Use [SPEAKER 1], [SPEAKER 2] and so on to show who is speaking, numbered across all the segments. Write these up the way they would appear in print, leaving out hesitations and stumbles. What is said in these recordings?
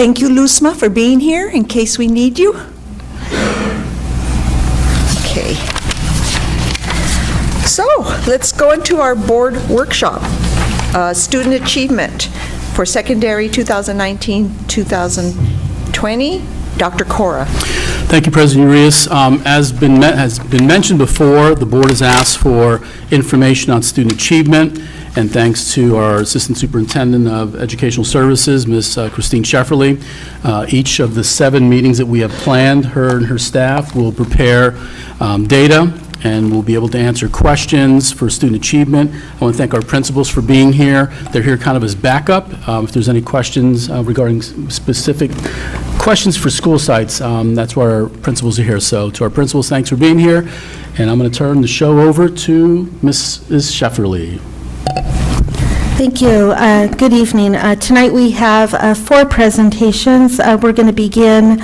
[SPEAKER 1] Thank you, Lusma, for being here in case we need you. Okay. So let's go into our board workshop. Student achievement for secondary 2019-2020. Dr. Cora.
[SPEAKER 2] Thank you, President Urias. As has been mentioned before, the board has asked for information on student achievement, and thanks to our Assistant Superintendent of Educational Services, Ms. Christine Shefferly, each of the 7 meetings that we have planned, her and her staff will prepare data and we'll be able to answer questions for student achievement. I want to thank our principals for being here. They're here kind of as backup. If there's any questions regarding specific questions for school sites, that's why our principals are here. So to our principals, thanks for being here. And I'm going to turn the show over to Mrs. Shefferly.
[SPEAKER 3] Thank you. Good evening. Tonight we have 4 presentations. We're going to begin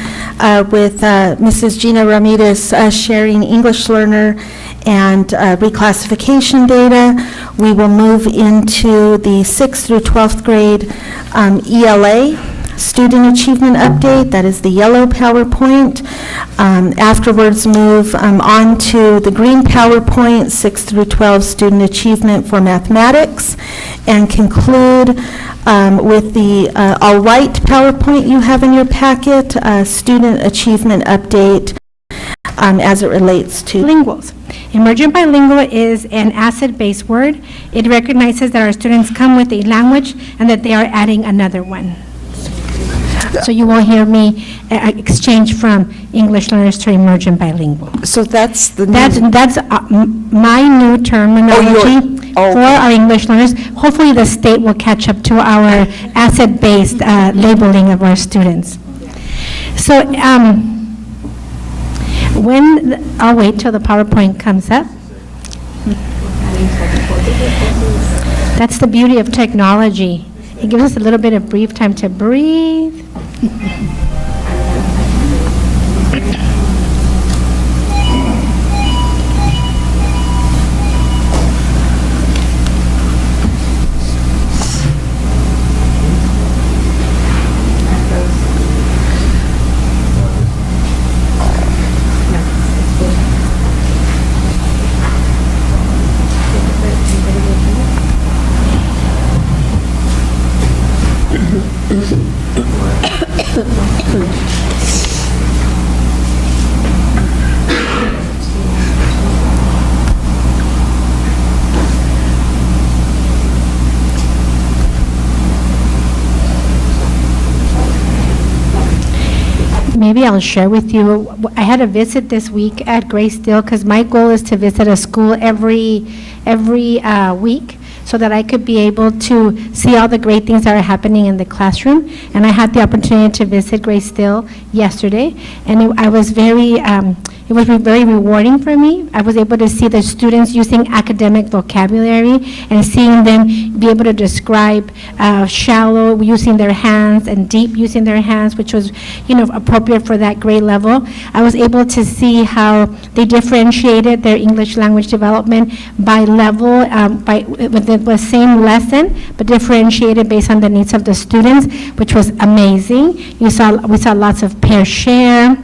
[SPEAKER 3] with Mrs. Gina Ramirez sharing English learner and reclassification data. We will move into the 6th through 12th grade ELA student achievement update. That is the yellow PowerPoint. Afterwards, move on to the green PowerPoint, 6 through 12 student achievement for mathematics, and conclude with the all-white PowerPoint you have in your packet, student achievement update as it relates to
[SPEAKER 4] bilinguals. Emergent bilingual is an asset-based word. It recognizes that our students come with a language and that they are adding another one. So you will hear me exchange from English learners to emergent bilingual.
[SPEAKER 1] So that's the
[SPEAKER 4] That's my new terminology for our English learners. Hopefully the state will catch up to our asset-based labeling of our students. So I'll wait till the PowerPoint comes up. That's the beauty of technology. It gives us a little bit of brief time to breathe. Maybe I'll share with you, I had a visit this week at Graysdale because my goal is to visit a school every week so that I could be able to see all the great things that are happening in the classroom. And I had the opportunity to visit Graysdale yesterday, and it was very rewarding for me. I was able to see the students using academic vocabulary and seeing them be able to describe shallow using their hands and deep using their hands, which was, appropriate for that grade level. I was able to see how they differentiated their English language development by level, with the same lesson, but differentiated based on the needs of the students, which was amazing. We saw lots of pair share,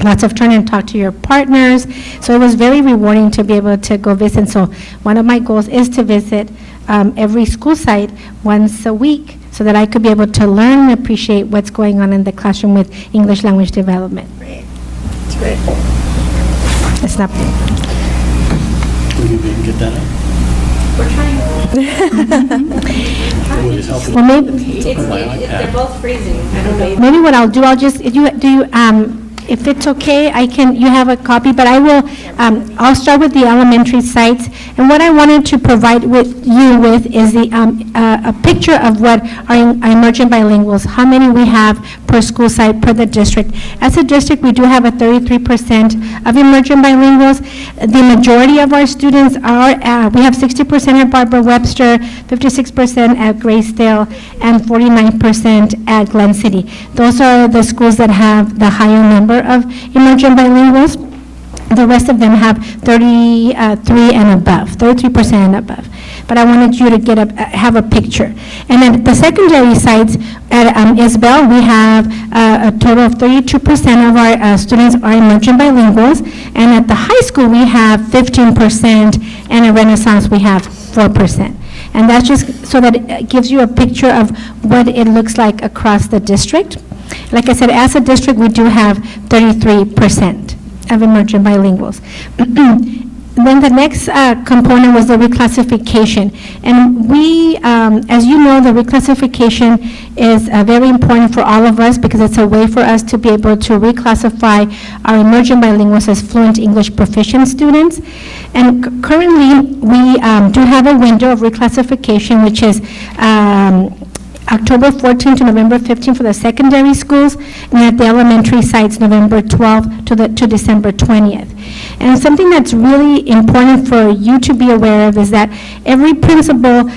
[SPEAKER 4] lots of turn and talk to your partners. So it was very rewarding to be able to go visit. So one of my goals is to visit every school site once a week so that I could be able to learn and appreciate what's going on in the classroom with English language development.
[SPEAKER 1] Great. That's great.
[SPEAKER 4] It's not.
[SPEAKER 2] Maybe we can get that up.
[SPEAKER 5] We're trying.
[SPEAKER 4] Well, maybe
[SPEAKER 5] They're both freezing. I don't know.
[SPEAKER 4] maybe what I'll do, if it's okay, you have a copy, but I'll start with the elementary sites. And what I wanted to provide you with is a picture of what our emergent bilinguals, how many we have per school site, per the district. As a district, we do have a 33% of emergent bilinguals. The majority of our students are, we have 60% at Barbara Webster, 56% at Graysdale, and 49% at Glen City. Those are the schools that have the higher number of emergent bilinguals. the rest of them have 33 and above, 33% and above. But I wanted you to have a picture. And at the secondary sites at Isabel, we have a total of 32% of our students are emerging bilinguals, and at the high school, we have 15%, and at Renaissance, we have 4%. And that's just so that it gives you a picture of what it looks like across the district. Like I said, as a district, we do have 33% of emerging bilinguals. Then the next component was the reclassification. And we, as you know, the reclassification is very important for all of us because it's a way for us to be able to reclassify our emerging bilinguals as fluent English proficient students. And currently, we do have a window of reclassification, which is October 14 to November 15 for the secondary schools, and at the elementary sites, November 12 to December 20th. And something that's really important for you to be aware of is that every principal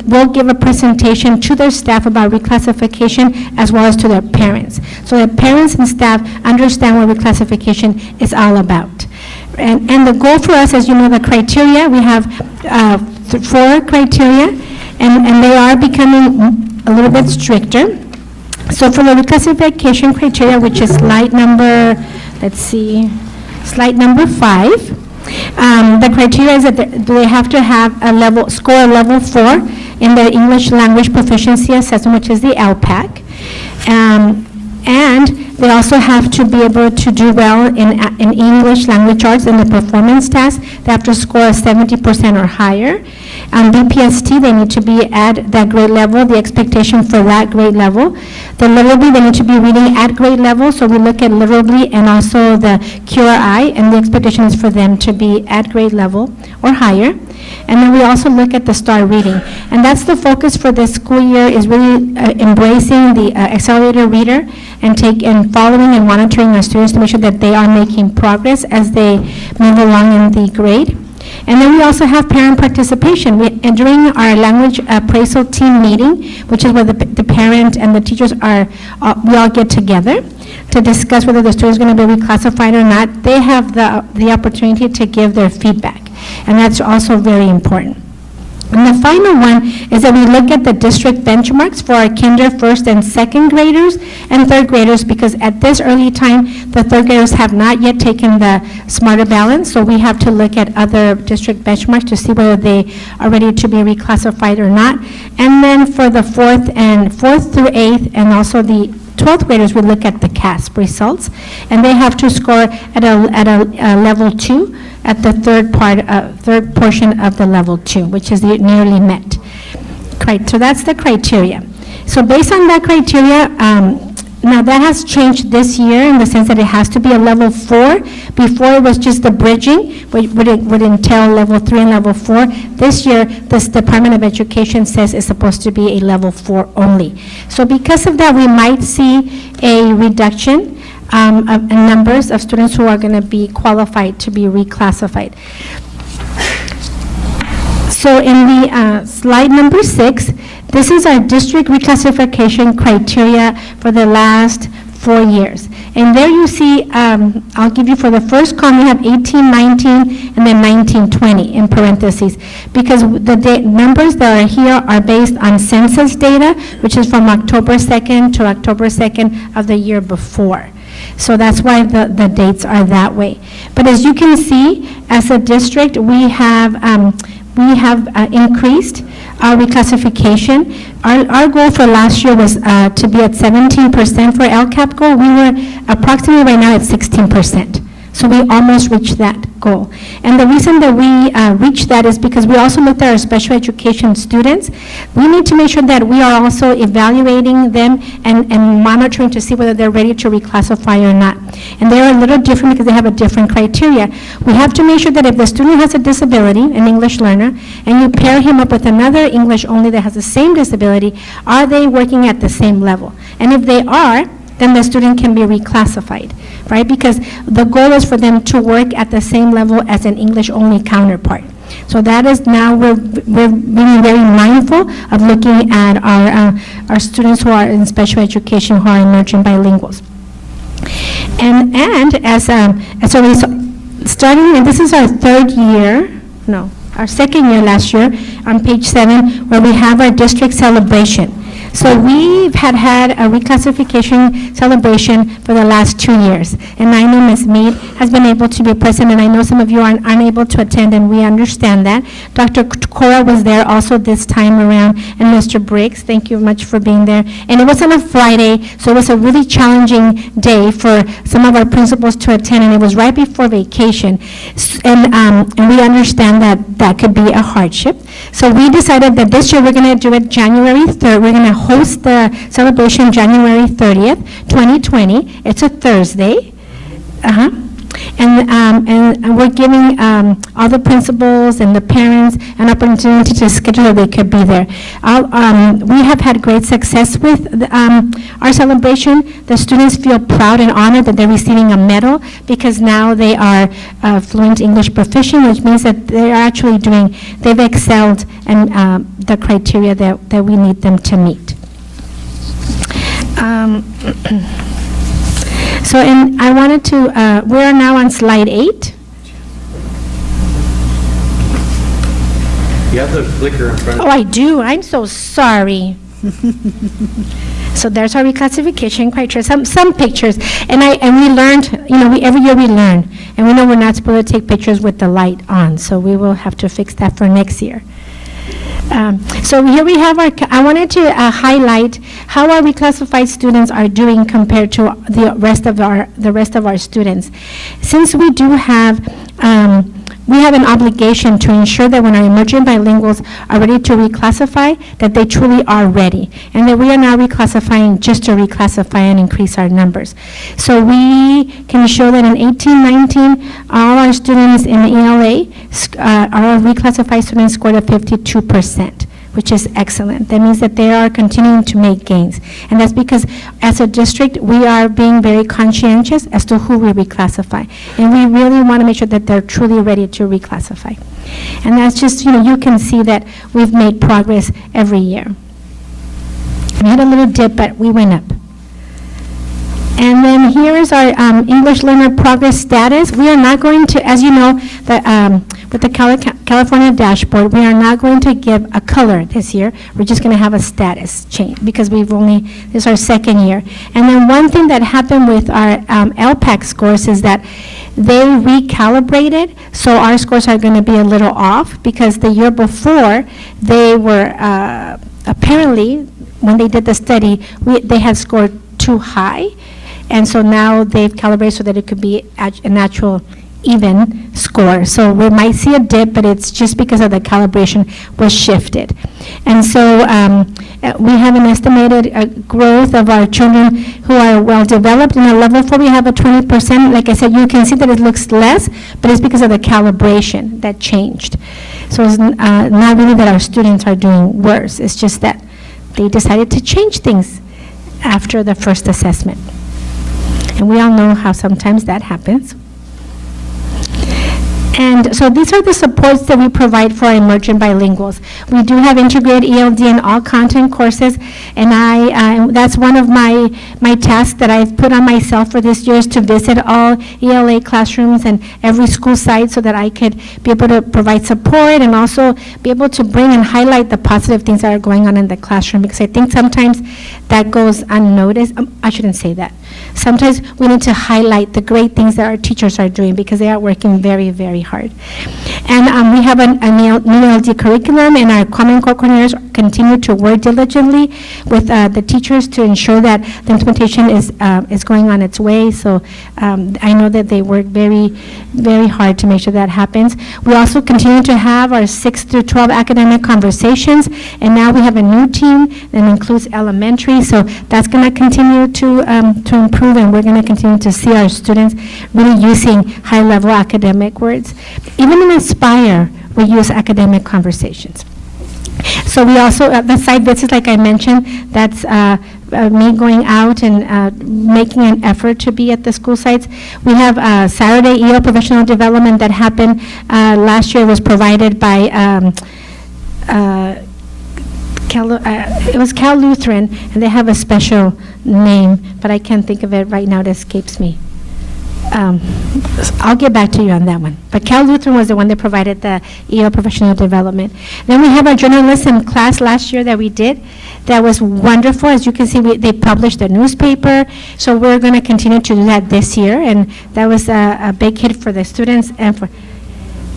[SPEAKER 4] will give a presentation to their staff about reclassification as well as to their parents. So that parents and staff understand what reclassification is all about. And the goal for us, as you know, the criteria, we have 4 criteria, and they are becoming a little bit stricter. So for the reclassification criteria, which is slide number, slide number 5, the criteria is that they have to have score a level 4 in their English language proficiency assessment, which is the LPAC. And they also have to be able to do well in English language arts in the performance test. They have to score a 70% or higher. BPST, they need to be at that grade level, the expectation for that grade level. The Literally, they need to be reading at grade level, so we look at Literally and also the QRI, and the expectation is for them to be at grade level or higher. And then we also look at the STAR reading. And that's the focus for this school year, is really embracing the accelerator reader and following and monitoring our students to make sure that they are making progress as they move along in the grade. And then we also have parent participation. And during our language appraisal team meeting, which is where the parent and the teachers we all get together to discuss whether the student is going to be reclassified or not, they have the opportunity to give their feedback. And that's also very important. And the final one is that we look at the district benchmarks for our kinder, first, and second graders and third graders, because at this early time, the third graders have not yet taken the Smarter Balance, so we have to look at other district benchmarks to see whether they are ready to be reclassified or not. And then for the fourth through 8th, and also the 12th graders, we look at the CASP results, and they have to score at a level 2 at the third portion of the level 2, which is the nearly met. So that's the criteria. So based on that criteria, now that has changed this year in the sense that it has to be a level 4. Before it was just the bridging, which would entail level 3 and level 4. This year, the Department of Education says it's supposed to be a level 4 only. So because of that, we might see a reduction of numbers of students who are going to be qualified to be reclassified. So in the slide number 6, this is our district reclassification criteria for the last 4 years. And there you see, I'll give you for the first column, you have 18, 19, and then 19, 20 in parentheses, because the numbers that are here are based on census data, which is from October 2nd to October 2nd of the year before. So that's why the dates are that way. But as you can see, as a district, we have increased our reclassification. Our goal for last year was to be at 17% for LCAP goal. We were approximately right now at 16%. So we almost reached that goal. And the reason that we reached that is because we also looked at our special education students. We need to make sure that we are also evaluating them and monitoring to see whether they're ready to reclassify or not. And they're a little different because they have a different criteria. We have to make sure that if the student has a disability, an English learner, and you pair him up with another English only that has the same disability, are they working at the same level? And if they are, then the student can be reclassified, right? Because the goal is for them to work at the same level as an English-only counterpart. So that is now, we're being very mindful of looking at our students who are in special education who are emerging bilinguals. And as already starting, and this is our our second year last year, on page 7, where we have our district celebration. So we've had a reclassification celebration for the last 2 years. And I know Ms. Mead has been able to be present, and I know some of you are unable to attend, and we understand that. Dr. Cora was there also this time around, and Mr. Briggs, thank you much for being there. And it was on a Friday, so it was a really challenging day for some of our principals to attend, and it was right before vacation. And we understand that that could be a hardship. So we decided that this year we're going to do it January 3rd. We're going to host the celebration January 30th, 2020. It's a Thursday. And we're giving all the principals and the parents an opportunity to schedule that they could be there. We have had great success with our celebration. The students feel proud and honored that they're receiving a medal because now they are fluent English proficient, which means that they're actually they've excelled in the criteria that we need them to meet. So, and I wanted to, we're now on slide 8.
[SPEAKER 6] You have the clicker in front of
[SPEAKER 4] Oh, I do. I'm so sorry. So there's our reclassification criteria, some pictures. And we learned, every year we learn. And we know we're not supposed to take pictures with the light on, so we will have to fix that for next year. So here we have I wanted to highlight how our reclassified students are doing compared to the rest of our students. Since we do have, we have an obligation to ensure that when our emerging bilinguals are ready to reclassify, that they truly are ready, and that we are not reclassifying just to reclassify and increase our numbers. So we can show that in 18-19, all our students in the ELA, our reclassified students scored a 52%. Which is excellent. That means that they are continuing to make gains. And that's because as a district, we are being very conscientious as to who we reclassify. And we really want to make sure that they're truly ready to reclassify. And that's just, you can see that we've made progress every year. We had a little dip, but we went up. And then here is our English learner progress status. We are not going to, as you know, with the California dashboard, we are not going to give a color this year. We're just going to have a status change because this is our second year. And then one thing that happened with our LPAC scores is that they recalibrated, so our scores are going to be a little off because the year before, they were apparently, when they did the study, they had scored too high. And so now they've calibrated so that it could be a natural even score. So we might see a dip, but it's just because of the calibration was shifted. And so we have an estimated growth of our children who are well developed. In a level 4, we have a 20%. Like I said, you can see that it looks less, but it's because of the calibration that changed. So it's not really that our students are doing worse. It's just that they decided to change things after the first assessment. And we all know how sometimes that happens. And so these are the supports that we provide for our emerging bilinguals. We do have integrated ELD in all content courses, and that's one of my tasks that I've put on myself for this year is to visit all ELA classrooms and every school site so that I could be able to provide support and also be able to bring and highlight the positive things that are going on in the classroom, because I think sometimes that goes unnoticed. I shouldn't say that. Sometimes we need to highlight the great things that our teachers are doing because they are working very, very hard. And we have a new ELD curriculum, and our Common Core coordinators continue to work diligently with the teachers to ensure that the implementation is going on its way. So I know that they work very, very hard to make sure that happens. We also continue to have our 6 through 12 academic conversations, and now we have a new team that includes elementary. So that's going to continue to improve, and we're going to continue to see our students really using high-level academic words. Even in Aspire, we use academic conversations. So we also, the site visits, like I mentioned, that's me going out and making an effort to be at the school sites. We have Saturday EL professional development that happened last year. Was provided by it was Cal Lutheran, and they have a special name, but I can't think of it right now. It escapes me. I'll get back to you on that one. But Cal Lutheran was the one that provided the EL professional development. Then we have our journalism class last year that we did. That was wonderful. As you can see, they published a newspaper. So we're going to continue to do that this year. And that was a big hit for the students and for,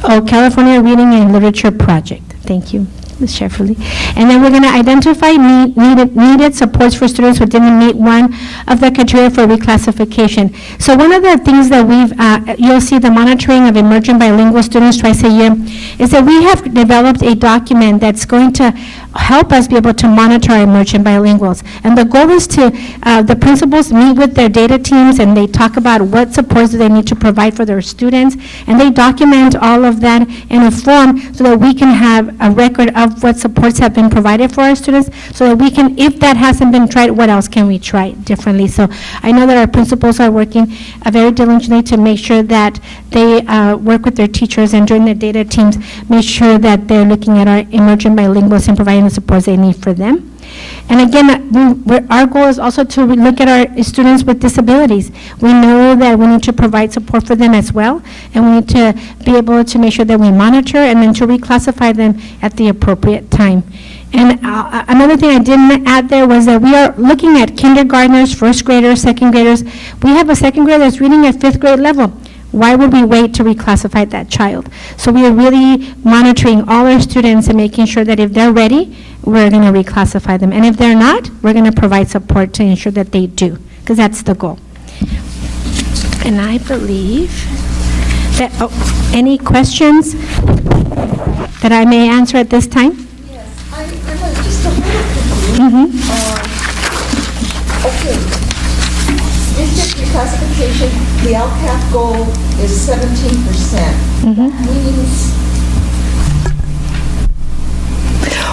[SPEAKER 4] California Reading and Literature Project. Thank you, Ms. Shefferly. And then we're going to identify needed supports for students who didn't meet one of the criteria for reclassification. So one of the things that you'll see the monitoring of emerging bilingual students twice a year is that we have developed a document that's going to help us be able to monitor our emerging bilinguals. And the goal is to, the principals meet with their data teams and they talk about what supports do they need to provide for their students. And they document all of that in a form so that we can have a record of what supports have been provided for our students so that we can, if that hasn't been tried, what else can we try differently? So I know that our principals are working very diligently to make sure that they work with their teachers and during their data teams, make sure that they're looking at our emerging bilinguals and providing the supports they need for them. And again, our goal is also to look at our students with disabilities. We know that we need to provide support for them as well, and we need to be able to make sure that we monitor and then to reclassify them at the appropriate time. And another thing I didn't add there was that we are looking at kindergartners, first graders, second graders. We have a second grader that's reading at 5th grade level. Why would we wait to reclassify that child? So we are really monitoring all our students and making sure that if they're ready, we're going to reclassify them. And if they're not, we're going to provide support to ensure that they do, because that's the goal. And I believe that, any questions that I may answer at this time?
[SPEAKER 1] Yes, I'm just a little confused. Okay. District reclassification, the LCAP goal is 17%. Means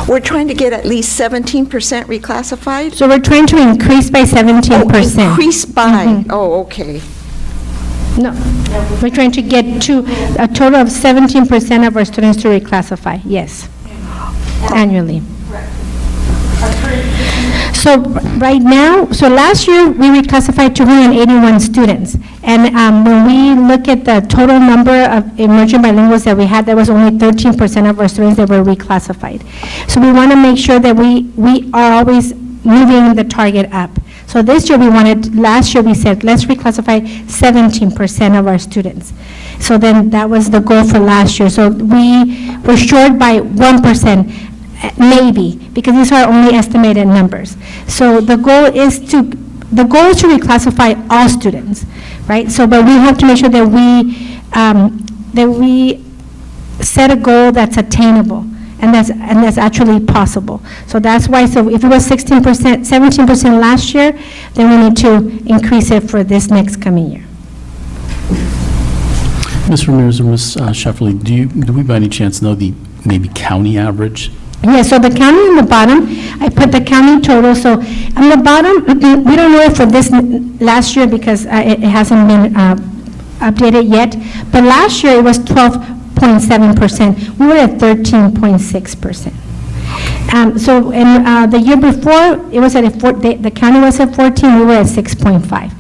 [SPEAKER 1] we're trying to get at least 17% reclassified?
[SPEAKER 4] So we're trying to increase by 17%.
[SPEAKER 1] Increase by, okay.
[SPEAKER 4] No, we're trying to get to a total of 17% of our students to reclassify, yes, annually. So right now, so last year, we reclassified 281 students. And when we look at the total number of emerging bilinguals that we had, there was only 13% of our students that were reclassified. So we want to make sure that we are always moving the target up. So this year last year we said, let's reclassify 17% of our students. So then that was the goal for last year. So we were short by 1%. Maybe, because these are only estimated numbers. So the goal is to reclassify all students, right? So, but we have to make sure that we set a goal that's attainable and that's actually possible. So that's why. So if it was 16%, 17% last year, then we need to increase it for this next coming year.
[SPEAKER 2] Ms. Ramirez or Ms. Shefferly, do we by any chance know the maybe county average?
[SPEAKER 4] Yeah, so the county on the bottom, I put the county total. So on the bottom, we don't know it for this last year because it hasn't been updated yet. But last year it was 12.7%. We were at 13.6%. So in the year before, it was at the county was at 14. We were at 6.5.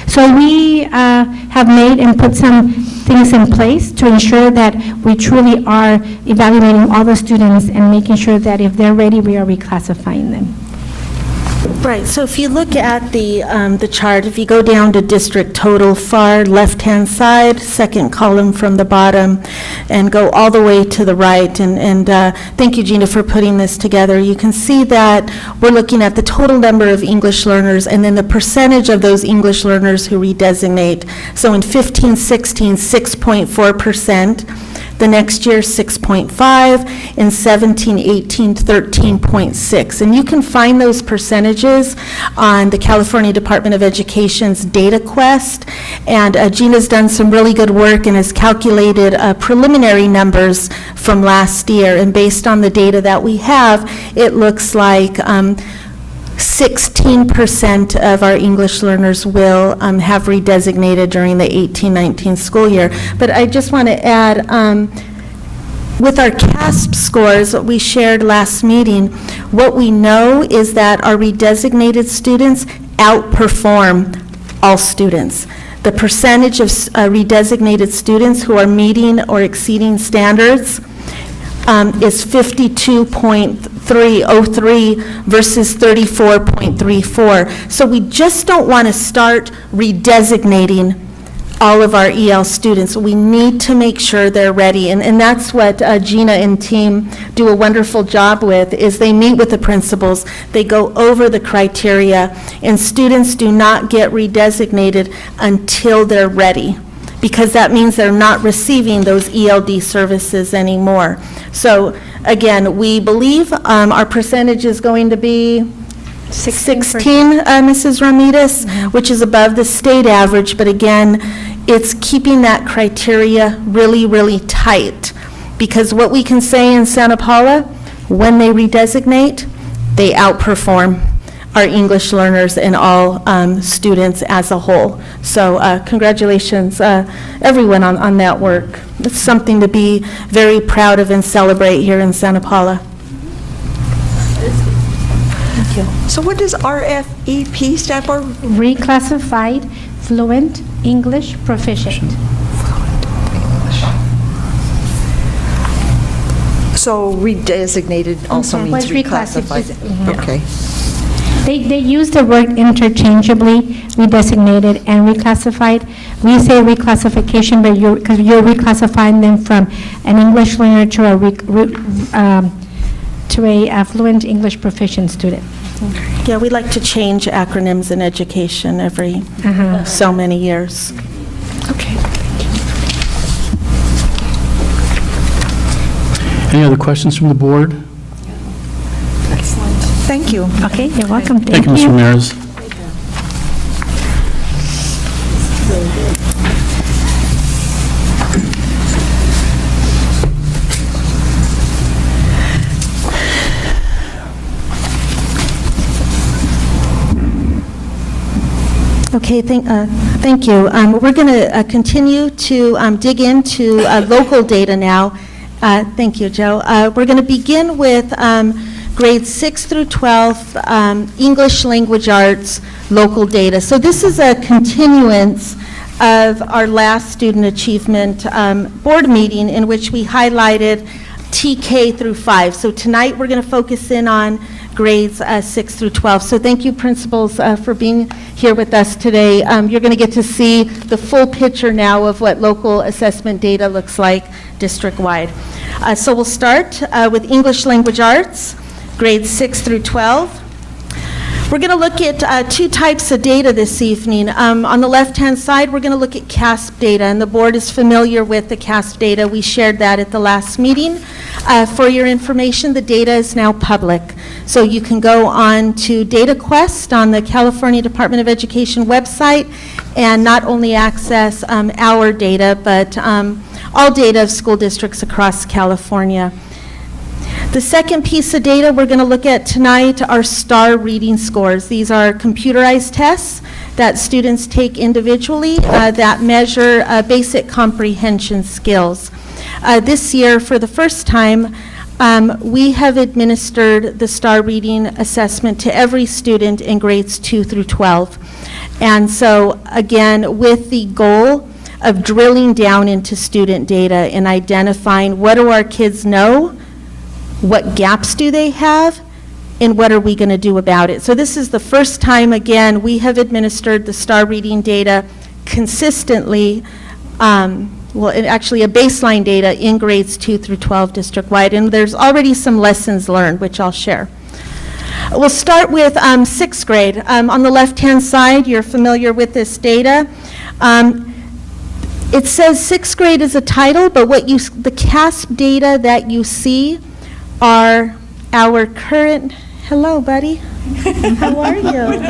[SPEAKER 4] So we have made and put some things in place to ensure that we truly are evaluating all the students and making sure that if they're ready, we are reclassifying them.
[SPEAKER 3] Right, so if you look at the chart, if you go down to district total, far left-hand side, second column from the bottom, and go all the way to the right, and thank you, Gina, for putting this together. You can see that we're looking at the total number of English learners and then the percentage of those English learners who redesignate. So in 15-16, 6.4%. The next year, 6.5, in 17-18, 13.6. And you can find those percentages on the California Department of Education's Data Quest. And Gina's done some really good work and has calculated preliminary numbers from last year. And based on the data that we have, it looks like 16% of our English learners will have redesignated during the 18-19 school year. But I just want to add, with our CASP scores, what we shared last meeting, what we know is that our redesignated students outperform all students. The percentage of redesignated students who are meeting or exceeding standards is 52.303 versus 34.34. So we just don't want to start redesignating all of our EL students. We need to make sure they're ready, and that's what Gina and team do a wonderful job with, is they meet with the principals, they go over the criteria, and students do not get redesignated until they're ready, because that means they're not receiving those ELD services anymore. So again, we believe our percentage is going to be 16, Mrs. Ramirez, which is above the state average, but again, it's keeping that criteria really, really tight, because what we can say in Santa Paula, when they redesignate, they outperform our English learners and all students as a whole. So congratulations, everyone, on that work. It's something to be very proud of and celebrate here in Santa Paula. Thank you.
[SPEAKER 1] So what does RFEP stand for?
[SPEAKER 4] Reclassified Fluent English Proficient.
[SPEAKER 1] So redesignated also
[SPEAKER 4] Well,
[SPEAKER 1] means
[SPEAKER 4] it's reclassified.
[SPEAKER 1] reclassified. Okay.
[SPEAKER 4] They use the word interchangeably, redesignated and reclassified. We say reclassification, but because you're reclassifying them from an English learner to a fluent English proficient student.
[SPEAKER 3] Yeah, we like to change acronyms in education every so many years.
[SPEAKER 1] Okay.
[SPEAKER 2] Any other questions from the board?
[SPEAKER 1] Excellent. Thank you.
[SPEAKER 4] Okay, you're welcome.
[SPEAKER 2] Thank you, Ms. Ramirez.
[SPEAKER 3] Okay, thank you. We're going to continue to dig into local data now. Thank you, Joe. We're going to begin with grades 6 through 12, English language arts, local data. So this is a continuance of our last student achievement board meeting, in which we highlighted TK through 5. So tonight we're going to focus in on grades 6 through 12. So thank you, principals, for being here with us today. You're going to get to see the full picture now of what local assessment data looks like district-wide. So we'll start with English language arts, grades 6 through 12. We're going to look at two types of data this evening. On the left-hand side, we're going to look at CASP data, and the board is familiar with the CASP data. We shared that at the last meeting. For your information, the data is now public. So you can go on to DataQuest on the California Department of Education website and not only access our data, but all data of school districts across California. The second piece of data we're going to look at tonight are STAR reading scores. These are computerized tests that students take individually that measure basic comprehension skills. This year, for the first time, we have administered the STAR reading assessment to every student in grades 2 through 12. And so, again, with the goal of drilling down into student data and identifying what do our kids know, what gaps do they have, and what are we going to do about it. So this is the first time, again, we have administered the STAR reading data consistently, actually a baseline data in grades 2 through 12 district-wide, and there's already some lessons learned, which I'll share. We'll start with 6th grade. On the left-hand side, you're familiar with this data. It says 6th grade is a title, but the CASP data that you see are our current, hello buddy, how are you?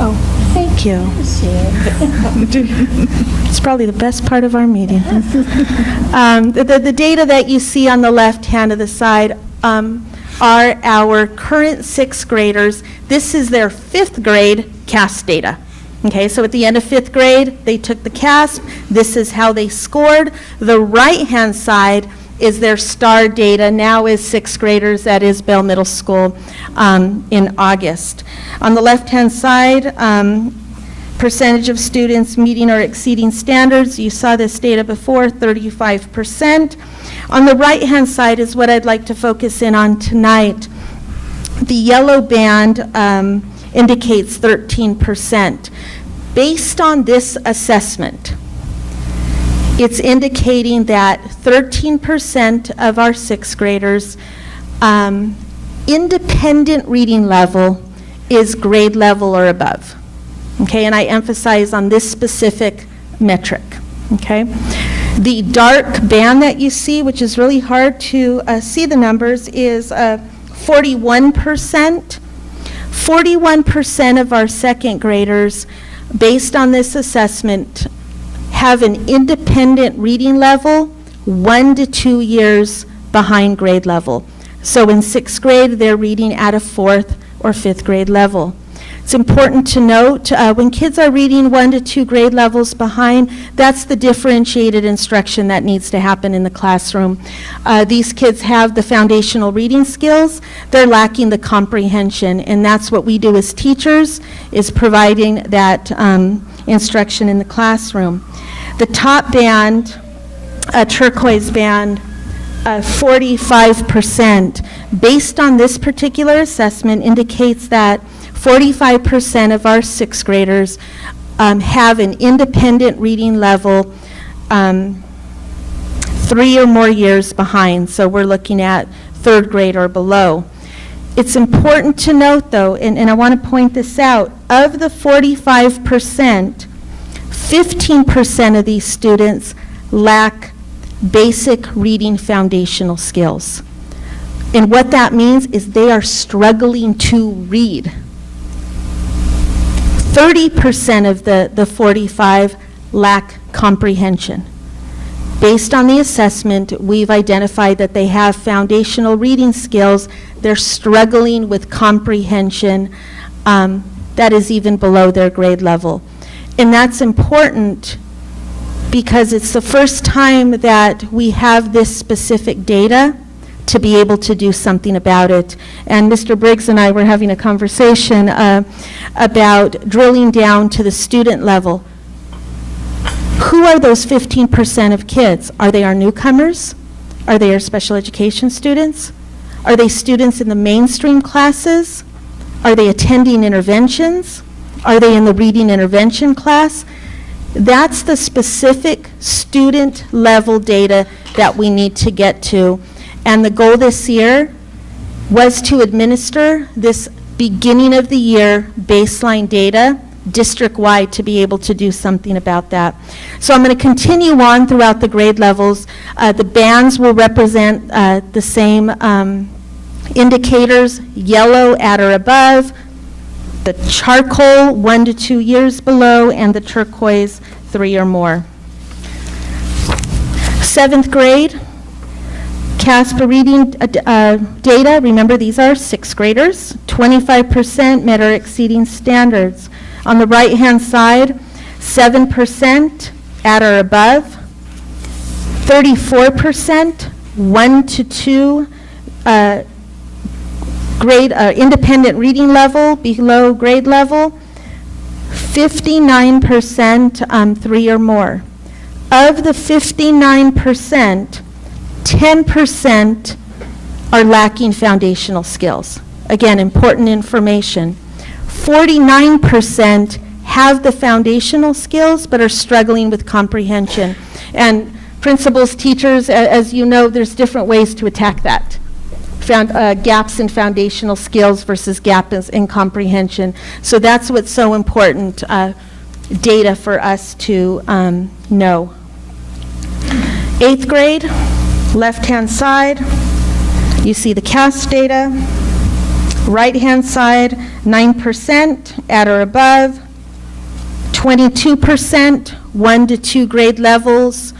[SPEAKER 3] Oh, thank you. It's probably the best part of our meeting. The data that you see on the left hand of the side are our current 6th graders. This is their 5th grade CASP data. Okay, so at the end of 5th grade, they took the CASP. This is how they scored. The right-hand side is their STAR data, now is 6th graders at Isbell Middle School in August. On the left-hand side, Percentage of students meeting or exceeding standards, you saw this data before, 35%. On the right-hand side is what I'd like to focus in on tonight. The yellow band indicates 13%. Based on this assessment, it's indicating that 13% of our sixth graders' independent reading level is grade level or above. Okay, and I emphasize on this specific metric. Okay, the dark band that you see, which is really hard to see the numbers, is 41%. 41% of our second graders, based on this assessment, have an independent reading level 1 to 2 years behind grade level. So in sixth grade, they're reading at a fourth or fifth grade level. It's important to note, when kids are reading 1 to 2 grade levels behind, that's the differentiated instruction that needs to happen in the classroom. These kids have the foundational reading skills, they're lacking the comprehension, and that's what we do as teachers, is providing that instruction in the classroom. The top band, turquoise band, 45%, based on this particular assessment, indicates that 45% of our sixth graders have an independent reading level 3 or more years behind. So we're looking at third grade or below. It's important to note, though, and I want to point this out, of the 45%, 15% of these students lack basic reading foundational skills. And what that means is they are struggling to read. 30% of the 45 lack comprehension. Based on the assessment, we've identified that they have foundational reading skills. They're struggling with comprehension that is even below their grade level. And that's important because it's the first time that we have this specific data to be able to do something about it. And Mr. Briggs and I were having a conversation about drilling down to the student level. Who are those 15% of kids? Are they our newcomers? Are they our special education students? Are they students in the mainstream classes? Are they attending interventions? Are they in the reading intervention class? That's the specific student level data that we need to get to. And the goal this year was to administer this beginning of the year baseline data district-wide to be able to do something about that. So I'm going to continue on throughout the grade levels. The bands will represent the same indicators, yellow at or above, the charcoal 1 to 2 years below, and the turquoise 3 or more. Seventh grade, CASPA reading data, remember these are sixth graders, 25% met or exceeding standards. On the right-hand side, 7% at or above, 34% 1 to 2 grade independent reading level below grade level, 59% 3 or more. Of the 59%, 10% are lacking foundational skills. Again, important information. 49% have the foundational skills but are struggling with comprehension. And principals, teachers, as you know, there's different ways to attack that. Gaps in foundational skills versus gaps in comprehension. So that's what's so important data for us to know. Eighth grade, left-hand side, you see the CAS data. Right-hand side, 9% at or above, 22% 1 to 2 grade levels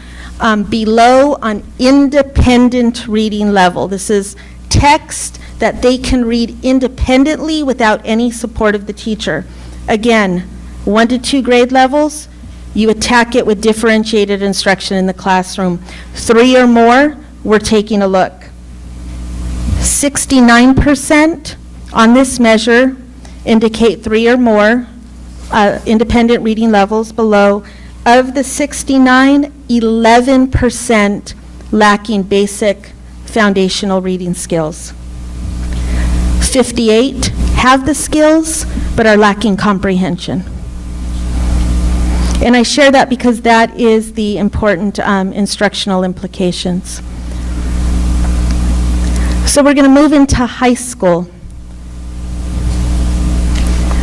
[SPEAKER 3] below on independent reading level. This is text that they can read independently without any support of the teacher. Again, 1 to 2 grade levels, you attack it with differentiated instruction in the classroom. 3 or more, we're taking a look. 69% on this measure indicate 3 or more. independent reading levels below. Of the 69, 11% lacking basic foundational reading skills. 58 have the skills, but are lacking comprehension. And I share that because that is the important instructional implications. So we're going to move into high school.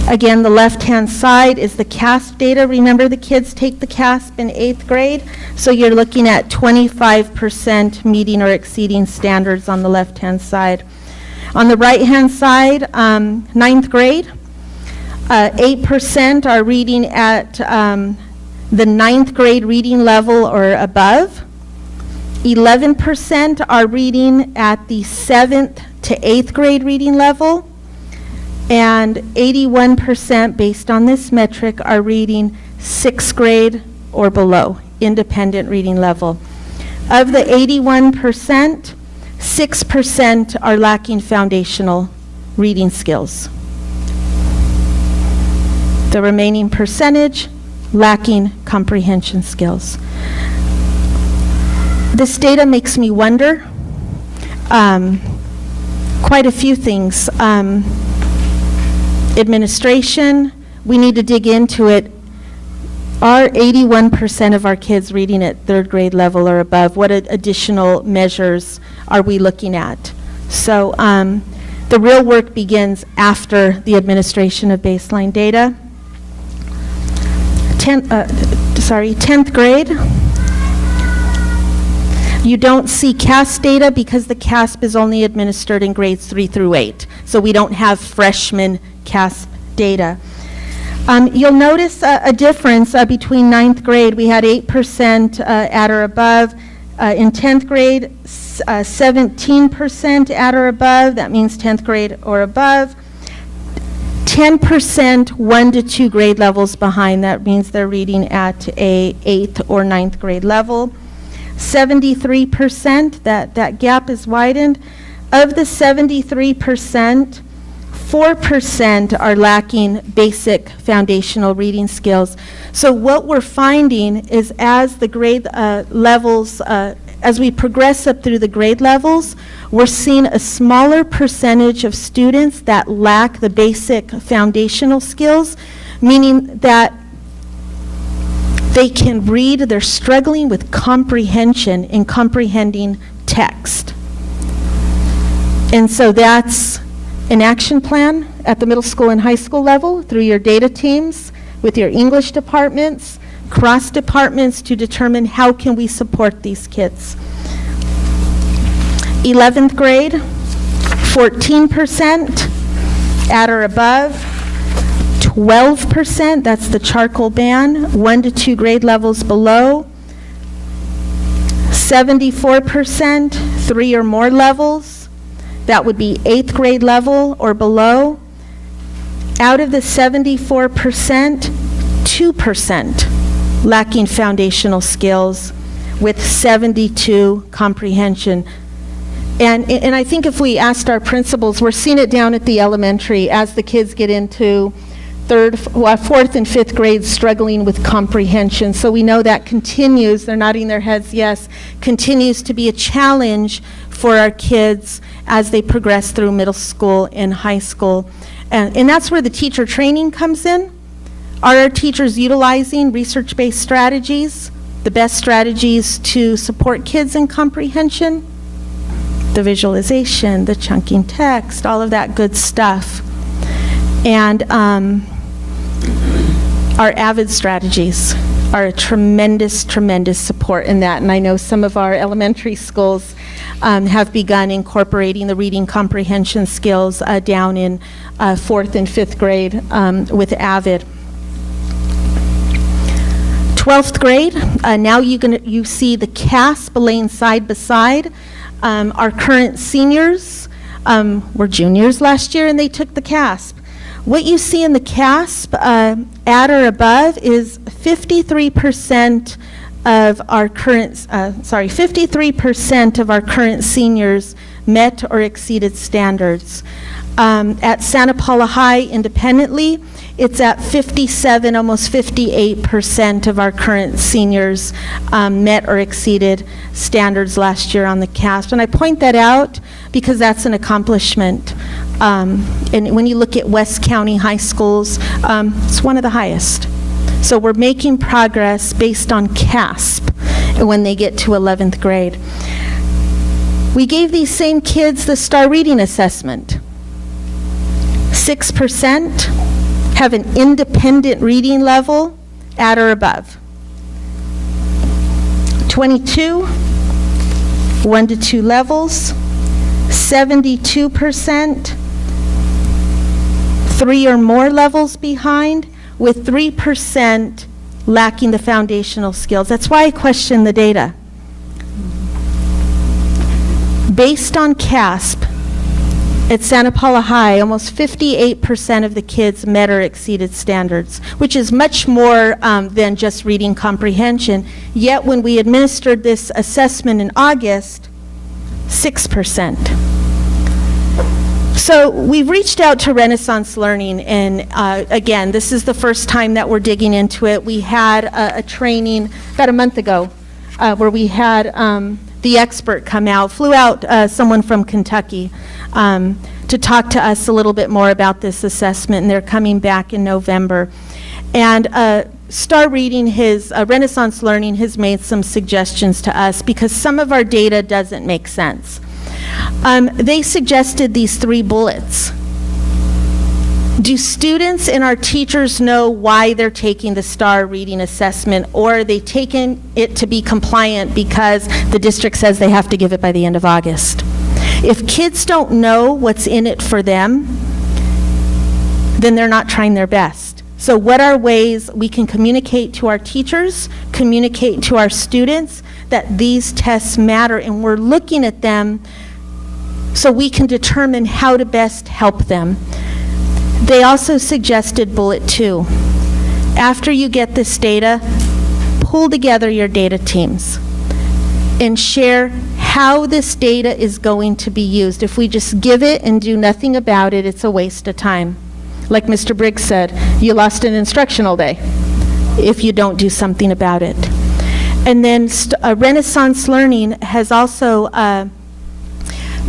[SPEAKER 3] Again, the left-hand side is the CASP data. Remember, the kids take the CASP in 8th grade, so you're looking at 25% meeting or exceeding standards on the left-hand side. On the right-hand side, 9th grade, 8% are reading at the 9th grade reading level or above. 11% are reading at the 7th to 8th grade reading level. And 81%, based on this metric, are reading 6th grade or below, independent reading level. Of the 81%, 6% are lacking foundational reading skills. The remaining percentage lacking comprehension skills. This data makes me wonder quite a few things. Administration, we need to dig into it. Are 81% of our kids reading at 3rd grade level or above? What additional measures are we looking at? So the real work begins after the administration of baseline data. 10th grade. You don't see CASP data because the CASP is only administered in grades 3 through 8. So we don't have freshman CASP data. You'll notice a difference between 9th grade. We had 8% at or above. In 10th grade, 17% at or above. That means 10th grade or above. 10% 1 to 2 grade levels behind. That means they're reading at a 8th or 9th grade level. 73%, that gap is widened. Of the 73%, 4% are lacking basic foundational reading skills. So what we're finding is as the grade levels, as we progress up through the grade levels, we're seeing a smaller percentage of students that lack the basic foundational skills, meaning that they can read, they're struggling with comprehension in comprehending text. And so that's an action plan at the middle school and high school level through your data teams with your English departments, cross departments to determine how can we support these kids. 11th grade, 14% at or above. 12%, that's the charcoal band, 1 to 2 grade levels below. 74%, 3 or more levels. That would be 8th grade level or below. Out of the 74%, 2% lacking foundational skills with 72 comprehension. And I think if we asked our principals, we're seeing it down at the elementary as the kids get into 4th and 5th grades struggling with comprehension. So we know that continues, they're nodding their heads yes, continues to be a challenge for our kids as they progress through middle school and high school. And that's where the teacher training comes in. Are our teachers utilizing research-based strategies, the best strategies to support kids in comprehension? The visualization, the chunking text, all of that good stuff. And our AVID strategies are a tremendous, tremendous support in that. And I know some of our elementary schools have begun incorporating the reading comprehension skills down in 4th and 5th grade with AVID. 12th grade, now you see the CASP laying side by side. Our current seniors were juniors last year and they took the CASP. What you see in the CASP at or above is 53% of our current, 53% of our current seniors met or exceeded standards. At Santa Paula High independently, It's at 57, almost 58% of our current seniors met or exceeded standards last year on the CASP. And I point that out because that's an accomplishment. And when you look at West County high schools, it's one of the highest. So we're making progress based on CASP when they get to 11th grade. We gave these same kids the STAR reading assessment. 6% have an independent reading level at or above. 22, 1 to 2 levels. 72%, 3 or more levels behind, with 3% lacking the foundational skills. That's why I question the data. Based on CASP, at Santa Paula High, almost 58% of the kids met or exceeded standards, which is much more than just reading comprehension. Yet when we administered this assessment in August, 6%. So we've reached out to Renaissance Learning, and again, this is the first time that we're digging into it. We had a training about a month ago where we had the expert come out, flew out someone from Kentucky to talk to us a little bit more about this assessment, and they're coming back in November. And STAR Reading, Renaissance Learning has made some suggestions to us because some of our data doesn't make sense. They suggested these 3 bullets. Do students and our teachers know why they're taking the STAR reading assessment, or are they taking it to be compliant because the district says they have to give it by the end of August? If kids don't know what's in it for them, then they're not trying their best. So what are ways we can communicate to our teachers, communicate to our students that these tests matter, and we're looking at them so we can determine how to best help them? They also suggested bullet 2. After you get this data, pull together your data teams and share how this data is going to be used. If we just give it and do nothing about it, it's a waste of time. Like Mr. Briggs said, you lost an instructional day if you don't do something about it. And then Renaissance Learning has also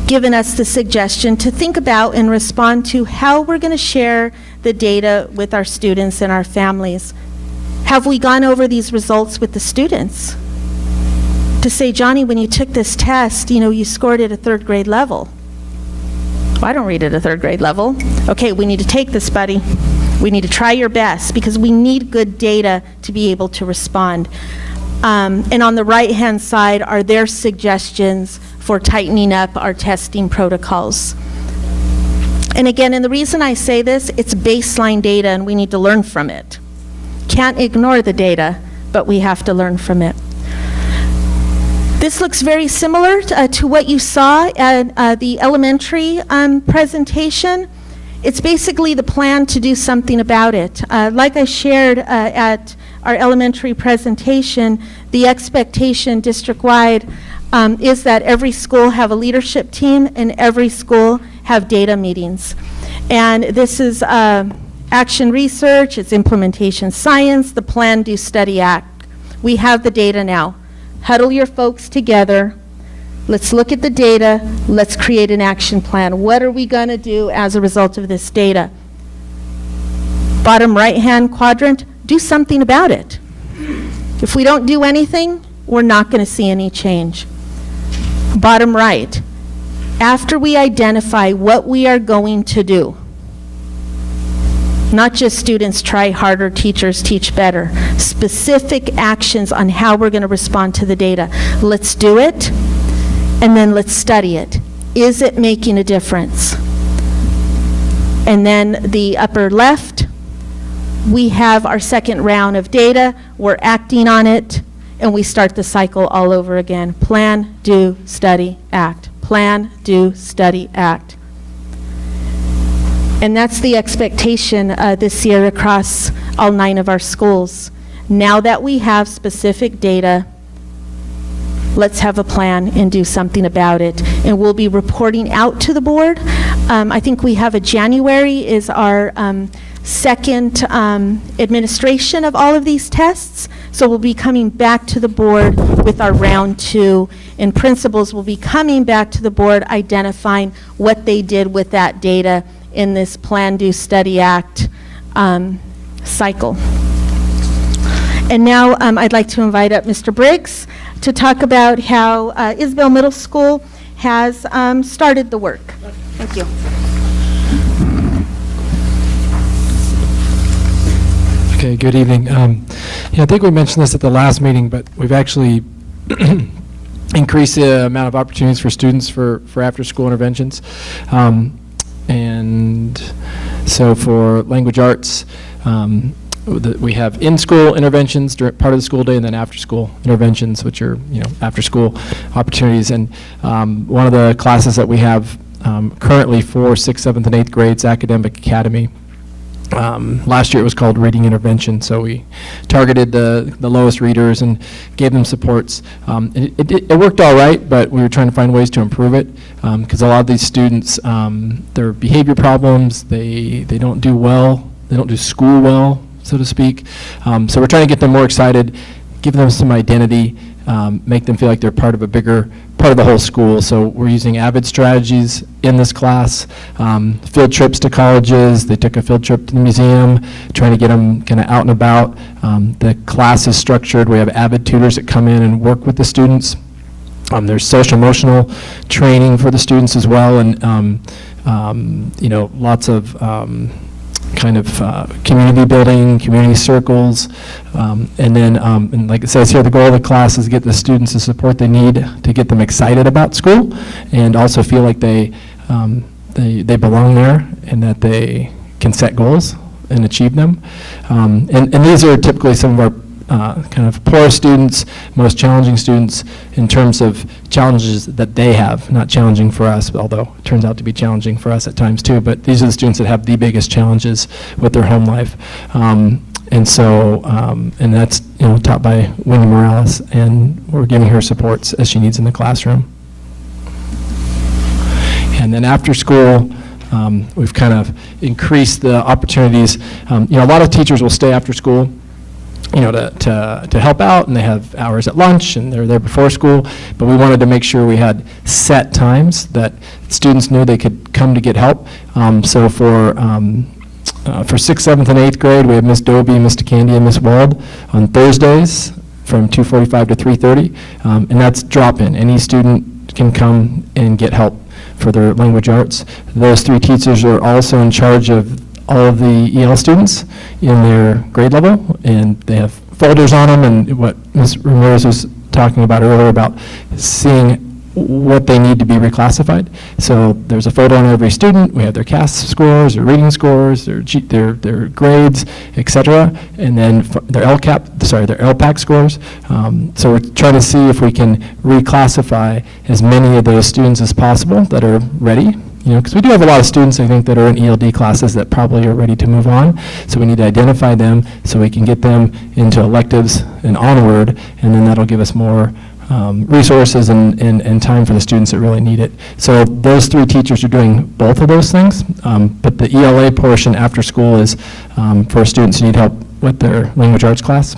[SPEAKER 3] given us the suggestion to think about and respond to how we're going to share the data with our students and our families. Have we gone over these results with the students? To say, Johnny, when you took this test, you scored at a 3rd grade level. Well, I don't read at a 3rd grade level. Okay, we need to take this, buddy. We need to try your best because we need good data to be able to respond. And on the right-hand side are their suggestions for tightening up our testing protocols. And again, and the reason I say this, it's baseline data and we need to learn from it. Can't ignore the data, but we have to learn from it. This looks very similar to what you saw at the elementary presentation. It's basically the plan to do something about it. Like I shared at our elementary presentation, the expectation district-wide is that every school have a leadership team and every school have data meetings. And this is action research, it's implementation science, the plan, do, study, act. We have the data now. Huddle your folks together. Let's look at the data. Let's create an action plan. What are we going to do as a result of this data? Bottom right-hand quadrant, do something about it. If we don't do anything, we're not going to see any change. Bottom right, after we identify what we are going to do, not just students try harder, teachers teach better, specific actions on how we're going to respond to the data. Let's do it, and then let's study it. Is it making a difference? And then the upper left, we have our second round of data, we're acting on it, and we start the cycle all over again. Plan, do, study, act. Plan, do, study, act. And that's the expectation this year across all 9 of our schools. Now that we have specific data, let's have a plan and do something about it. And we'll be reporting out to the board. I think we have January is our second administration of all of these tests. So we'll be coming back to the board with our round 2, and principals will be coming back to the board identifying what they did with that data in this Plan, Do, Study, Act cycle. And now I'd like to invite up Mr. Briggs to talk about how Isabel Middle School has started the work. Thank you.
[SPEAKER 6] Okay, good evening. Yeah, I think we mentioned this at the last meeting, but we've actually increased the amount of opportunities for students for after-school interventions. And so for language arts, we have in-school interventions during part of the school day, and then after-school interventions, which are, after-school opportunities. And one of the classes that we have currently for 6th, 7th, and 8th grades, Academic Academy. Last year it was called Reading Intervention, so we targeted the lowest readers and gave them supports. It worked all right, but we were trying to find ways to improve it, because a lot of these students, their behavior problems, they don't do well, they don't do school well, so to speak. So we're trying to get them more excited, give them some identity, make them feel like they're part of a bigger part of the whole school. So we're using AVID strategies in this class, field trips to colleges. They took a field trip to the museum, trying to get them kind of out and about. The class is structured. We have AVID tutors that come in and work with the students. There's social emotional training for the students as well, and lots of community building, community circles, and then, and like it says here, the goal of the class is to get the students the support they need to get them excited about school, and also feel like they belong there, and that they can set goals and achieve them. And these are typically some of our kind of poorest students, most challenging students in terms of challenges that they have, not challenging for us, although it turns out to be challenging for us at times too, but these are the students that have the biggest challenges with their home life. And so, and that's taught by Wendy Morales, and we're giving her supports as she needs in the classroom. And then after school, we've kind of increased the opportunities. A lot of teachers will stay after school to help out, and they have hours at lunch, and they're there before school, but we wanted to make sure we had set times that students knew they could come to get help. So for 6th, 7th, and 8th grade, we have Miss Dobie, Miss DeCandy, and Miss Wald on Thursdays from 2:45 to 3:30, and that's drop-in. Any student can come and get help for their language arts. Those 3 teachers are also in charge of all of the EL students in their grade level, and they have folders on them, and what Ms. Ramirez was talking about earlier about seeing what they need to be reclassified. So there's a folder on every student. We have their CAS scores, their reading scores, their grades, etc., and then their LPAC scores. So we're trying to see if we can reclassify as many of those students as possible that are ready. Because we do have a lot of students, I think, that are in ELD classes that probably are ready to move on. So we need to identify them so we can get them into electives and onward, and then that'll give us more resources and time for the students that really need it. So those 3 teachers are doing both of those things, but the ELA portion after school is for students who need help with their language arts class.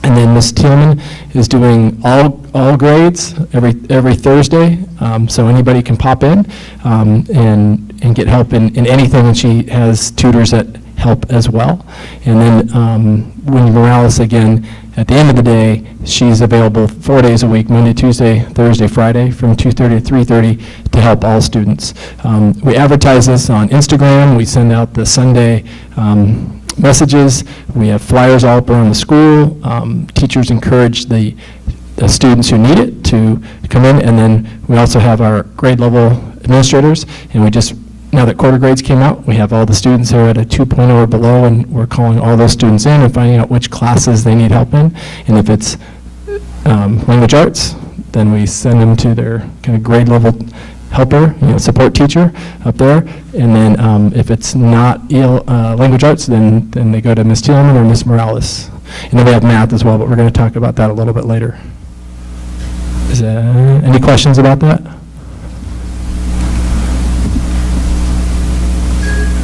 [SPEAKER 6] And then Ms. Tillman is doing all grades every Thursday, so anybody can pop in and get help in anything, and she has tutors that help as well. And then Wendy Morales, again, at the end of the day, she's available 4 days a week, Monday, Tuesday, Thursday, Friday, from 2:30 to 3:30 to help all students. We advertise this on Instagram. We send out the Sunday messages. We have flyers all up around the school. Teachers encourage the students who need it to come in, and then we also have our grade level administrators, and we just, now that quarter grades came out, we have all the students who are at a 2.0 or below, and we're calling all those students in and finding out which classes they need help in, and if it's language arts, then we send them to their kind of grade level helper, support teacher up there, and then if it's not language arts, then they go to Ms. Tillman or Ms. Morales. And then we have math as well, but we're going to talk about that a little bit later. Is there any questions about that?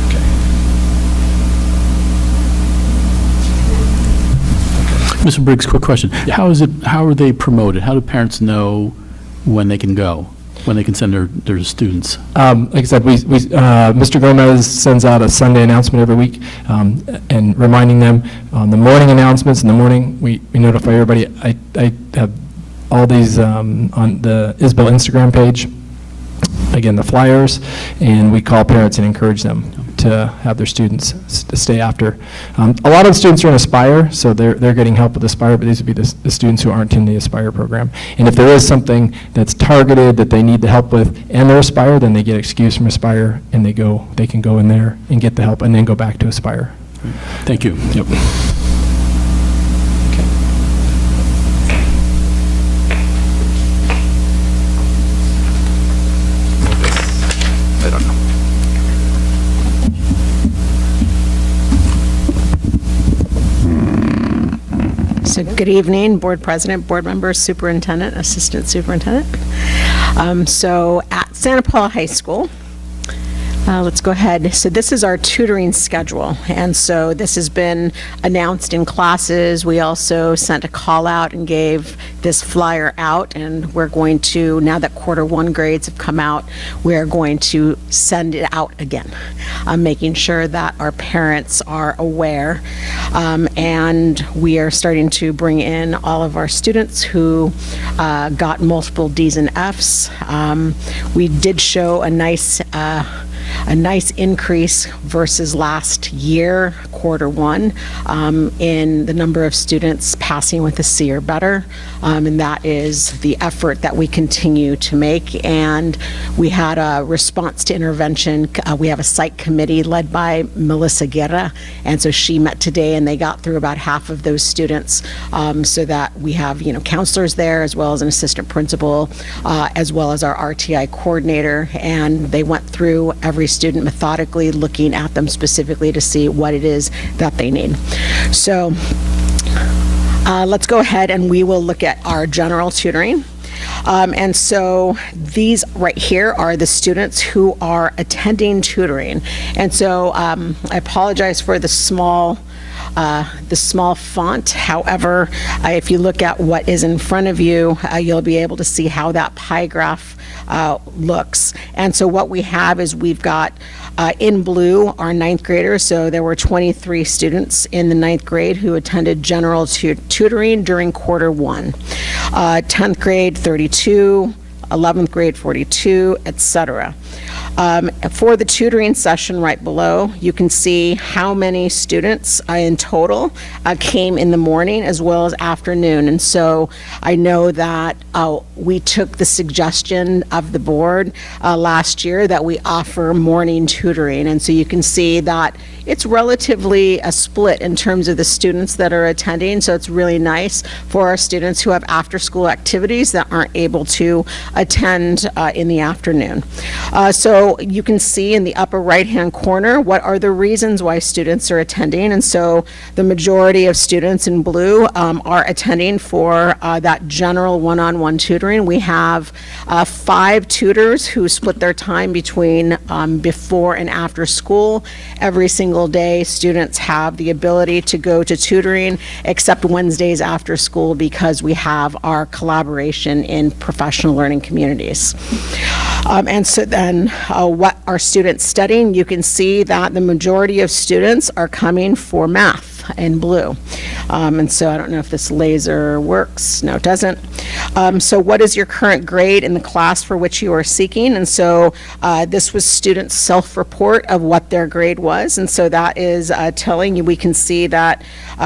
[SPEAKER 6] Okay.
[SPEAKER 2] Mr. Briggs, quick question. How are they promoted? How do parents know when they can go, when they can send their students?
[SPEAKER 6] Like I said, Mr. Gomez sends out a Sunday announcement every week, and reminding them on the morning announcements in the morning, we notify everybody. I have all these on the ISBO Instagram page, again, the flyers, and we call parents and encourage them to have their students stay after. A lot of the students are in Aspire, so they're getting help with Aspire, but these would be the students who aren't in the Aspire program. And if there is something that's targeted that they need the help with and they're Aspire, then they get excused from Aspire and they can go in there and get the help and then go back to Aspire.
[SPEAKER 2] Thank you.
[SPEAKER 6] Yep.
[SPEAKER 7] I don't know.
[SPEAKER 8] So good evening, Board President, Board members, Superintendent, Assistant Superintendent. So at Santa Paula High School, let's go ahead. So this is our tutoring schedule, and so this has been announced in classes. We also sent a call out and gave this flyer out, and we're going to, now that quarter one grades have come out, we're going to send it out again, making sure that our parents are aware. And we are starting to bring in all of our students who got multiple D's and F's. We did show a nice increase versus last year, quarter one, in the number of students passing with a C or better. And that is the effort that we continue to make. And we had a response to intervention. We have a site committee led by Melissa Guerra. And so she met today and they got through about half of those students, so that we have, counselors there as well as an assistant principal, as well as our RTI coordinator. And they went through every student methodically, looking at them specifically to see what it is that they need. So let's go ahead and we will look at our general tutoring. And so these right here are the students who are attending tutoring. And so I apologize for the small font. However, if you look at what is in front of you, you'll be able to see how that pie graph looks. And so what we have is we've got in blue our ninth graders. So there were 23 students in the ninth grade who attended general tutoring during quarter one. 10th grade, 32. 11th grade, 42, etc. For the tutoring session right below, you can see how many students in total came in the morning as well as afternoon. And so I know that we took the suggestion of the board last year that we offer morning tutoring. And so you can see that it's relatively a split in terms of the students that are attending. So it's really nice for our students who have after-school activities that aren't able to attend in the afternoon. So you can see in the upper right-hand corner what are the reasons why students are attending. And so the majority of students in blue are attending for that general one-on-one tutoring. We have 5 tutors who split their time between before and after school. Every single day, students have the ability to go to tutoring, except Wednesdays after school because we have our collaboration in professional learning communities. And so then what are students studying? You can see that the majority of students are coming for math in blue. And so I don't know if this laser works. No, it doesn't. So what is your current grade in the class for which you are seeking? And so this was students' self-report of what their grade was. And so that is telling you, we can see that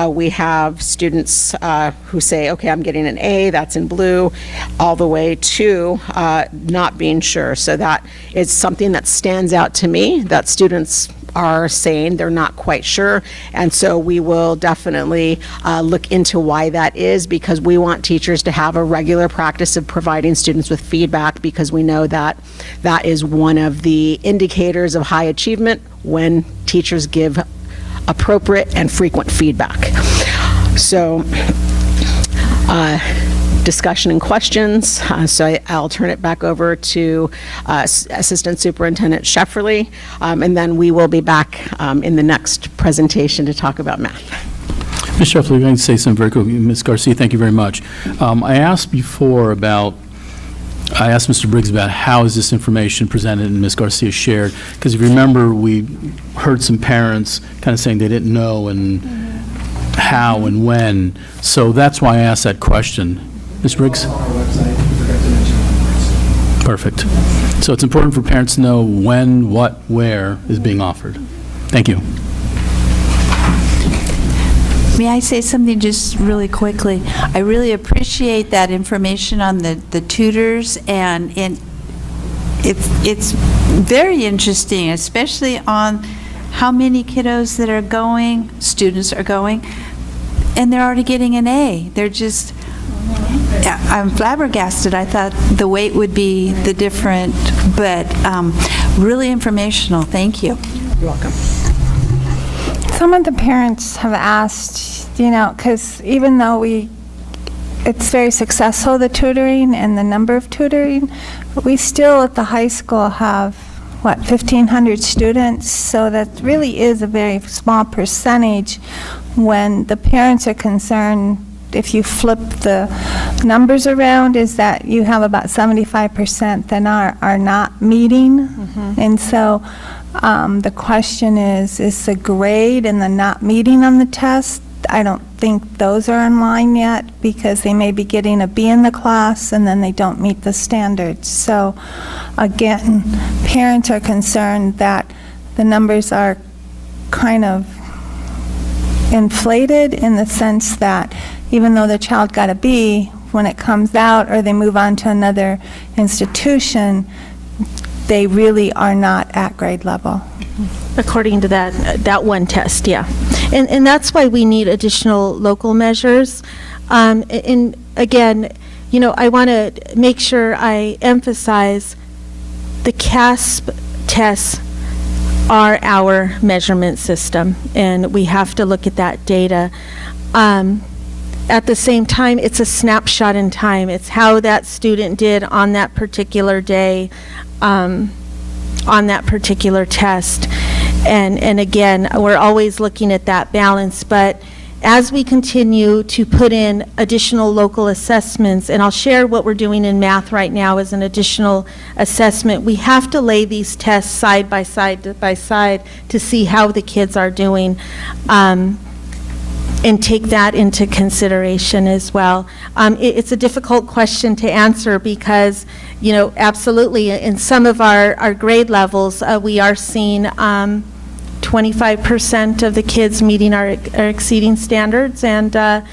[SPEAKER 8] we have students who say, okay, I'm getting an A, that's in blue, all the way to not being sure. So that is something that stands out to me, that students are saying they're not quite sure. And so we will definitely look into why that is, because we want teachers to have a regular practice of providing students with feedback, because we know that that is one of the indicators of high achievement when teachers give appropriate and frequent feedback. So discussion and questions. So I'll turn it back over to Assistant Superintendent Shefferly, and then we will be back in the next presentation to talk about math.
[SPEAKER 2] Ms. Sheffler, I'm going to say something very quickly. Ms. Garcia, thank you very much. I asked Mr. Briggs about how is this information presented and Ms. Garcia shared, because if you remember, we heard some parents kind of saying they didn't know and how and when, so that's why I asked that question. Ms. Briggs? Perfect. So it's important for parents to know when, what, where is being offered. Thank you.
[SPEAKER 9] May I say something just really quickly? I really appreciate that information on the tutors, and it's very interesting, especially on how many kiddos that are going, students are going, and they're already getting an A. They're just, I'm flabbergasted. I thought the weight would be the different, but really informational. Thank you.
[SPEAKER 8] You're welcome.
[SPEAKER 10] Some of the parents have asked, because even though it's very successful, the tutoring and the number of tutoring, we still at the high school have, 1,500 students, so that really is a very small percentage when the parents are concerned. If you flip the numbers around, is that you have about 75% that are not meeting. And so the question is the grade and the not meeting on the test, I don't think those are in line yet, because they may be getting a B in the class and then they don't meet the standards. So again, parents are concerned that the numbers are kind of inflated in the sense that even though the child got a B, when it comes out or they move on to another institution, they really are not at grade level.
[SPEAKER 3] According to that one test, yeah. And that's why we need additional local measures. And again, I want to make sure I emphasize the CASP tests are our measurement system, and we have to look at that data. At the same time, it's a snapshot in time. It's how that student did on that particular day, on that particular test. And again, we're always looking at that balance, but as we continue to put in additional local assessments, and I'll share what we're doing in math right now as an additional assessment, we have to lay these tests side by side to see how the kids are doing, and take that into consideration as well. It's a difficult question to answer because, absolutely, in some of our grade levels, we are seeing 25% of the kids meeting or exceeding standards, and a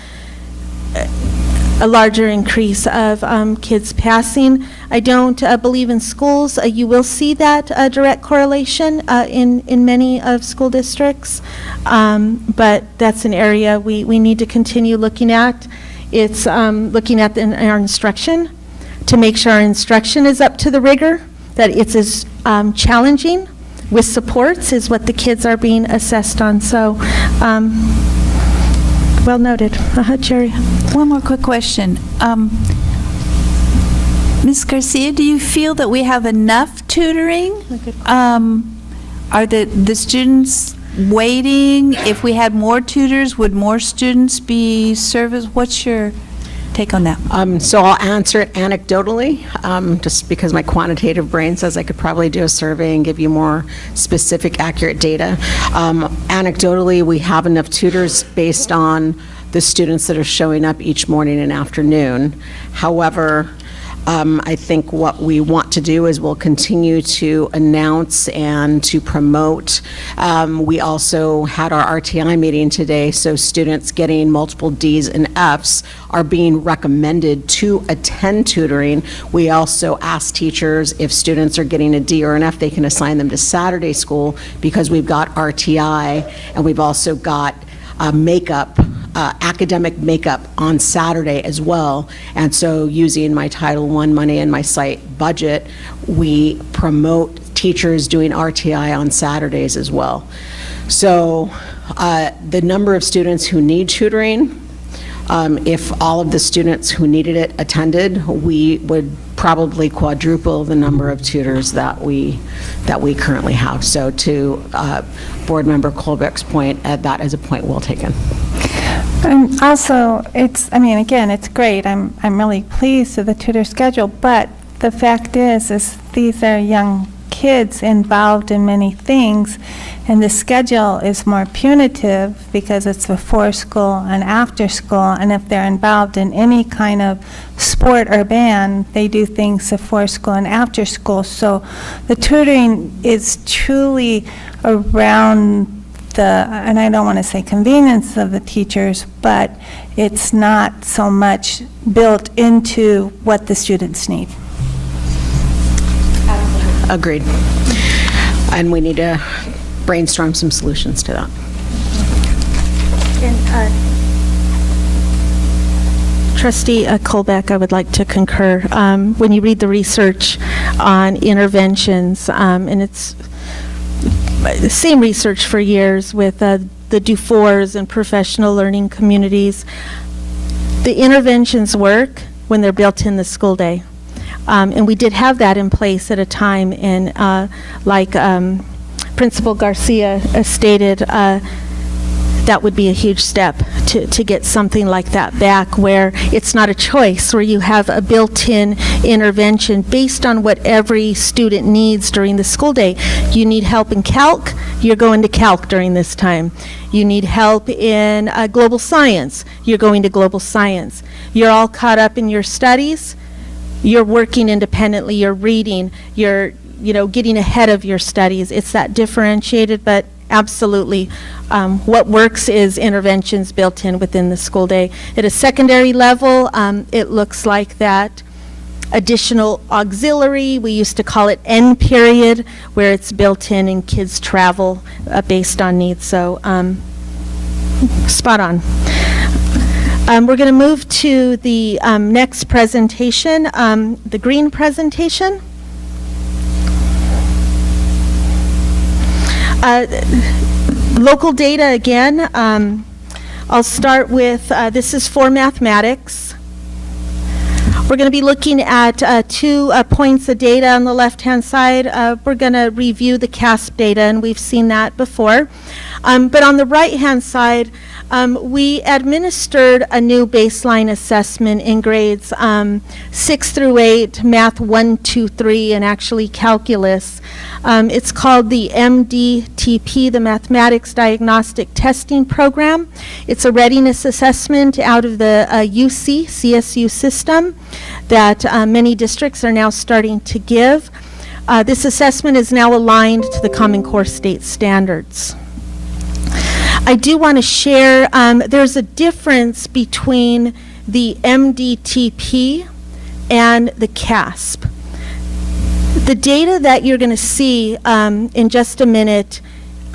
[SPEAKER 3] larger increase of kids passing. I don't believe in schools you will see that direct correlation in many of school districts, but that's an area we need to continue looking at. It's looking at our instruction to make sure our instruction is up to the rigor, that it's as challenging with supports is what the kids are being assessed on. So, well noted. Jerry.
[SPEAKER 9] One more quick question. Ms. Garcia, do you feel that we have enough tutoring? Are the students waiting? If we had more tutors, would more students be serviced? What's your take on that?
[SPEAKER 8] So I'll answer it anecdotally, just because my quantitative brain says I could probably do a survey and give you more specific, accurate data. Anecdotally, we have enough tutors based on the students that are showing up each morning and afternoon. However, I think what we want to do is we'll continue to announce and to promote. We also had our RTI meeting today, so students getting multiple Ds and Fs are being recommended to attend tutoring. We also ask teachers if students are getting a D or an F, they can assign them to Saturday school, because we've got RTI and we've also got makeup, academic makeup on Saturday as well. And so using my Title I money and my site budget, we promote teachers doing RTI on Saturdays as well. So the number of students who need tutoring, if all of the students who needed it attended, we would probably quadruple the number of tutors that we currently have. So to Board Member Colbeck's point, that is a point well taken.
[SPEAKER 10] And also, again, it's great. I'm really pleased with the tutor schedule, but the fact is these are young kids involved in many things, and the schedule is more punitive because it's before school and after school, and if they're involved in any kind of sport or band, they do things before school and after school. So the tutoring is truly around and I don't want to say convenience of the teachers, but it's not so much built into what the students need.
[SPEAKER 8] Agreed. And we need to brainstorm some solutions to that.
[SPEAKER 3] Trustee Colbeck, I would like to concur. When you read the research on interventions, and it's the same research for years with the DuFours and professional learning communities, the interventions work when they're built in the school day. And we did have that in place at a time, and like Principal Garcia stated, that would be a huge step to get something like that back, where it's not a choice, where you have a built-in intervention based on what every student needs during the school day. You need help in calc, you're going to calc during this time. You need help in global science, you're going to global science. You're all caught up in your studies, you're working independently, you're reading, you're getting ahead of your studies. It's that differentiated, but absolutely, what works is interventions built in within the school day. At a secondary level, it looks like that additional auxiliary, we used to call it end period, where it's built in and kids travel based on needs. So spot on. We're going to move to the next presentation, the green presentation. Local data again. I'll start with, this is for mathematics. We're going to be looking at 2 points of data on the left-hand side. We're going to review the CASP data, and we've seen that before. But on the right-hand side, we administered a new baseline assessment in grades 6 through 8, math 1, 2, 3, and actually calculus. It's called the MDTP, the Mathematics Diagnostic Testing Program. It's a readiness assessment out of the CSU system that many districts are now starting to give. This assessment is now aligned to the Common Core state standards. I do want to share, there's a difference between the MDTP and the CASP. The data that you're going to see in just a minute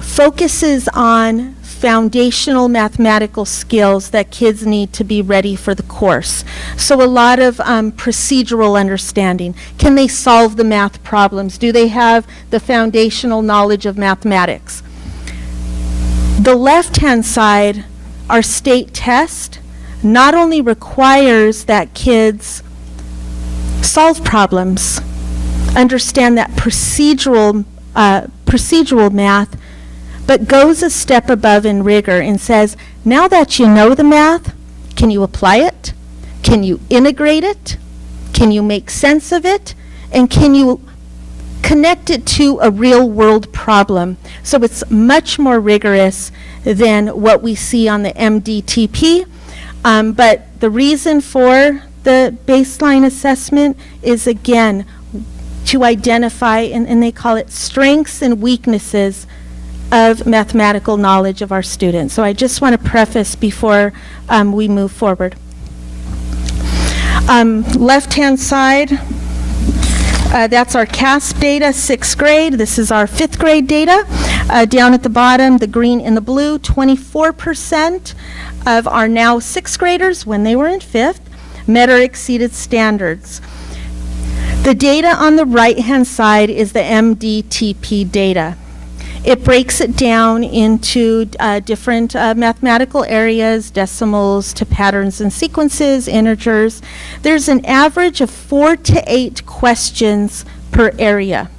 [SPEAKER 3] focuses on foundational mathematical skills that kids need to be ready for the course. So a lot of procedural understanding. Can they solve the math problems? Do they have the foundational knowledge of mathematics? The left-hand side, our state test, not only requires that kids solve problems, understand that procedural math, but goes a step above in rigor and says, now that you know the math, can you apply it? Can you integrate it? Can you make sense of it? And can you connect it to a real-world problem? So it's much more rigorous than what we see on the MDTP. But the reason for the baseline assessment is, again, to identify, and they call it strengths and weaknesses of mathematical knowledge of our students. So I just want to preface before we move forward. Left-hand side, that's our CASP data, 6th grade. This is our 5th grade data. Down at the bottom, the green and the blue, 24% of our now 6th graders, when they were in 5th, met or exceeded standards. The data on the right-hand side is the MDTP data. It breaks it down into different mathematical areas, decimals to patterns and sequences, integers. There's an average of 4 to 8 questions per area.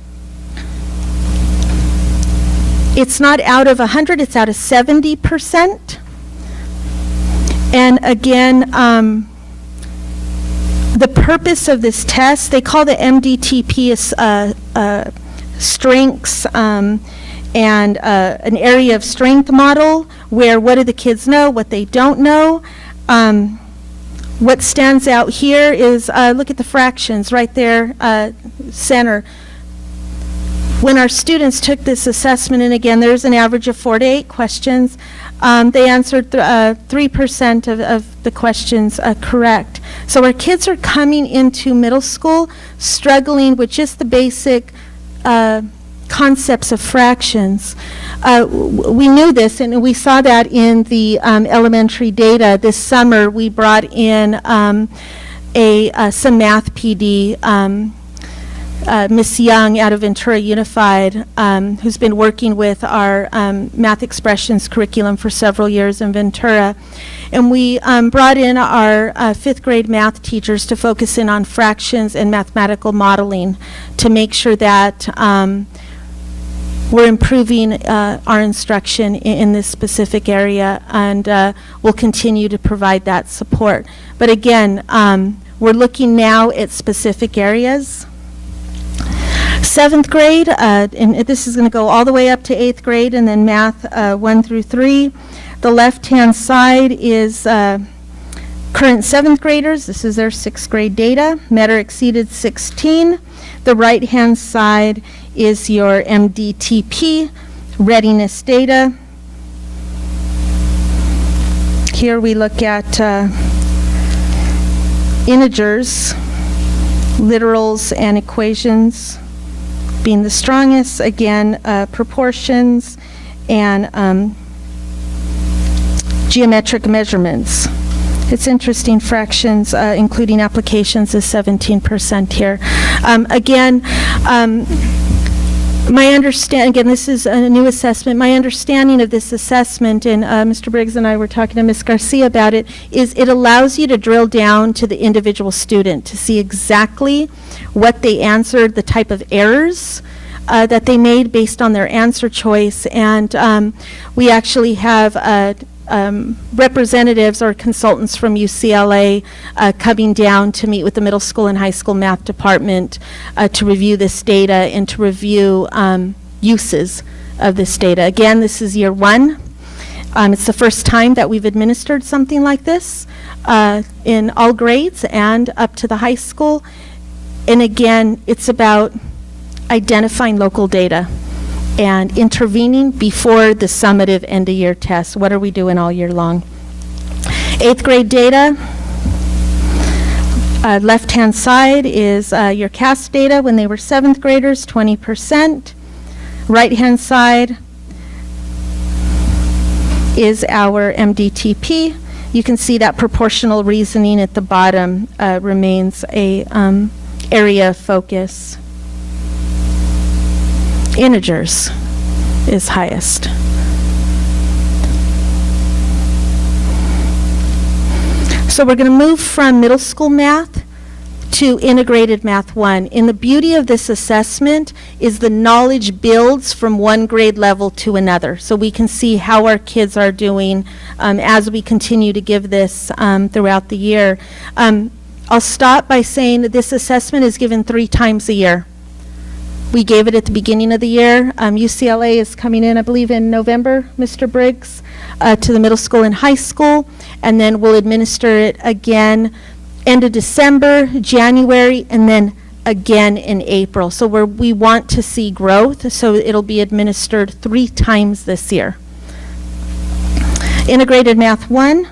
[SPEAKER 3] It's not out of 100, it's out of 70%. And again, the purpose of this test, they call the MDTP strengths and an area of strength model, where what do the kids know, what they don't know. What stands out here is, look at the fractions right there, center. When our students took this assessment, and again, there's an average of 4 to 8 questions, they answered 3% of the questions correct. So our kids are coming into middle school struggling with just the basic concepts of fractions. We knew this, and we saw that in the elementary data. This summer, we brought in some math PD, Miss Young out of Ventura Unified, who's been working with our math expressions curriculum for several years in Ventura. And we brought in our 5th grade math teachers to focus in on fractions and mathematical modeling to make sure that we're improving our instruction in this specific area, and we'll continue to provide that support. But again, we're looking now at specific areas. 7th grade, and this is going to go all the way up to 8th grade, and then math 1 through 3. The left-hand side is current 7th graders. This is their 6th grade data. Met or exceeded 16. The right-hand side is your MDTP readiness data. Here we look at integers, literals, and equations being the strongest. Again, proportions and geometric measurements. It's interesting, fractions, including applications, is 17% here. Again, my understanding, again, this is a new assessment. My understanding of this assessment, and Mr. Briggs and I were talking to Ms. Garcia about it, is it allows you to drill down to the individual student to see exactly what they answered, the type of errors that they made based on their answer choice. And we actually have representatives or consultants from UCLA coming down to meet with the middle school and high school math department to review this data and to review uses of this data. Again, this is year 1. It's the first time that we've administered something like this in all grades and up to the high school. And again, it's about identifying local data and intervening before the summative end-of-year test. What are we doing all year long? 8th grade data. Left-hand side is your CAS data when they were 7th graders, 20%. Right-hand side is our MDTP. You can see that proportional reasoning at the bottom remains a area of focus. Integers is highest. So we're going to move from middle school math to integrated math 1. And the beauty of this assessment is the knowledge builds from one grade level to another. So we can see how our kids are doing as we continue to give this throughout the year. I'll stop by saying that this assessment is given 3 times a year. We gave it at the beginning of the year. UCLA is coming in, I believe, in November, Mr. Briggs, to the middle school and high school. And then we'll administer it again end of December, January, and then again in April. So we want to see growth, so it'll be administered 3 times this year. Integrated Math 1,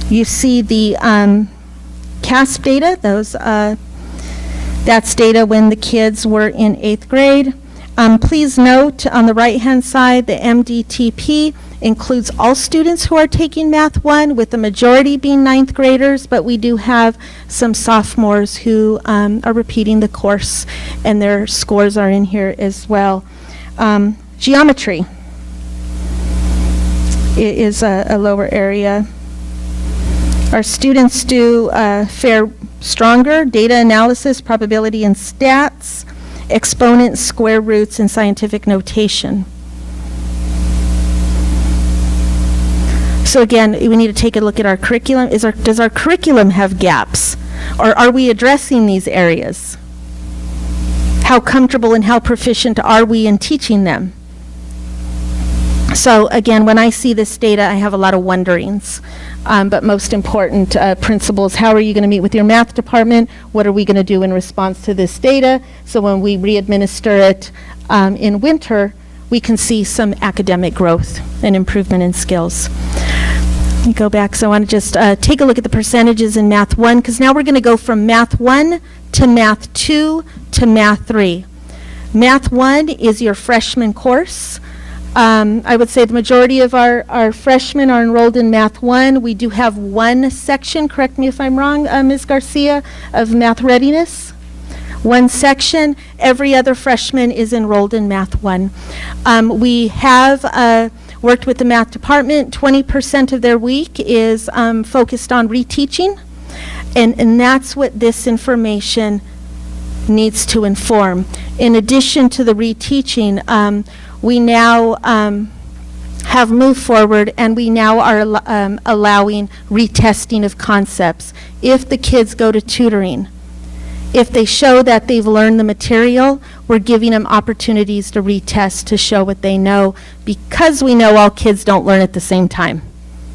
[SPEAKER 3] you see the CASP data, that's data when the kids were in 8th grade. Please note on the right-hand side, the MDTP includes all students who are taking Math 1, with the majority being 9th graders, but we do have some sophomores who are repeating the course, and their scores are in here as well. Geometry is a lower area. Our students do fare stronger. Data analysis, probability and stats, exponents, square roots, and scientific notation. So again, we need to take a look at our curriculum. Does our curriculum have gaps? Or are we addressing these areas? How comfortable and how proficient are we in teaching them? So again, when I see this data, I have a lot of wonderings. But most important, principals, how are you going to meet with your math department? What are we going to do in response to this data? So when we re-administer it in winter, we can see some academic growth and improvement in skills. Let me go back. So I want to just take a look at the percentages in Math 1, because now we're going to go from Math 1 to Math 2 to Math 3. Math 1 is your freshman course. I would say the majority of our freshmen are enrolled in Math 1. We do have one section, correct me if I'm wrong, Ms. Garcia, of Math Readiness. One section. Every other freshman is enrolled in Math 1. We have worked with the math department. 20% of their week is focused on reteaching, and that's what this information needs to inform. In addition to the reteaching, we now have moved forward, and we now are allowing retesting of concepts. If the kids go to tutoring, if they show that they've learned the material, we're giving them opportunities to retest to show what they know, because we know all kids don't learn at the same time.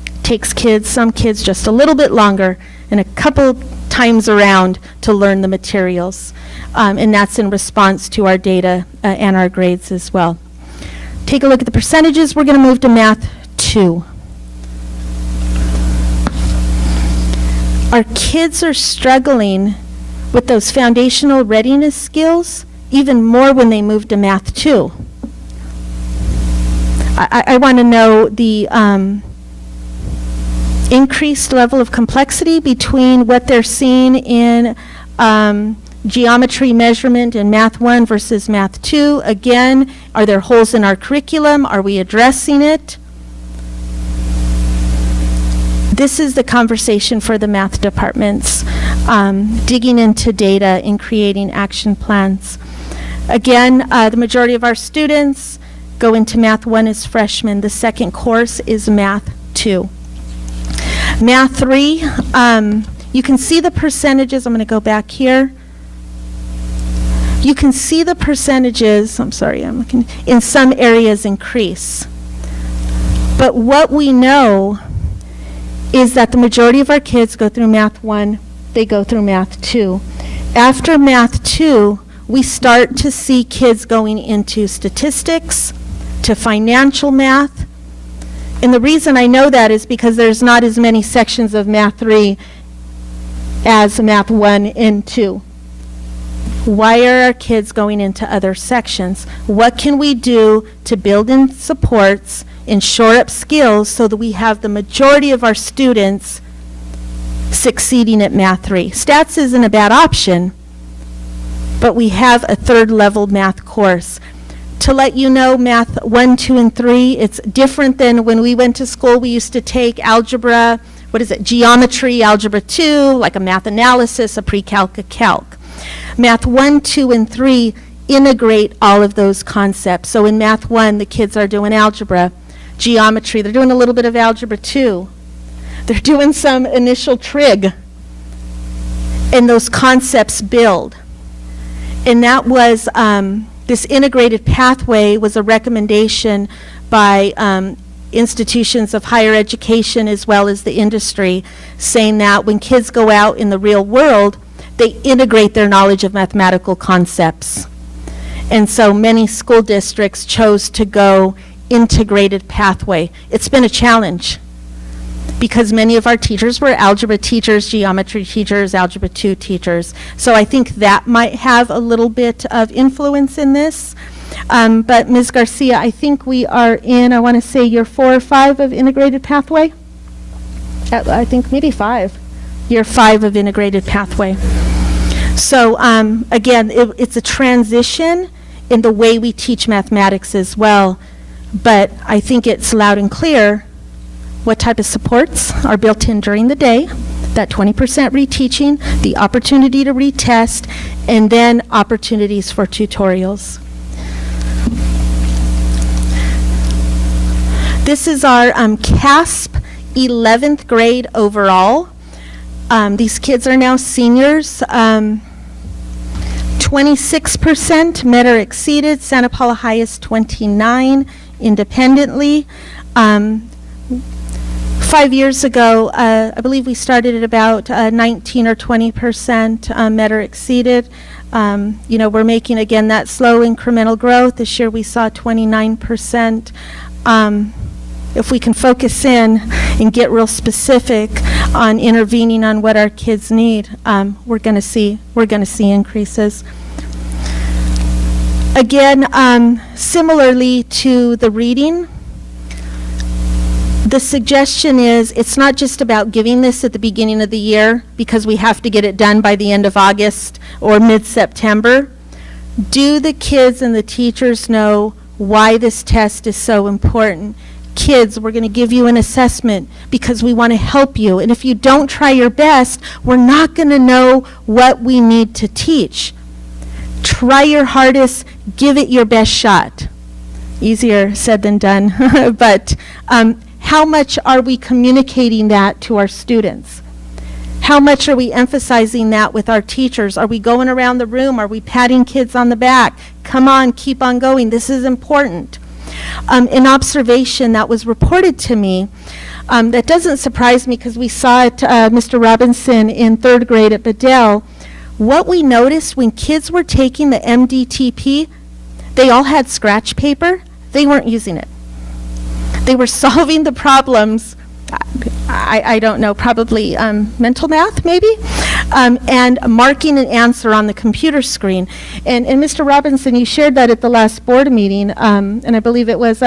[SPEAKER 3] It takes some kids just a little bit longer and a couple times around to learn the materials. And that's in response to our data and our grades as well. Take a look at the percentages. We're going to move to Math 2. Our kids are struggling with those foundational readiness skills even more when they move to Math 2. I want to know the increased level of complexity between what they're seeing in geometry measurement in Math 1 versus Math 2. Again, are there holes in our curriculum? Are we addressing it? This is the conversation for the math departments, digging into data and creating action plans. Again, the majority of our students go into Math 1 as freshmen. The second course is Math 2. Math 3, you can see the percentages. I'm going to go back here. You can see the percentages, I'm sorry, I'm looking, in some areas increase. But what we know is that the majority of our kids go through Math 1, they go through Math 2. After Math 2, we start to see kids going into statistics, to financial math. And the reason I know that is because there's not as many sections of Math 3 as Math 1 and 2. Why are our kids going into other sections? What can we do to build in supports and shore up skills so that we have the majority of our students succeeding at Math 3? Stats isn't a bad option, but we have a third level math course. To let you know, Math 1, 2, and 3, it's different than when we went to school. We used to take algebra, geometry, algebra 2, like a math analysis, a pre-calc, a calc. Math 1, 2, and 3 integrate all of those concepts. So in Math 1, the kids are doing algebra, geometry, they're doing a little bit of algebra 2. They're doing some initial trig, and those concepts build. And that was, this integrated pathway was a recommendation by institutions of higher education as well as the industry, saying that when kids go out in the real world, they integrate their knowledge of mathematical concepts. And so many school districts chose to go integrated pathway. It's been a challenge because many of our teachers were algebra teachers, geometry teachers, algebra 2 teachers. So I think that might have a little bit of influence in this. But Ms. Garcia, I think we are in, I want to say, year 4 or 5 of integrated pathway. I think maybe 5. Year 5 of integrated pathway. So again, it's a transition in the way we teach mathematics as well, but I think it's loud and clear what type of supports are built in during the day, that 20% reteaching, the opportunity to retest, and then opportunities for tutorials. This is our CASP 11th grade overall. These kids are now seniors. 26% met or exceeded. Santa Paula highest 29 independently. 5 years ago, I believe we started at about 19 or 20% met or exceeded. We're making, again, that slow incremental growth. This year we saw 29%. If we can focus in and get real specific on intervening on what our kids need, we're going to see increases. Again, similarly to the reading, the suggestion is it's not just about giving this at the beginning of the year because we have to get it done by the end of August or mid-September. Do the kids and the teachers know why this test is so important? Kids, we're going to give you an assessment because we want to help you. And if you don't try your best, we're not going to know what we need to teach. Try your hardest, give it your best shot. Easier said than done. But how much are we communicating that to our students? How much are we emphasizing that with our teachers? Are we going around the room? Are we patting kids on the back? Come on, keep on going. This is important. An observation that was reported to me that doesn't surprise me because we saw it, Mr. Robinson, in 3rd grade at Bedell. What we noticed when kids were taking the MDTP, they all had scratch paper. They weren't using it. They were solving the problems, I don't know, probably mental math maybe, and marking an answer on the computer screen. And Mr. Robinson, you shared that at the last board meeting, and I believe it was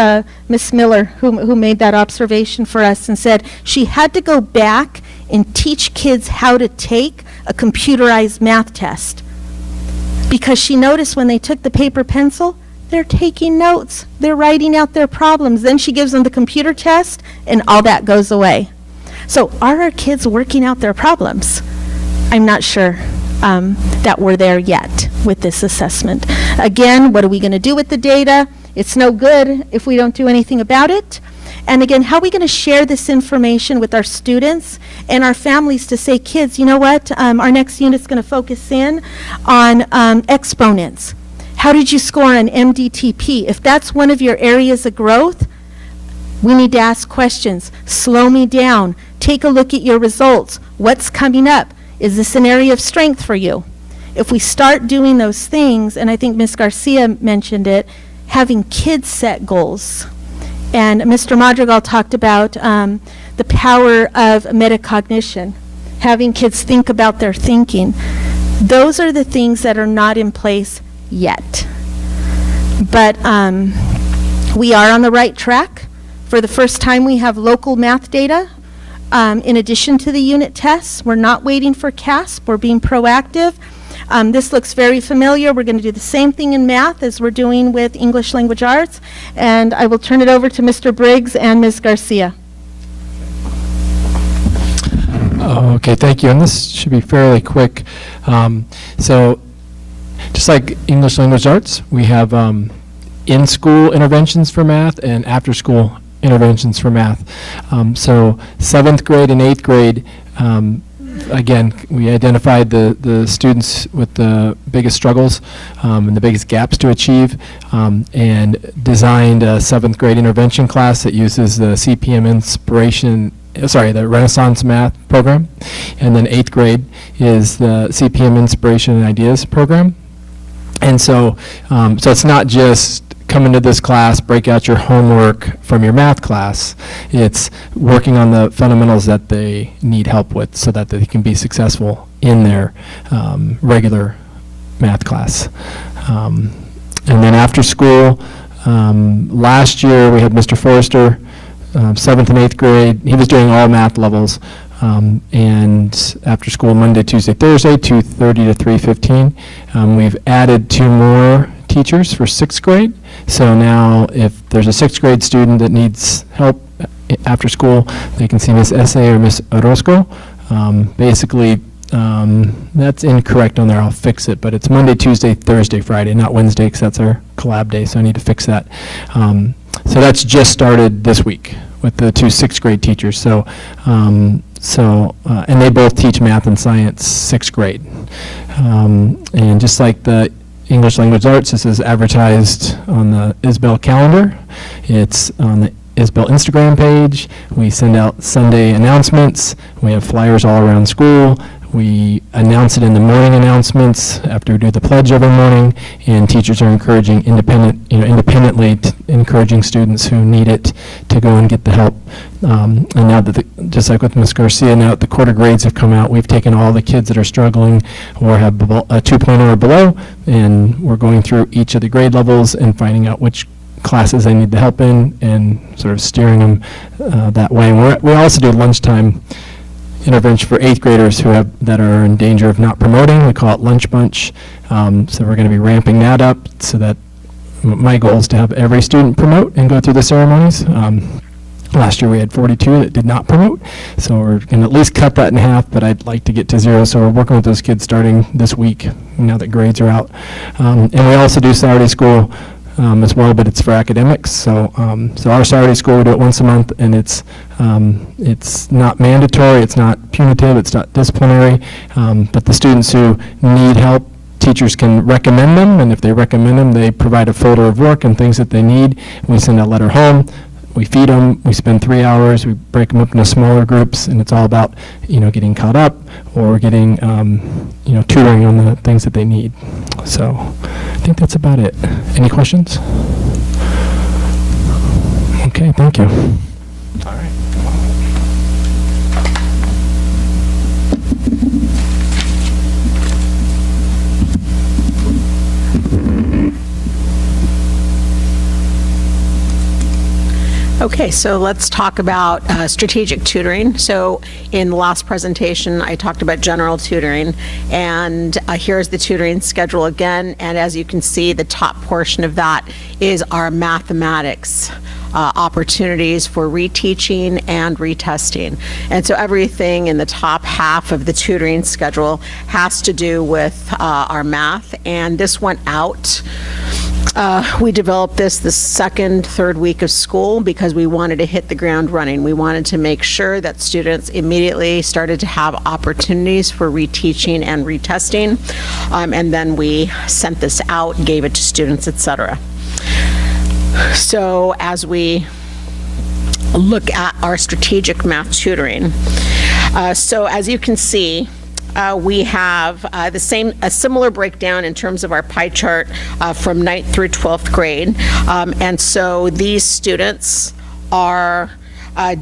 [SPEAKER 3] Ms. Miller who made that observation for us and said she had to go back and teach kids how to take a computerized math test because she noticed when they took the paper pencil, they're taking notes. They're writing out their problems. Then she gives them the computer test, and all that goes away. So are our kids working out their problems? I'm not sure that we're there yet with this assessment. Again, what are we going to do with the data? It's no good if we don't do anything about it. And again, how are we going to share this information with our students and our families to say, kids, you know what? Our next unit is going to focus in on exponents. How did you score on MDTP? If that's one of your areas of growth, we need to ask questions. Slow me down. Take a look at your results. What's coming up? Is this an area of strength for you? If we start doing those things, and I think Ms. Garcia mentioned it, having kids set goals. And Mr. Madrigal talked about the power of metacognition, having kids think about their thinking. Those are the things that are not in place yet. But we are on the right track. For the first time, we have local math data in addition to the unit tests. We're not waiting for CASP. We're being proactive. This looks very familiar. We're going to do the same thing in math as we're doing with English Language Arts. And I will turn it over to Mr. Briggs and Ms. Garcia.
[SPEAKER 6] Okay, thank you. And this should be fairly quick. So just like English Language Arts, we have in-school interventions for math and after-school interventions for math. So 7th grade and 8th grade, again, we identified the students with the biggest struggles and the biggest gaps to achieve, and designed a 7th grade intervention class that uses the CPM the Renaissance Math program. And then 8th grade is the CPM Inspiration and Ideas program. And so it's not just come into this class, break out your homework from your math class. It's working on the fundamentals that they need help with so that they can be successful in their regular math class. And then after school, last year we had Mr. Forrester, 7th and 8th grade. He was doing all math levels. And after school, Monday, Tuesday, Thursday, 2:30 to 3:15. We've added 2 more teachers for 6th grade. So now if there's a 6th grade student that needs help after school, they can see Ms. Esse or Ms. Orozco. Basically, that's incorrect on there. I'll fix it. But it's Monday, Tuesday, Thursday, Friday, not Wednesday because that's our collab day. So I need to fix that. So that's just started this week with the two sixth grade teachers. So, and they both teach math and science sixth grade. And just like the English Language Arts, this is advertised on the ISBEL calendar. It's on the ISBEL Instagram page. We send out Sunday announcements. We have flyers all around school. We announce it in the morning announcements after we do the pledge every morning, and teachers are encouraging independently encouraging students who need it to go and get the help. And now that, just like with Ms. Garcia, now that the quarter grades have come out, we've taken all the kids that are struggling or have a 2.0 or below, and we're going through each of the grade levels and finding out which classes they need the help in and sort of steering them that way. And we also do lunchtime intervention for 8th graders that are in danger of not promoting. We call it Lunch Bunch. So we're going to be ramping that up so that my goal is to have every student promote and go through the ceremonies. Last year we had 42 that did not promote, so we're going to at least cut that in half, but I'd like to get to 0, so we're working with those kids starting this week now that grades are out. And we also do Saturday school as well, but it's for academics. So our Saturday school, we do it once a month, and it's not mandatory, it's not punitive, it's not disciplinary, but the students who need help, teachers can recommend them, and if they recommend them, they provide a folder of work and things that they need. We send a letter home. We feed them, we spend 3 hours, we break them up into smaller groups, and it's all about, getting caught up or getting, tutoring on the things that they need. So I think that's about it. Any questions? Okay, thank you. All right.
[SPEAKER 8] Okay, so let's talk about strategic tutoring. So in the last presentation, I talked about general tutoring, and here's the tutoring schedule again. And as you can see, the top portion of that is our mathematics opportunities for reteaching and retesting. And so everything in the top half of the tutoring schedule has to do with our math, and this went out. We developed this the second, third week of school because we wanted to hit the ground running. We wanted to make sure that students immediately started to have opportunities for reteaching and retesting, and then we sent this out, gave it to students, etc. So as we look at our strategic math tutoring, so as you can see, we have a similar breakdown in terms of our pie chart from 9th through 12th grade. And so these students are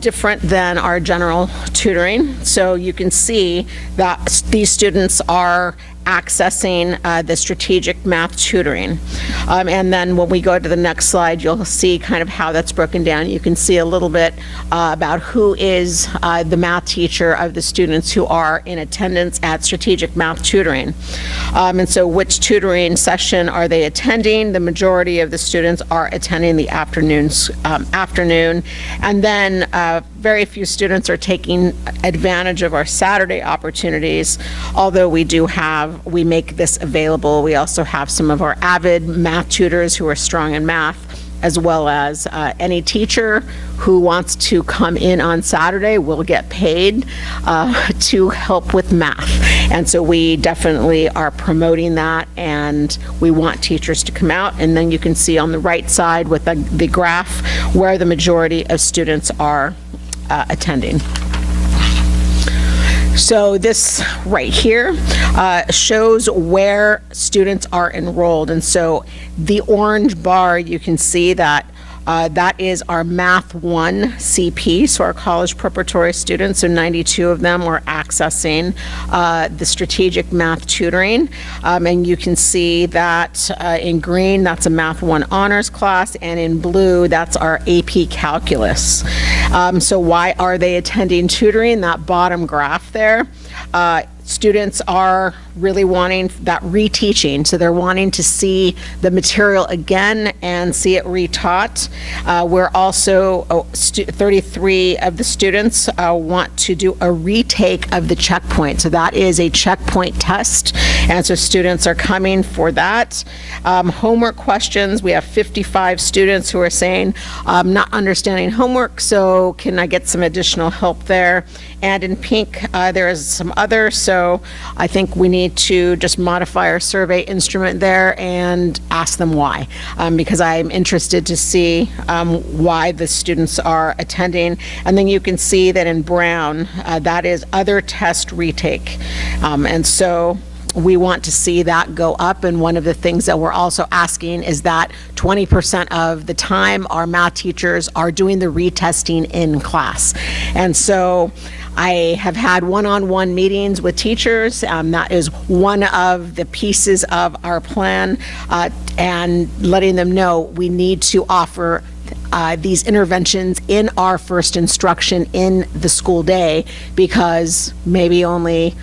[SPEAKER 8] different than our general tutoring. So you can see that these students are accessing the strategic math tutoring. And then when we go to the next slide, you'll see kind of how that's broken down. You can see a little bit about who is the math teacher of the students who are in attendance at strategic math tutoring. And so which tutoring session are they attending? The majority of the students are attending the afternoon. And then very few students are taking advantage of our Saturday opportunities, although we make this available. We also have some of our avid math tutors who are strong in math, as well as any teacher who wants to come in on Saturday will get paid to help with math. And so we definitely are promoting that, and we want teachers to come out. And then you can see on the right side with the graph where the majority of students are attending. So this right here shows where students are enrolled. And so the orange bar, you can see that that is our Math 1 CP, so our college preparatory students, so 92 of them are accessing the strategic math tutoring. And you can see that in green, that's a Math 1 honors class, and in blue, that's our AP Calculus. So why are they attending tutoring? That bottom graph there Students are really wanting that reteaching, so they're wanting to see the material again and see it retaught. We're also, 33 of the students want to do a retake of the checkpoint. So that is a checkpoint test, and so students are coming for that. Homework questions, we have 55 students who are saying, I'm not understanding homework, so can I get some additional help there? And in pink, there is some other, so I think we need to just modify our survey instrument there and ask them why, because I'm interested to see why the students are attending. And then you can see that in brown, that is other test retake. And so we want to see that go up, and one of the things that we're also asking is that 20% of the time our math teachers are doing the retesting in class. And so I have had one-on-one meetings with teachers. That is one of the pieces of our plan, and letting them know we need to offer these interventions in our first instruction in the school day, because maybe only,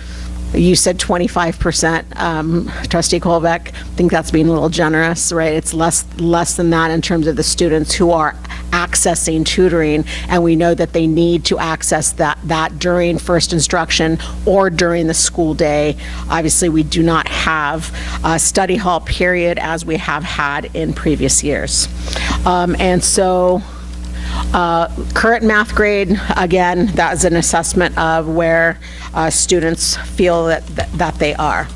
[SPEAKER 8] you said 25%, Trustee Colbeck. I think that's being a little generous, right? It's less than that in terms of the students who are accessing tutoring, and we know that they need to access that during first instruction or during the school day. Obviously, we do not have a study hall period as we have had in previous years. And so current math grade, again, that is an assessment of where students feel that they are.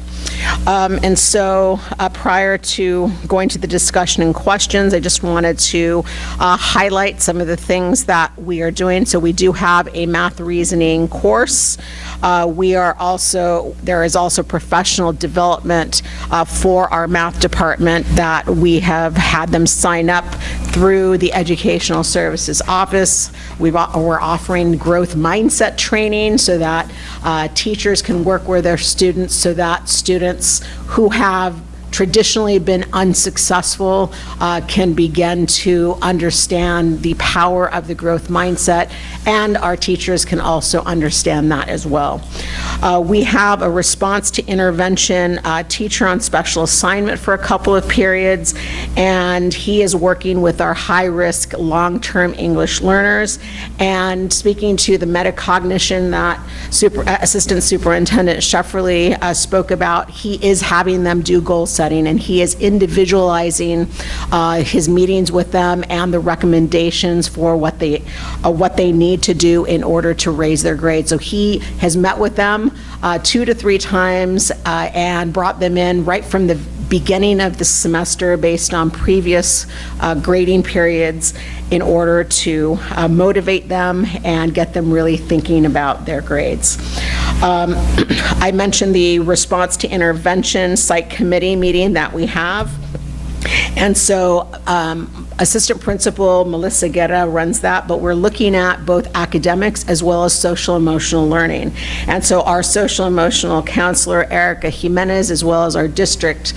[SPEAKER 8] And so prior to going to the discussion and questions, I just wanted to highlight some of the things that we are doing. So we do have a math reasoning course. There is also professional development for our math department that we have had them sign up through the Educational Services Office. We're offering growth mindset training so that teachers can work with their students, so that students who have traditionally been unsuccessful can begin to understand the power of the growth mindset, and our teachers can also understand that as well. We have a response to intervention teacher on special assignment for a couple of periods, and he is working with our high-risk long-term English learners. And speaking to the metacognition that Assistant Superintendent Shefferly spoke about, he is having them do goal setting, and he is individualizing his meetings with them and the recommendations for what they need to do in order to raise their grades. So he has met with them 2 to 3 times and brought them in right from the beginning of the semester based on previous grading periods in order to motivate them and get them really thinking about their grades. I mentioned the response to intervention site committee meeting that we have. And so Assistant Principal Melissa Guerra runs that, but we're looking at both academics as well as social emotional learning. And so our social emotional counselor, Erica Jimenez, as well as our district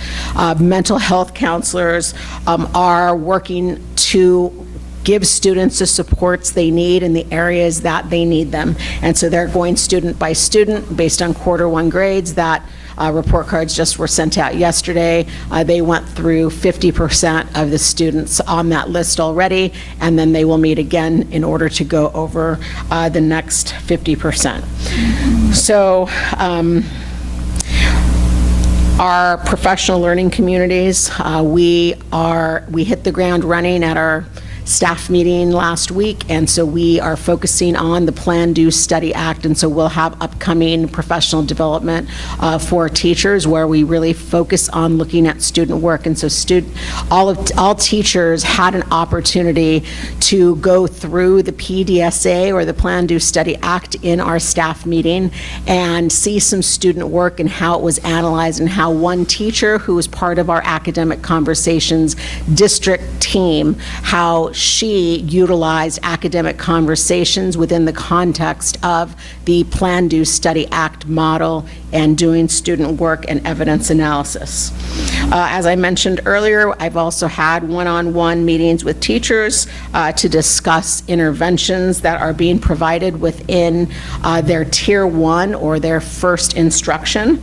[SPEAKER 8] mental health counselors are working to give students the supports they need in the areas that they need them. And so they're going student by student based on quarter 1 grades. That report cards just were sent out yesterday. They went through 50% of the students on that list already, and then they will meet again in order to go over the next 50%. So our professional learning communities, we hit the ground running at our staff meeting last week, and so we are focusing on the Plan, Do, Study Act, and so we'll have upcoming professional development for teachers where we really focus on looking at student work. And so all teachers had an opportunity to go through the PDSA or the Plan, Do, Study Act in our staff meeting and see some student work and how it was analyzed, and how one teacher who was part of our academic conversations district team, how she utilized academic conversations within the context of the Plan, Do, Study Act model and doing student work and evidence analysis. As I mentioned earlier, I've also had one-on-one meetings with teachers to discuss interventions that are being provided within their Tier 1 or their first instruction.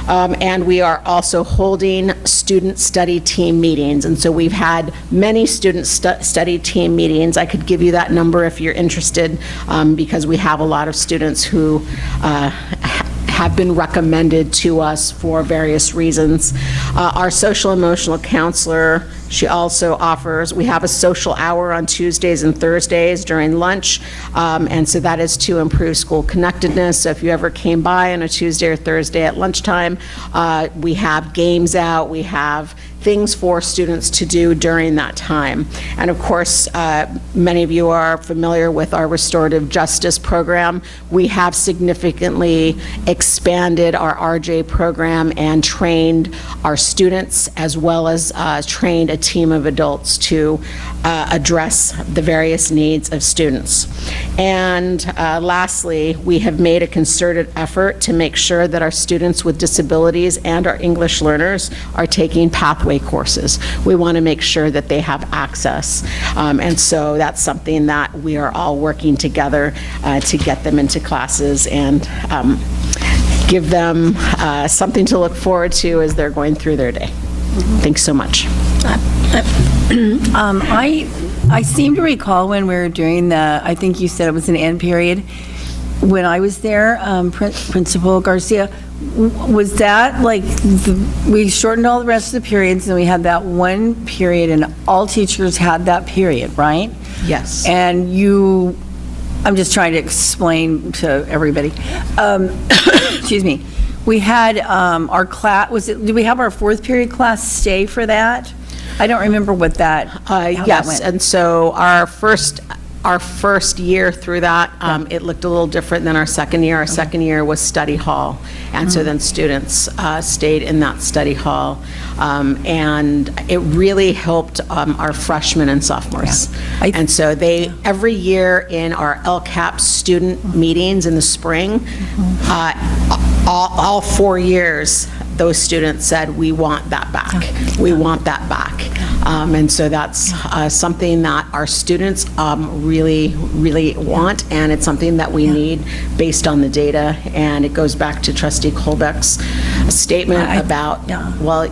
[SPEAKER 8] And we are also holding student study team meetings. And so we've had many student study team meetings. I could give you that number if you're interested, because we have a lot of students who have been recommended to us for various reasons. Our social emotional counselor, she also offers, we have a social hour on Tuesdays and Thursdays during lunch, and so that is to improve school connectedness. So if you ever came by on a Tuesday or Thursday at lunchtime, we have games out, we have things for students to do during that time. And of course, many of you are familiar with our restorative justice program. We have significantly expanded our RJ program and trained our students, as well as trained a team of adults to address the various needs of students. And lastly, we have made a concerted effort to make sure that our students with disabilities and our English learners are taking pathway courses. We want to make sure that they have access. And so that's something that we are all working together to get them into classes and give them something to look forward to as they're going through their day. Thanks so much.
[SPEAKER 11] I seem to recall when we were doing the, I think you said it was an end period, when I was there, Principal Garcia, was that like, we shortened all the rest of the periods and we had that one period and all teachers had that period, right?
[SPEAKER 8] Yes.
[SPEAKER 11] And I'm just trying to explain to everybody. Excuse me. We had our class, did we have our fourth period class stay for that? I don't remember what that, how that
[SPEAKER 8] yes,
[SPEAKER 11] went.
[SPEAKER 8] and so our first year through that, it looked a little different than our second year. Our second year was study hall, and so then students stayed in that study hall, and it really helped our freshmen and sophomores.
[SPEAKER 11] Yeah.
[SPEAKER 8] And so they, every year in our LCAP student meetings in the spring, all 4 years, those students said, we want that back. We want that back. And so that's something that our students really, really want, and it's something that we need based on the data. And it goes back to Trustee Colbeck's statement about, well,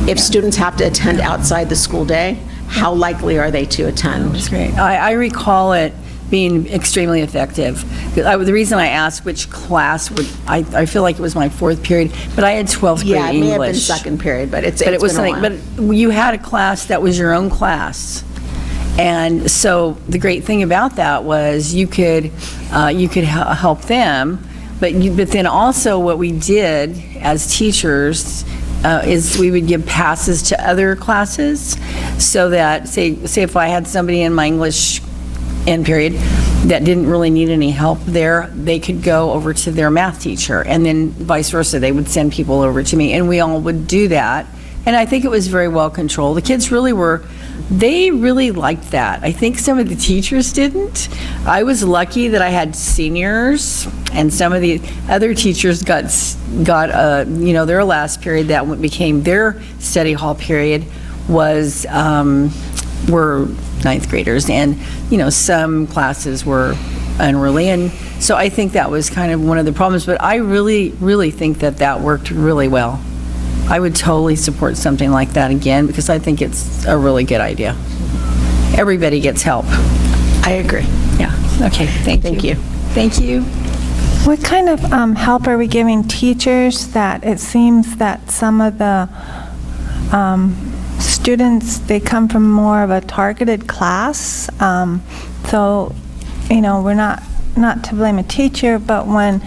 [SPEAKER 8] if students have to attend outside the school day, how likely are they to attend?
[SPEAKER 11] That's great. I recall it being extremely effective. The reason I asked which class I feel like it was my fourth period, but I had 12th grade English.
[SPEAKER 8] Yeah, it may have been second period, but it was
[SPEAKER 11] something. But you had a class that was your own class, and so the great thing about that was you could help them, but then also what we did as teachers is we would give passes to other classes, so that say if I had somebody in my English end period that didn't really need any help there, they could go over to their math teacher, and then vice versa. They would send people over to me, and we all would do that. And I think it was very well controlled. The kids really liked that. I think some of the teachers didn't. I was lucky that I had seniors, and some of the other teachers got their last period that became their study hall period were ninth graders, and some classes were unruly, and so I think that was kind of one of the problems, but I really, really think that worked really well. I would totally support something like that again, because I think it's a really good idea. Everybody gets help.
[SPEAKER 8] I agree.
[SPEAKER 11] Yeah, okay, thank you. Thank you.
[SPEAKER 10] What kind of help are we giving teachers that it seems that some of the students, they come from more of a targeted class, so we're not to blame a teacher, but when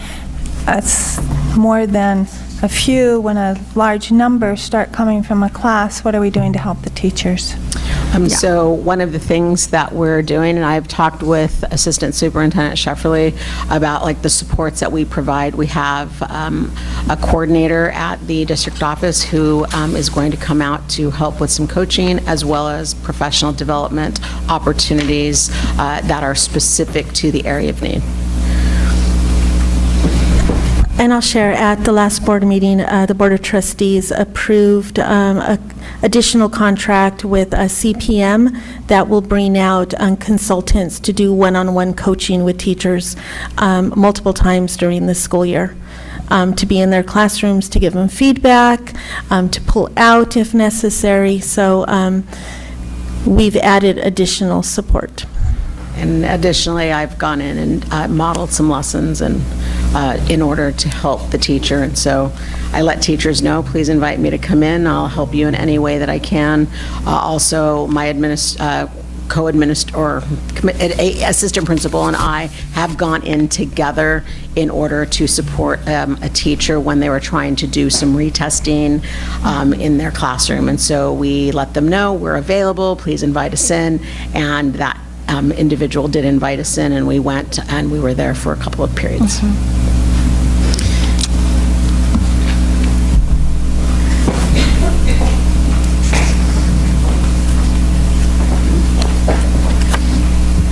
[SPEAKER 10] it's more than a few, when a large number start coming from a class, what are we doing to help the teachers?
[SPEAKER 8] So one of the things that we're doing, and I've talked with Assistant Superintendent Shefferly about the supports that we provide. We have a coordinator at the district office who is going to come out to help with some coaching, as well as professional development opportunities that are specific to the area of need.
[SPEAKER 3] And I'll share, at the last board meeting, the Board of Trustees approved a additional contract with CPM that will bring out consultants to do one-on-one coaching with teachers multiple times during the school year, to be in their classrooms, to give them feedback, to pull out if necessary. So we've added additional support.
[SPEAKER 8] And additionally, I've gone in and modeled some lessons and in order to help the teacher. And so I let teachers know, please invite me to come in. I'll help you in any way that I can. Also, my assistant principal and I have gone in together in order to support a teacher when they were trying to do some retesting in their classroom. And so we let them know we're available, please invite us in, and that individual did invite us in, and we went and we were there for a couple of periods.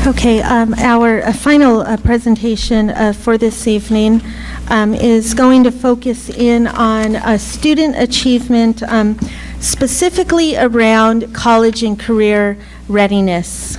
[SPEAKER 3] Okay, our final presentation for this evening is going to focus in on student achievement, specifically around college and career readiness.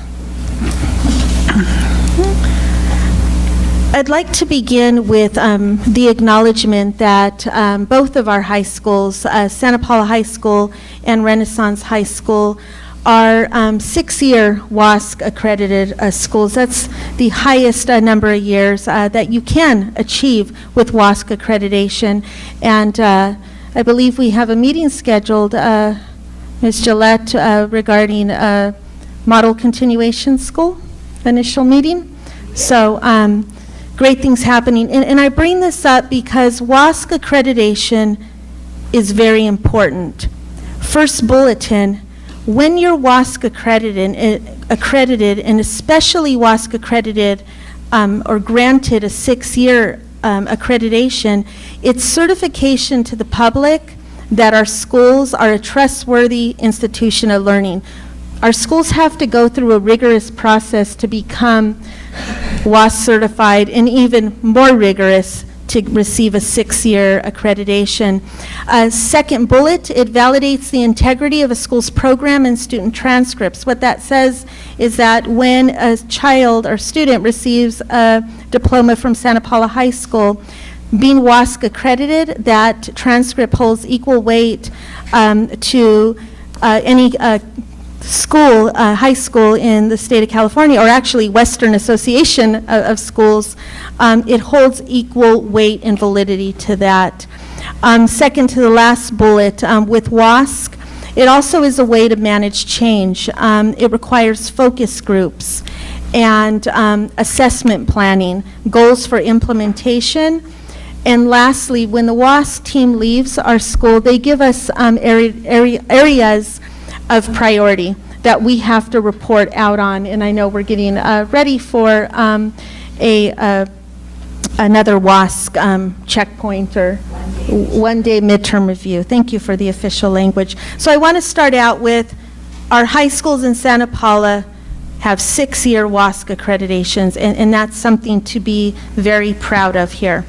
[SPEAKER 3] I'd like to begin with the acknowledgement that both of our high schools, Santa Paula High School and Renaissance High School, are 6-year WASC accredited schools. That's the highest number of years that you can achieve with WASC accreditation. And I believe we have a meeting scheduled, Ms. Gillette, regarding model continuation school, initial meeting. So great things happening. And I bring this up because WASC accreditation is very important. First bulletin, when you're WASC accredited, and especially WASC accredited or granted a 6-year accreditation, it's certification to the public that our schools are a trustworthy institution of learning. Our schools have to go through a rigorous process to become WASC certified, and even more rigorous to receive a 6-year accreditation. Second bullet, it validates the integrity of a school's program and student transcripts. What that says is that when a child or student receives a diploma from Santa Paula High School, being WASC accredited, that transcript holds equal weight to any school, high school in the state of California, or actually Western Association of Schools. It holds equal weight and validity to that. Second to the last bullet, with WASC, it also is a way to manage change. It requires focus groups and assessment planning, goals for implementation. And lastly, when the WASC team leaves our school, they give us areas of priority that we have to report out on. And I know we're getting ready for another WASC checkpoint or one-day midterm review. Thank you for the official language. So I want to start out with our high schools in Santa Paula have 6-year WASC accreditations, and that's something to be very proud of here.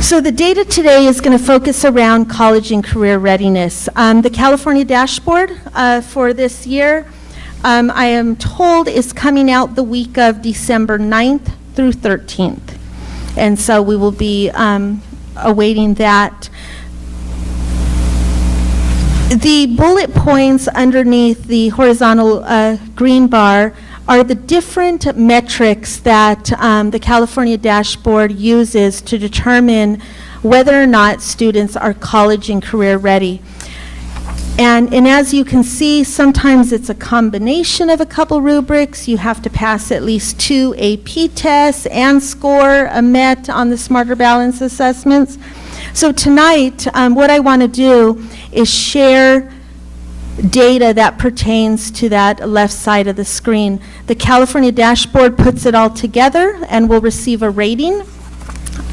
[SPEAKER 3] So the data today is going to focus around college and career readiness. The California dashboard for this year, I am told, is coming out the week of December 9th through 13th. And so we will be awaiting that. The bullet points underneath the horizontal green bar are the different metrics that the California dashboard uses to determine whether or not students are college and career ready. And as you can see, sometimes it's a combination of a couple rubrics. You have to pass at least 2 AP tests and score a MET on the Smarter Balance assessments. So tonight, what I want to do is share data that pertains to that left side of the screen. The California dashboard puts it all together and will receive a rating.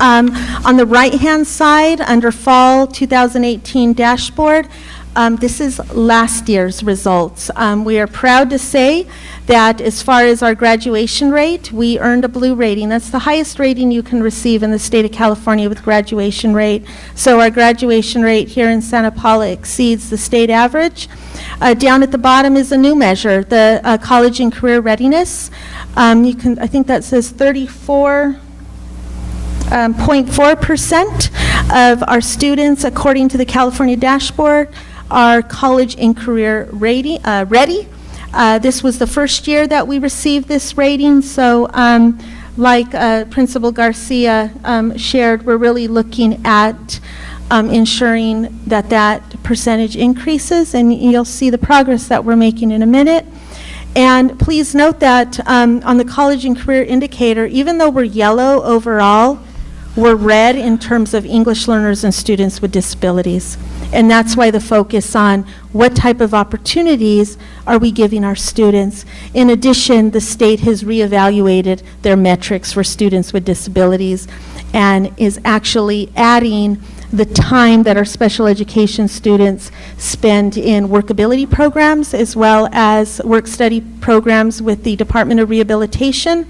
[SPEAKER 3] On the right-hand side, under Fall 2018 dashboard, This is last year's results. We are proud to say that as far as our graduation rate, we earned a blue rating. That's the highest rating you can receive in the state of California with graduation rate. So our graduation rate here in Santa Paula exceeds the state average. Down at the bottom is a new measure, the college and career readiness. I think that says 34.4% of our students, according to the California dashboard, are college and career ready. This was the first year that we received this rating, so like Principal Garcia shared, we're really looking at ensuring that that percentage increases, and you'll see the progress that we're making in a minute. And please note that on the college and career indicator, even though we're yellow overall, we're red in terms of English learners and students with disabilities. And that's why the focus on what type of opportunities are we giving our students. In addition, the state has reevaluated their metrics for students with disabilities and is actually adding the time that our special education students spend in workability programs as well as work-study programs with the Department of Rehabilitation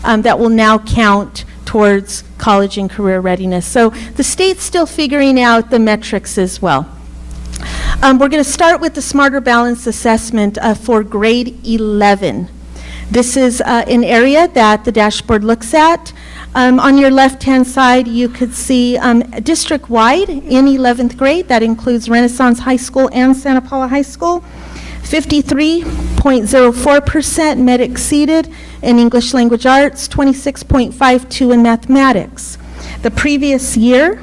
[SPEAKER 3] that will now count towards college and career readiness. So the state's still figuring out the metrics as well. We're going to start with the Smarter Balance Assessment for grade 11. This is an area that the dashboard looks at. On your left-hand side, you could see district-wide in 11th grade. That includes Renaissance High School and Santa Paula High School. 53.04% met exceeded in English Language Arts, 26.52 in mathematics. The previous year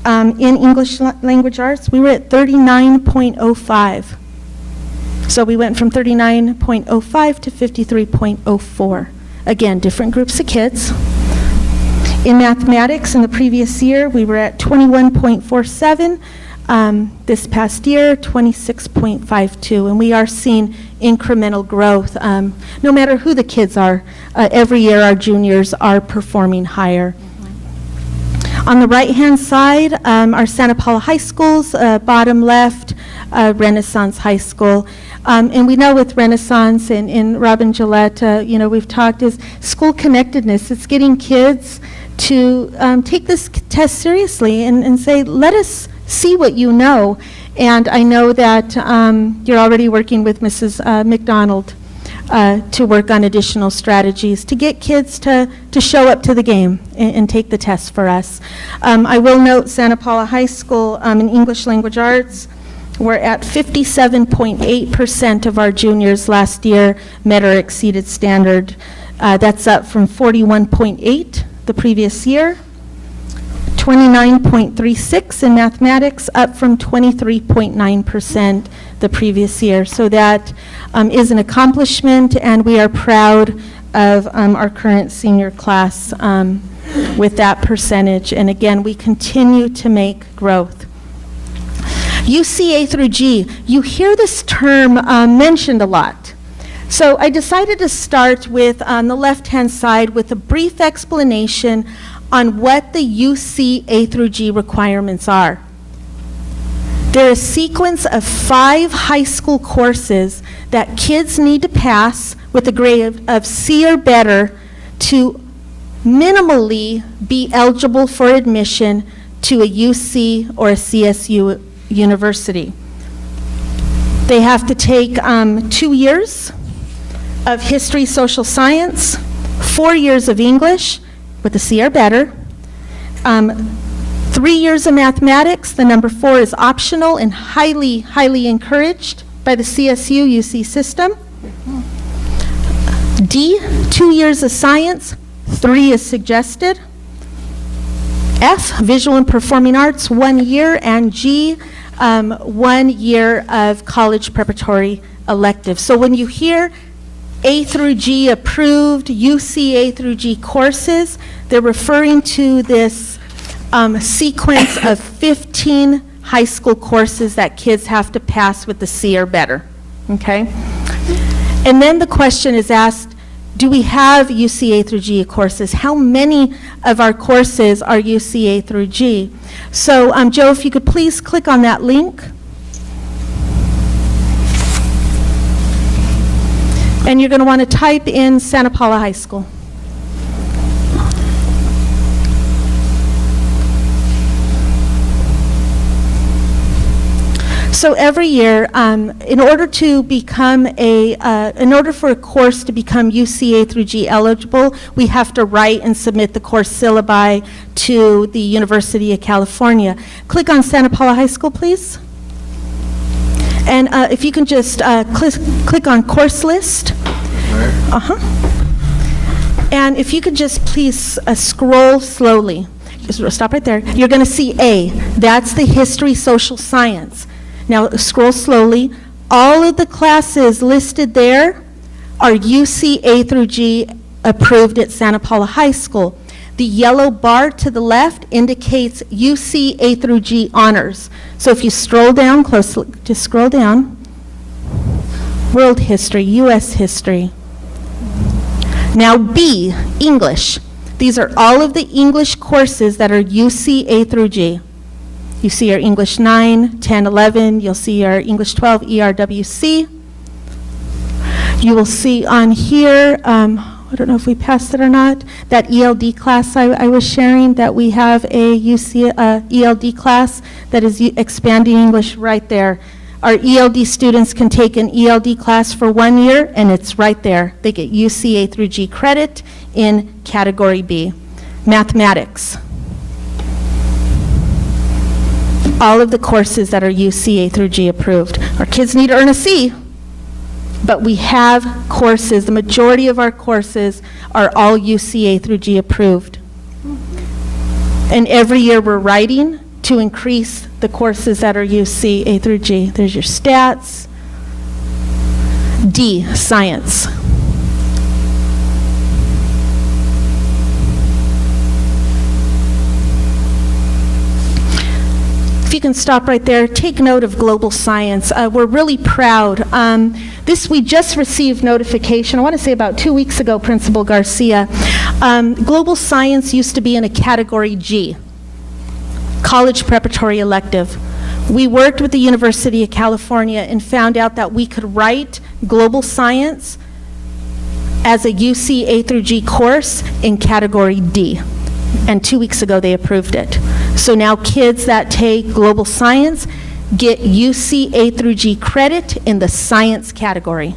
[SPEAKER 3] in English Language Arts, we were at 39.05. So we went from 39.05 to 53.04. Again, different groups of kids. In mathematics, in the previous year, we were at 21.47. This past year, 26.52, and we are seeing incremental growth. No matter who the kids are, every year our juniors are performing higher. On the right-hand side, our Santa Paula High Schools, bottom left, Renaissance High School. And we know with Renaissance and Robin Gillette, we've talked is school connectedness. It's getting kids to take this test seriously and say, let us see what you know. And I know that you're already working with Mrs. McDonald to work on additional strategies to get kids to show up to the game and take the test for us. I will note Santa Paula High School in English Language Arts, we're at 57.8% of our juniors last year met or exceeded standard. That's up from 41.8 the previous year. 29.36 in mathematics, up from 23.9% the previous year. So that is an accomplishment, and we are proud of our current senior class with that percentage. And again, we continue to make growth. UC A through G, you hear this term mentioned a lot. So I decided to start with, on the left-hand side, with a brief explanation on what the UC A through G requirements are. They're a sequence of 5 high school courses that kids need to pass with a grade of C or better to minimally be eligible for admission to a UC or a CSU university. They have to take 2 years of history, social science, 4 years of English with a C or better, 3 years of mathematics. The number 4 is optional and highly, highly encouraged by the CSU UC system. D, 2 years of science, 3 is suggested. F, visual and performing arts, 1 year, and G, 1 year of college preparatory elective. So when you hear A through G approved, UC A through G courses, they're referring to this sequence of 15 high school courses that kids have to pass with the C or better, okay? And then the question is asked, do we have UC A through G courses? How many of our courses are UC A through G? So Joe, if you could please click on that link. And you're going to want to type in Santa Paula High School. So every year, in order for a course to become UCA through G eligible, we have to write and submit the course syllabi to the University of California. Click on Santa Paula High School, please. And if you can just click on course list. And if you could just please scroll slowly. Just stop right there. You're going to see A. That's the history, social science. Now scroll slowly. All of the classes listed there are UC A through G approved at Santa Paula High School. The yellow bar to the left indicates UC A through G honors. So if you scroll down closely, just scroll down. World history, US history. Now B, English. These are all of the English courses that are UC A through G. You see our English 9, 10, 11. You'll see our English 12, ERWC. You will see on here, I don't know if we passed it or not, that ELD class I was sharing, that we have a ELD class that is expanding English right there. Our ELD students can take an ELD class for 1 year, and it's right there. They get UCA through G credit in Category B. Mathematics. All of the courses that are UCA through G approved. Our kids need to earn a C, but we have courses. The majority of our courses are all UCA through G approved. And every year we're writing to increase the courses that are UCA through G. There's your stats. D, science. If you can stop right there, take note of global science. We're really proud. We just received notification, I want to say about 2 weeks ago, Principal Garcia. Global science used to be in a Category G, college preparatory elective. We worked with the University of California and found out that we could write global science as a UCA through G course in Category D. And 2 weeks ago, they approved it. So now kids that take global science get UCA through G credit in the science category.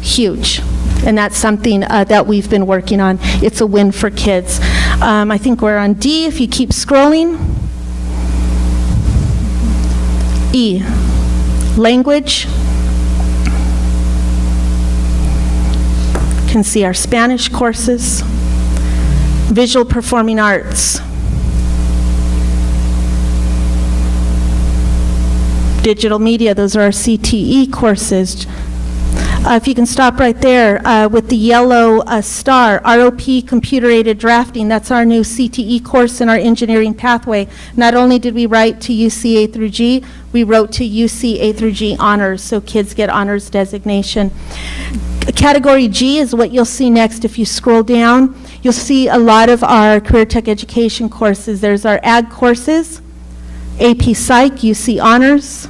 [SPEAKER 3] Huge. And that's something that we've been working on. It's a win for kids. I think we're on D. If you keep scrolling. E, language. You can see our Spanish courses. Visual performing arts. Digital media, those are our CTE courses. If you can stop right there with the yellow star, ROP computer-aided drafting, that's our new CTE course in our engineering pathway. Not only did we write to UCA through G, we wrote to UCA through G honors, so kids get honors designation. Category G is what you'll see next. If you scroll down, you'll see a lot of our career tech education courses. There's our ag courses, AP Psych, UC honors,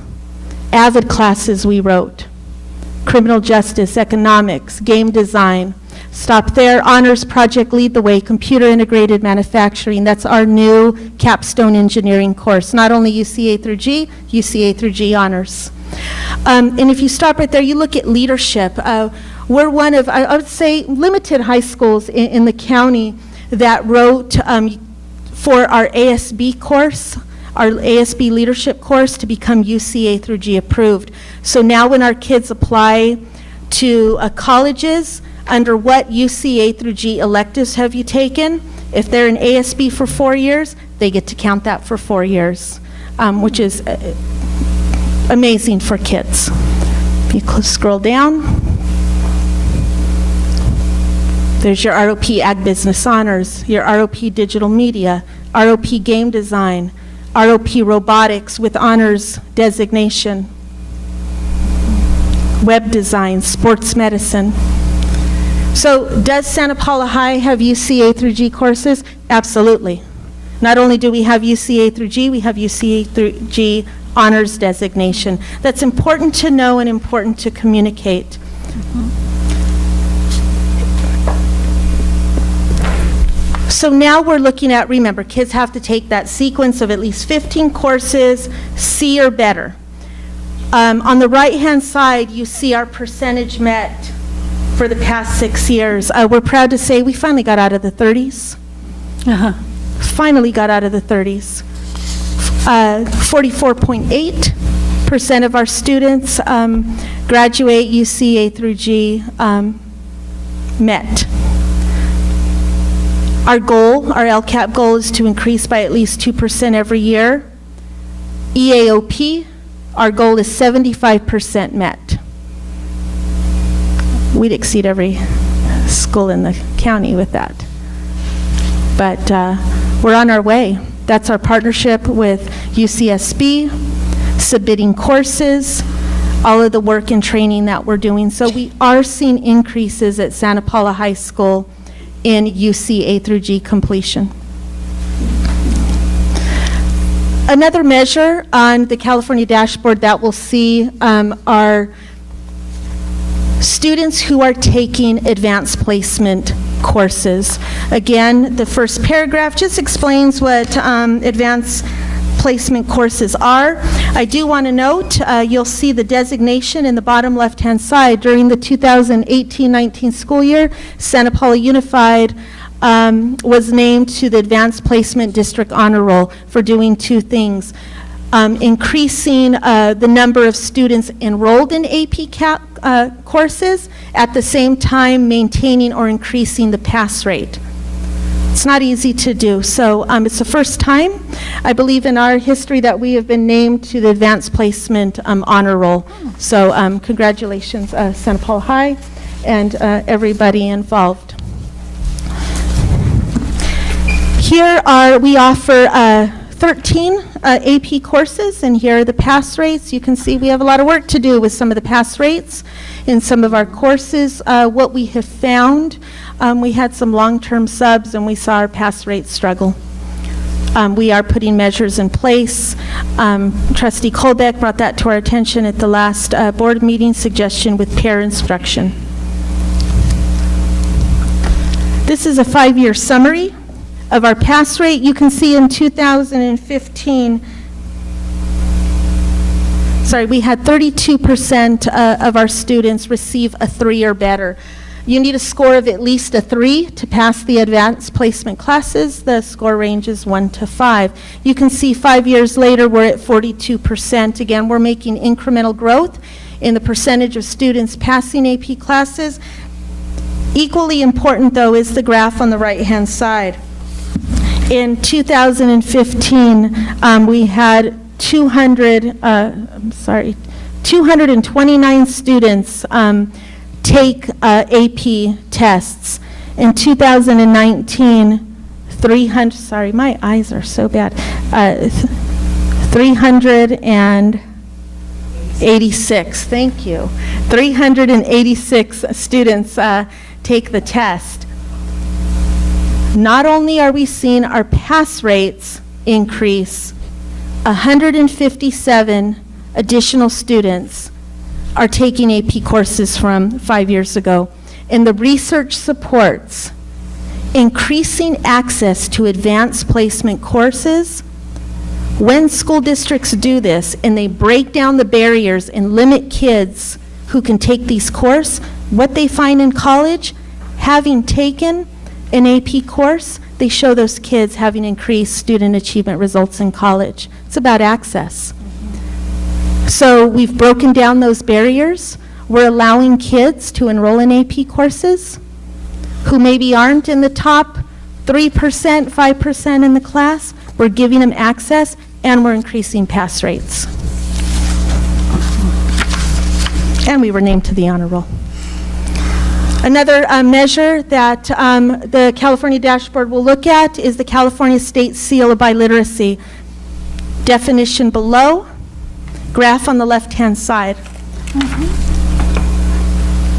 [SPEAKER 3] AVID classes we wrote, criminal justice, economics, game design. Stop there. Honors project lead the way, computer integrated manufacturing. That's our new capstone engineering course. Not only UCA through G, UCA through G honors. And if you stop right there, you look at leadership. We're one of, I would say, limited high schools in the county that wrote for our ASB course, our ASB leadership course, to become UCA through G approved. So now when our kids apply to colleges, under what UCA through G electives have you taken? If they're in ASB for 4 years, they get to count that for 4 years, which is amazing for kids. If you scroll down, there's your ROP Ag Business Honors, your ROP Digital Media, ROP Game Design, ROP Robotics with honors designation, Web Design, Sports Medicine. So does Santa Paula High have UCA through G courses? Absolutely. Not only do we have UCA through G, we have UCA through G honors designation. That's important to know and important to communicate. So now we're looking at, remember, kids have to take that sequence of at least 15 courses, C or better. On the right-hand side, you see our percentage met for the past 6 years. We're proud to say we finally got out of the 30s. Finally got out of the 30s. 44.8% of our students graduate UC A through G met. Our goal, our LCAP goal, is to increase by at least 2% every year. EAOP, our goal is 75% met. We'd exceed every school in the county with that. But we're on our way. That's our partnership with UCSB, submitting courses, all of the work and training that we're doing. So we are seeing increases at Santa Paula High School in UC A through G completion. Another measure on the California dashboard that we'll see are students who are taking advanced placement courses. Again, the first paragraph just explains what advanced placement courses are. I do want to note, you'll see the designation in the bottom left-hand side. During the 2018-19 school year, Santa Paula Unified was named to the Advanced Placement District Honor Roll for doing two things. Increasing the number of students enrolled in AP courses, at the same time maintaining or increasing the pass rate. It's not easy to do, so it's the first time, I believe, in our history that we have been named to the Advanced Placement Honor Roll. So congratulations, Santa Paula High, and everybody involved. Here we offer 13 AP courses, and here are the pass rates. You can see we have a lot of work to do with some of the pass rates in some of our courses. What we have found, we had some long-term subs and we saw our pass rates struggle. We are putting measures in place. Trustee Colbeck brought that to our attention at the last board meeting, suggestion with peer instruction. This is a 5-year summary of our pass rate. You can see in 2015, we had 32% of our students receive a 3 or better. You need a score of at least a 3 to pass the advanced placement classes. The score range is 1 to 5. You can see 5 years later, we're at 42%. Again, we're making incremental growth in the percentage of students passing AP classes. Equally important, though, is the graph on the right-hand side. In 2015, we had 229 students take AP tests. In 2019, 386, thank you. 386 students take the test. Not only are we seeing our pass rates increase, 157 additional students are taking AP courses from 5 years ago. And the research supports increasing access to advanced placement courses. When school districts do this and they break down the barriers and limit kids who can take these courses, what they find in college, having taken an AP course, they show those kids having increased student achievement results in college. It's about access. So we've broken down those barriers. We're allowing kids to enroll in AP courses who maybe aren't in the top 3%, 5% in the class. We're giving them access, and we're increasing pass rates. And we were named to the honor roll. Another measure that the California dashboard will look at is the California State Seal of Biliteracy. Definition below, graph on the left-hand side.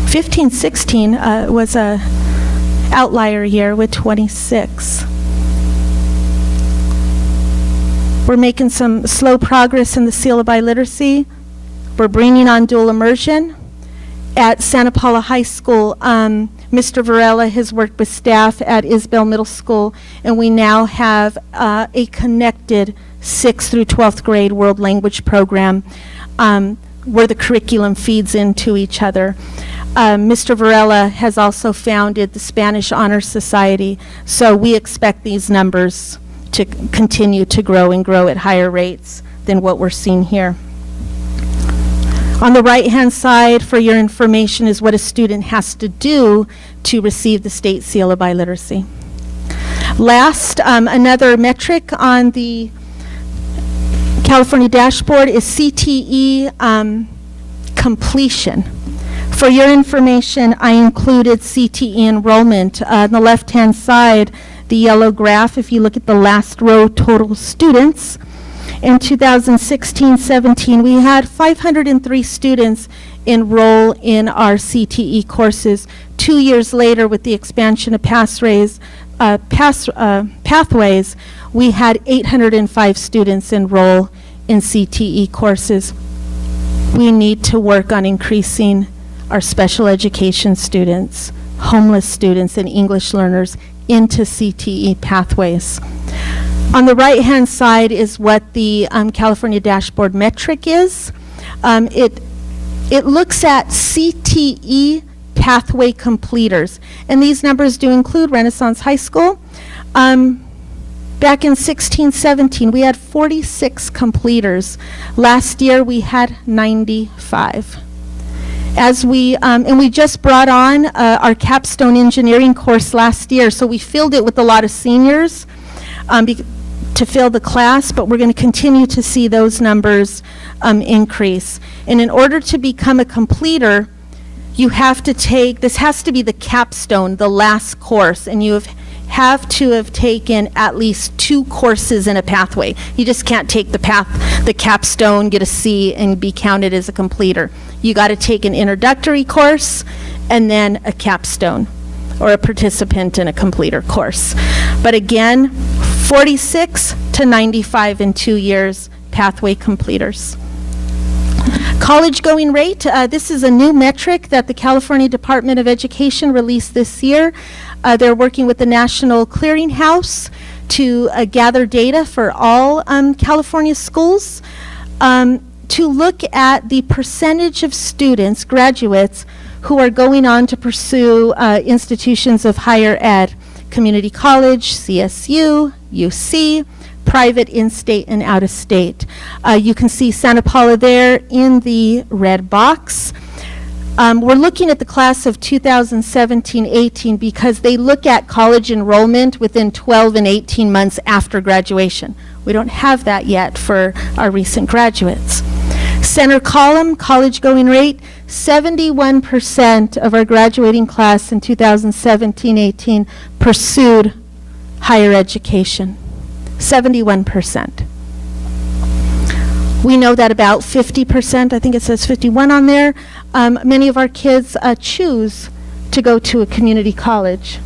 [SPEAKER 3] 15-16 was a outlier year with 26. We're making some slow progress in the Seal of Biliteracy. We're bringing on dual immersion. at Santa Paula High School, Mr. Varela has worked with staff at Isbell Middle School, and we now have a connected 6th through 12th grade world language program where the curriculum feeds into each other. Mr. Varela has also founded the Spanish Honor Society, so we expect these numbers to continue to grow and grow at higher rates than what we're seeing here. On the right-hand side, for your information, is what a student has to do to receive the state seal of biliteracy. Last, another metric on the California dashboard is CTE completion. For your information, I included CTE enrollment. On the left-hand side, the yellow graph, if you look at the last row, total students. In 2016-17, we had 503 students enroll in our CTE courses. 2 years later, with the expansion of pathways, we had 805 students enroll in CTE courses. We need to work on increasing our special education students, homeless students, and English learners into CTE pathways. On the right-hand side is what the California dashboard metric is. It looks at CTE pathway completers, and these numbers do include Renaissance High School. Back in 16-17, we had 46 completers. Last year, we had 95. And we just brought on our capstone engineering course last year, so we filled it with a lot of seniors to fill the class, but we're going to continue to see those numbers increase. And in order to become a completer, you have to take, this has to be the capstone, the last course, and you have to have taken at least 2 courses in a pathway. You just can't take the capstone, get a C, and be counted as a completer. You got to take an introductory course and then a capstone, or a participant in a completer course. But again, 46 to 95 in 2 years, pathway completers. College going rate, this is a new metric that the California Department of Education released this year. They're working with the National Clearinghouse to gather data for all California schools to look at the percentage of students, graduates, who are going on to pursue institutions of higher ed, community college, CSU, UC, private, in-state, and out-of-state. You can see Santa Paula there in the red box. We're looking at the class of 2017-18 because they look at college enrollment within 12 and 18 months after graduation. We don't have that yet for our recent graduates. Center column, college going rate, 71% of our graduating class in 2017-18 pursued higher education. 71%. We know that about 50%, I think it says 51 on there, many of our kids choose to go to a community college.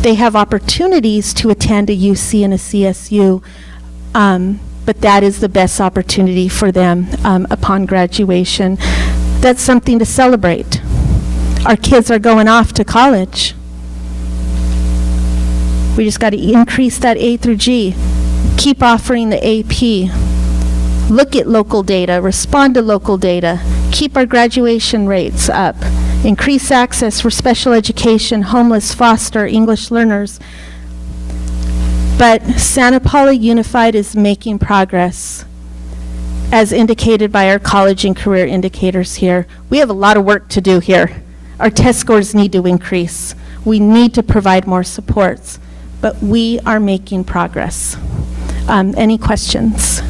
[SPEAKER 3] They have opportunities to attend a UC and a CSU, but that is the best opportunity for them upon graduation. That's something to celebrate. Our kids are going off to college. We just got to increase that A through G. Keep offering the AP. Look at local data, respond to local data, keep our graduation rates up, increase access for special education, homeless, foster, English learners. But Santa Paula Unified is making progress, as indicated by our college and career indicators here. We have a lot of work to do here. Our test scores need to increase. We need to provide more supports, but we are making progress. Any questions?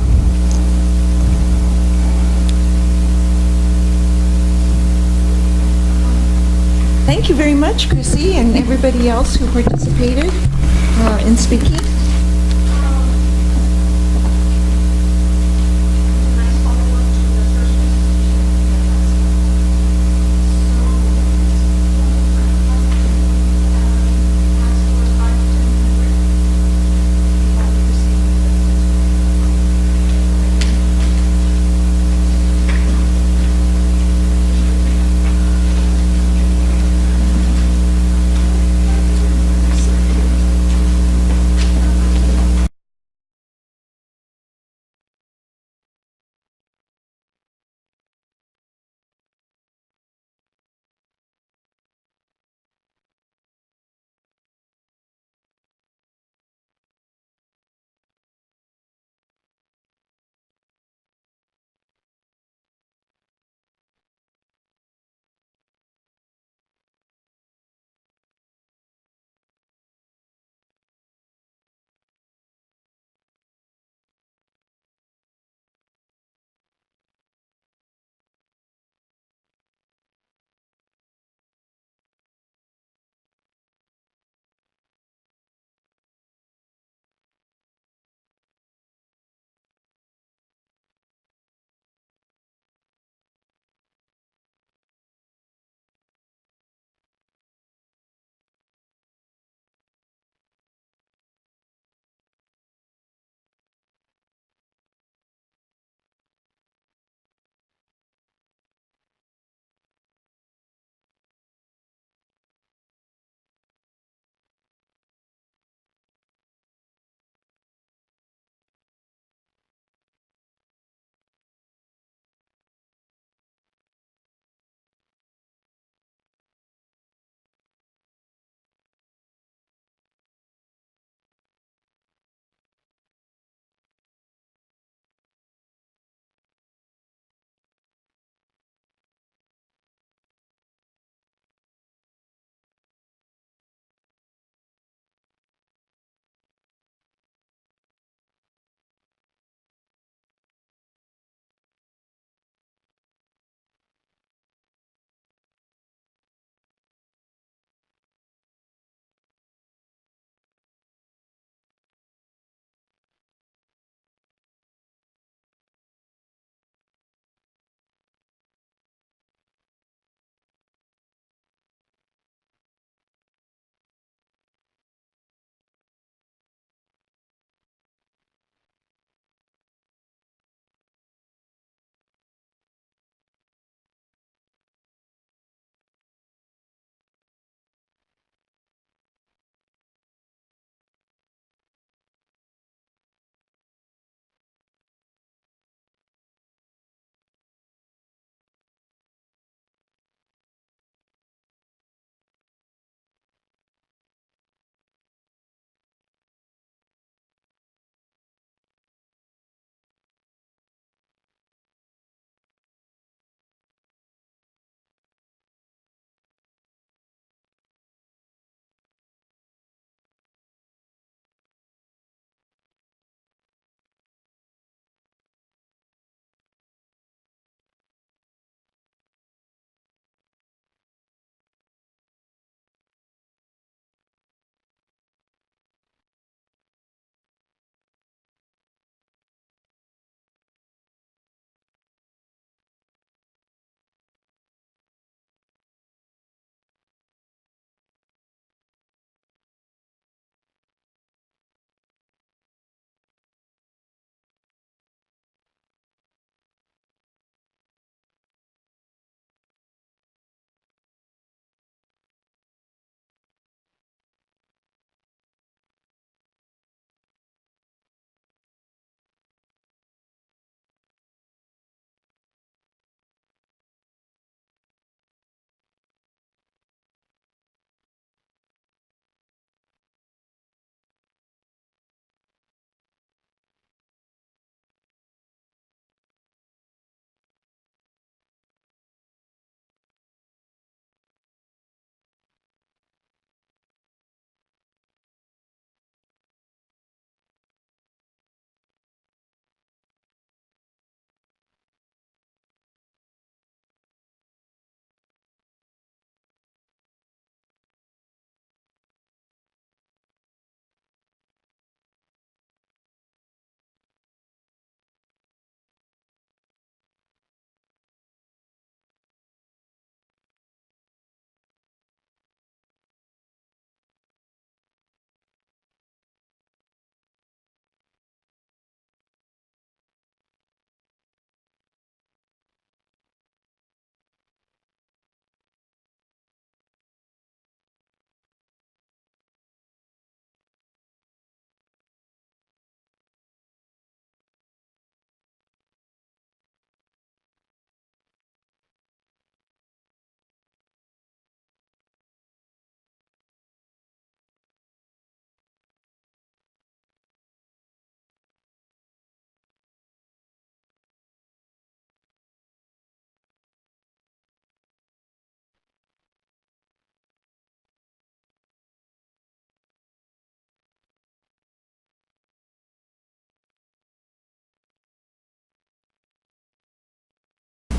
[SPEAKER 1] Thank you very much, Chrissy, and everybody else who participated in speaking.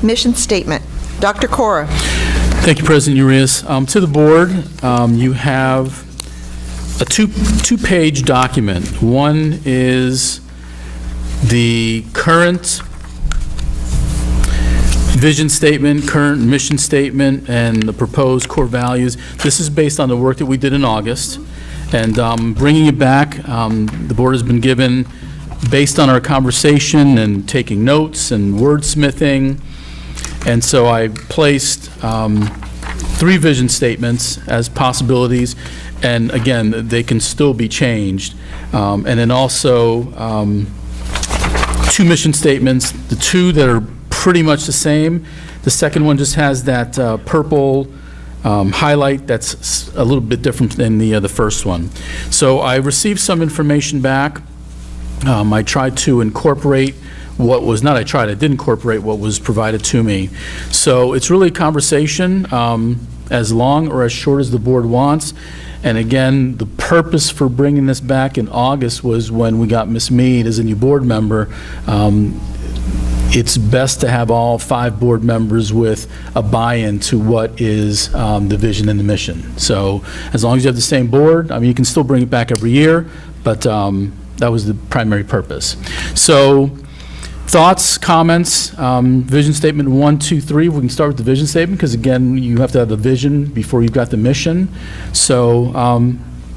[SPEAKER 1] mission statement. Dr. Cora.
[SPEAKER 2] Thank you, President Urias. To the board, you have a two-page document. One is the current vision statement, current mission statement, and the proposed core values. This is based on the work that we did in August. And bringing it back, the board has been given, based on our conversation and taking notes and wordsmithing. And so I placed 3 vision statements as possibilities. And again, they can still be changed. And then also 2 mission statements, the 2 that are pretty much the same. The second one just has that purple highlight that's a little bit different than the first one. So I received some information back. I tried to incorporate what was, not I tried, I did incorporate what was provided to me. So it's really a conversation, as long or as short as the board wants. And again, the purpose for bringing this back in August was when we got Ms. Mead as a new board member. It's best to have all 5 board members with a buy-in to what is the vision and the mission. So as long as you have the same board, I mean, you can still bring it back every year, but that was the primary purpose. So thoughts, comments, vision statement 1, 2, 3. We can start with the vision statement because, again, you have to have the vision before you've got the mission. So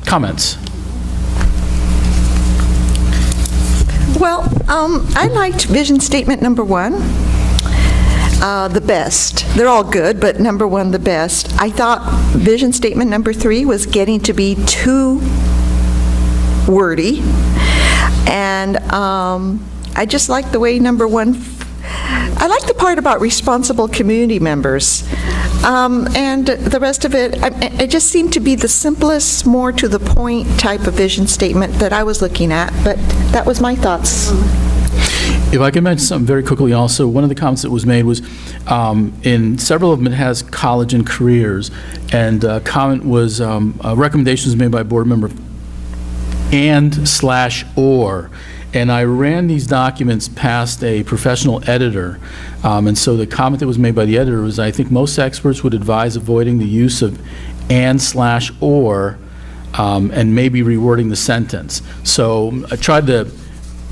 [SPEAKER 2] comments.
[SPEAKER 1] Well, I liked vision statement number 1, the best. They're all good, but number 1, the best. I thought vision statement number 3 was getting to be too wordy. And I just like the way number 1, I like the part about responsible community members. And the rest of it, it just seemed to be the simplest, more to the point type of vision statement that I was looking at, but that was my thoughts.
[SPEAKER 2] If I can mention something very quickly also, one of the comments that was made was, in several of them it has college and careers, and a comment was, recommendations made by board member and/or. And I ran these documents past a professional editor, and so the comment that was made by the editor was, I think most experts would advise avoiding the use of and/or, and maybe rewording the sentence. So I tried to,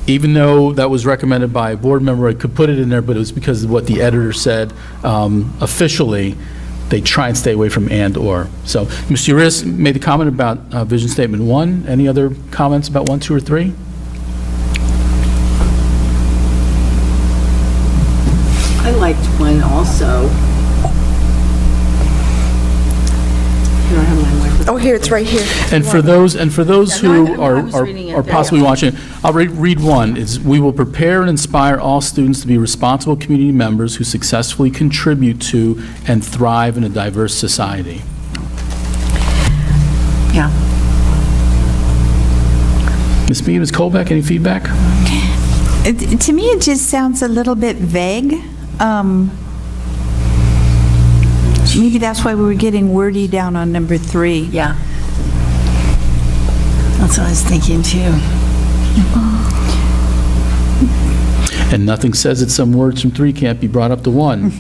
[SPEAKER 2] even though that was recommended by a board member, I could put it in there, but it was because of what the editor said officially. They try and stay away from and/or. So Mr. Urias made the comment about vision statement 1. Any other comments about 1, 2, or 3?
[SPEAKER 11] I liked 1 also.
[SPEAKER 1] Oh, here, it's right here.
[SPEAKER 2] And for those who
[SPEAKER 11] I was reading it
[SPEAKER 2] are
[SPEAKER 11] there.
[SPEAKER 2] possibly watching, I'll read 1. It's, we will prepare and inspire all students to be responsible community members who successfully contribute to and thrive in a diverse society.
[SPEAKER 9] Yeah.
[SPEAKER 2] Ms. Mead, Ms. Colbeck, any feedback?
[SPEAKER 9] To me, it just sounds a little bit vague. Maybe that's why we were getting wordy down on number 3.
[SPEAKER 11] Yeah. That's what I was thinking too.
[SPEAKER 2] And nothing says that some words from 3 can't be brought up to 1.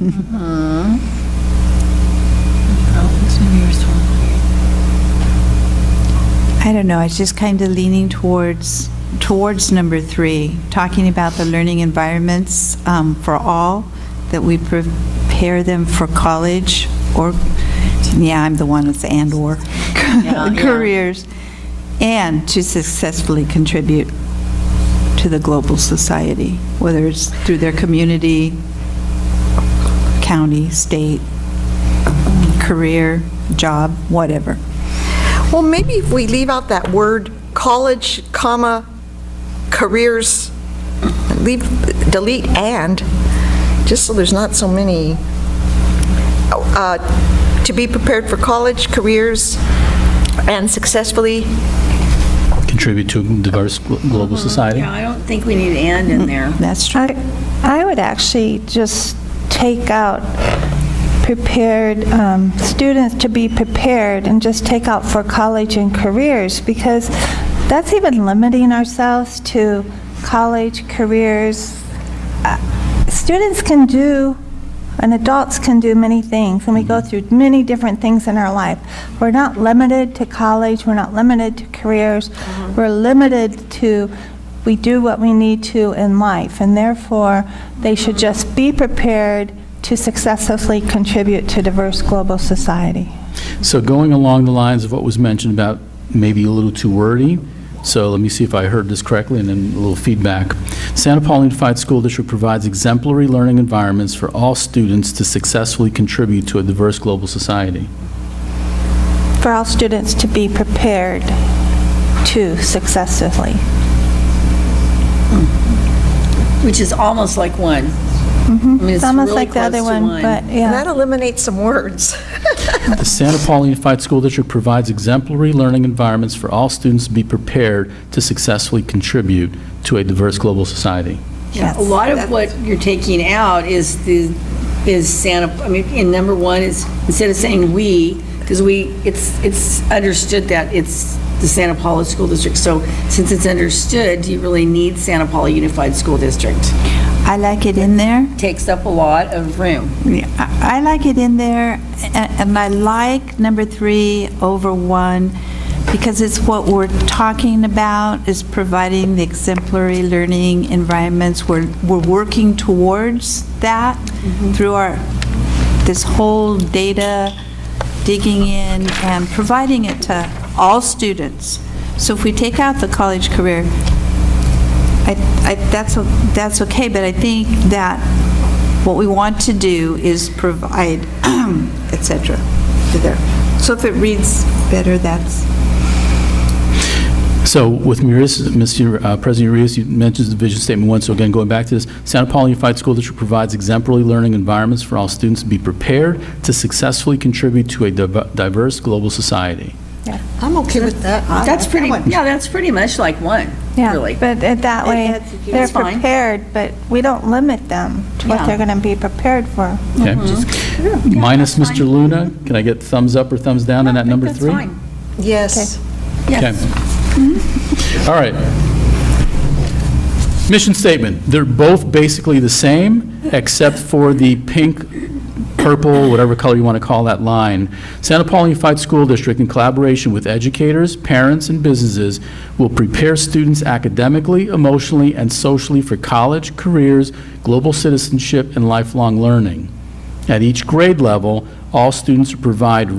[SPEAKER 9] I don't know, I was just kind of leaning towards number 3, talking about the learning environments for all, that we prepare them for college or, yeah, I'm the one that's and/or, careers, and to successfully contribute to the global society, whether it's through their community, county, state, career, job, whatever.
[SPEAKER 1] Well, maybe if we leave out that word college, comma, careers, delete and, just so there's not so many, to be prepared for college, careers, and successfully
[SPEAKER 2] Contribute to a diverse global society.
[SPEAKER 11] Yeah, I don't think we need and in there.
[SPEAKER 9] That's true.
[SPEAKER 10] I would actually just take out prepared, students to be prepared, and just take out for college and careers, because that's even limiting ourselves to college, careers. Students can do And adults can do many things, and we go through many different things in our life. We're not limited to college, we're not limited to careers, we're limited to, we do what we need to in life, and therefore, they should just be prepared to successfully contribute to diverse global society.
[SPEAKER 2] So going along the lines of what was mentioned about maybe a little too wordy, so let me see if I heard this correctly, and then a little feedback. Santa Paula Unified School District provides exemplary learning environments for all students to successfully contribute to a diverse global society.
[SPEAKER 10] For all students to be prepared to successfully.
[SPEAKER 11] Which is almost like one. I mean,
[SPEAKER 10] It's almost
[SPEAKER 11] really
[SPEAKER 10] like the other
[SPEAKER 11] close to
[SPEAKER 10] one, but yeah.
[SPEAKER 1] That eliminates some words.
[SPEAKER 2] The Santa Paula Unified School District provides exemplary learning environments for all students to be prepared to successfully contribute to a diverse global society.
[SPEAKER 11] Yeah, a lot of what you're taking out is Santa, I mean, in number one is, instead of saying we, because it's understood that it's the Santa Paula School District, so since it's understood, do you really need Santa Paula Unified School District?
[SPEAKER 9] I like it in there.
[SPEAKER 11] Takes up a lot of room.
[SPEAKER 9] Yeah, I like it in there, and I like number 3 over 1, because it's what we're talking about, is providing the exemplary learning environments. We're working towards that through this whole data, digging in and providing it to all students. So if we take out the college career, that's okay, but I think that what we want to do is provide, et cetera, to there. So if it reads better, that's...
[SPEAKER 2] So with Mr. President Urias, you mentioned the vision statement 1, so again, going back to this, Santa Paula Unified School District provides exemplary learning environments for all students to be prepared to successfully contribute to a diverse global society.
[SPEAKER 1] I'm okay with that.
[SPEAKER 11] That's pretty, yeah, that's pretty much like one,
[SPEAKER 10] Yeah,
[SPEAKER 11] really.
[SPEAKER 10] but that way, they're
[SPEAKER 11] That's fine.
[SPEAKER 10] prepared, but we don't limit them to what
[SPEAKER 11] Yeah.
[SPEAKER 10] they're going to be prepared for.
[SPEAKER 2] Okay? Minus Mr. Luna, can I get thumbs up or thumbs down on that number 3?
[SPEAKER 11] That's fine.
[SPEAKER 1] Yes.
[SPEAKER 2] Okay. All right. Mission statement. They're both basically the same, except for the pink, purple, whatever color you want to call that line. Santa Paula Unified School District, in collaboration with educators, parents, and businesses, will prepare students academically, emotionally, and socially for college, careers, global citizenship, and lifelong learning. At each grade level, all students are provided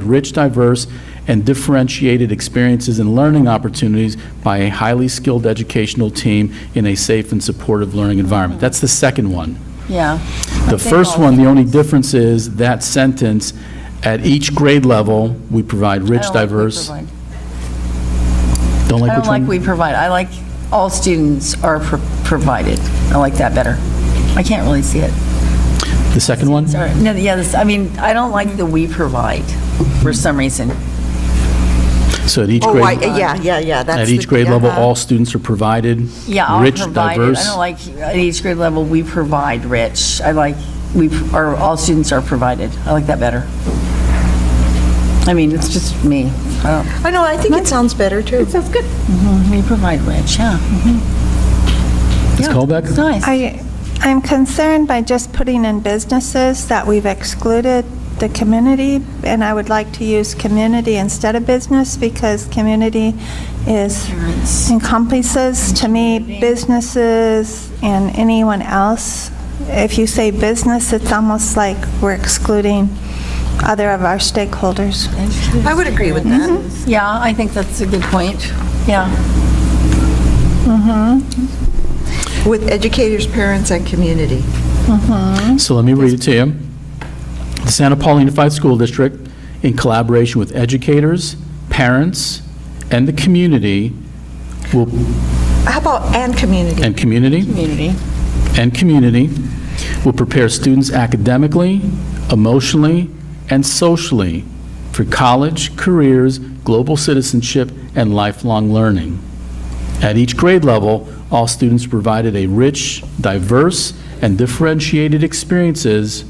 [SPEAKER 2] rich, diverse, and differentiated experiences and learning opportunities by a highly skilled educational team in a safe and supportive learning environment. That's the second one.
[SPEAKER 11] Yeah.
[SPEAKER 2] The first one, the only difference is that sentence, at each grade level, we provide rich, diverse. Don't like
[SPEAKER 11] I
[SPEAKER 2] which
[SPEAKER 11] don't like
[SPEAKER 2] one?
[SPEAKER 11] we provide. I like all students are provided. I like that better. I can't really see it.
[SPEAKER 2] The second one?
[SPEAKER 11] Sorry. No, yeah, I mean, I don't like the we provide for some reason.
[SPEAKER 2] So at each
[SPEAKER 1] Oh,
[SPEAKER 2] grade,
[SPEAKER 1] yeah, that's
[SPEAKER 2] at each
[SPEAKER 1] the-
[SPEAKER 2] grade level,
[SPEAKER 1] uh-huh.
[SPEAKER 2] all students are provided
[SPEAKER 11] Yeah, all
[SPEAKER 2] rich,
[SPEAKER 11] provided.
[SPEAKER 2] diverse.
[SPEAKER 11] I don't like at each grade level, we provide rich. I like, all students are provided. I like that better. I mean, it's just me.
[SPEAKER 1] I know, I think it sounds better, too. It sounds good.
[SPEAKER 11] We provide rich, yeah.
[SPEAKER 2] Ms. Colbeck?
[SPEAKER 11] It's nice.
[SPEAKER 10] I'm concerned by just putting in businesses that we've excluded the community, and I would like to use community instead of business, because community encompasses, to me, businesses and anyone else. If you say business, it's almost like we're excluding other of our stakeholders.
[SPEAKER 1] I would agree with that.
[SPEAKER 11] Yeah, I think that's a good point. Yeah.
[SPEAKER 1] With educators, parents, and community.
[SPEAKER 2] So let me read it to you. The Santa Paula Unified School District, in collaboration with educators, parents, and the community, will,
[SPEAKER 1] How about and community?
[SPEAKER 2] and community, will prepare students academically, emotionally, and socially for college, careers, global citizenship, and lifelong learning. At each grade level, all students are provided a rich, diverse, and differentiated experiences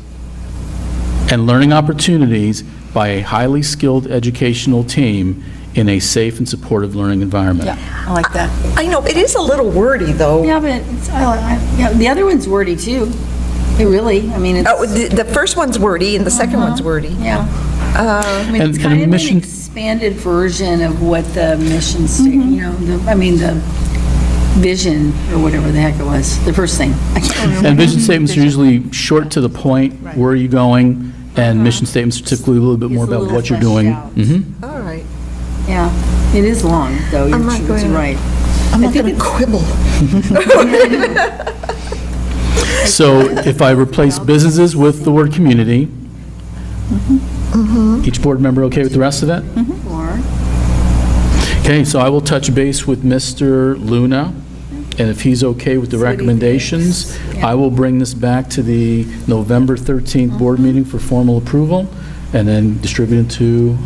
[SPEAKER 2] and learning opportunities by a highly skilled educational team in a safe and supportive learning environment.
[SPEAKER 11] Yeah, I like that.
[SPEAKER 1] I know, it is a little wordy, though.
[SPEAKER 11] Yeah, but the other one's wordy too. Really, I mean, it's,
[SPEAKER 1] Oh, the first one's wordy and the second one's wordy.
[SPEAKER 11] yeah. I mean, it's
[SPEAKER 2] And
[SPEAKER 11] kind of
[SPEAKER 2] mission-
[SPEAKER 11] an expanded version of what the mission statement, you know, the vision, or whatever the heck it was, the first thing. I can't remember.
[SPEAKER 2] And vision statements are usually short to the point, where are you going? And mission statements are typically a little bit more
[SPEAKER 11] It's a
[SPEAKER 2] about
[SPEAKER 11] little
[SPEAKER 2] what you're
[SPEAKER 11] fleshed
[SPEAKER 2] doing.
[SPEAKER 11] out.
[SPEAKER 2] Mhm.
[SPEAKER 1] All right.
[SPEAKER 11] Yeah, it is long, though,
[SPEAKER 1] I'm not
[SPEAKER 11] you're
[SPEAKER 1] going to-
[SPEAKER 11] right.
[SPEAKER 1] I'm not going to quibble.
[SPEAKER 2] So if I replace businesses with the word community, each board member okay with the rest of that?
[SPEAKER 11] Or,
[SPEAKER 2] Okay, so I will touch base with Mr. Luna, and if he's okay with the recommendations, I will bring this back to the November 13th board meeting for formal approval, and then distribute it to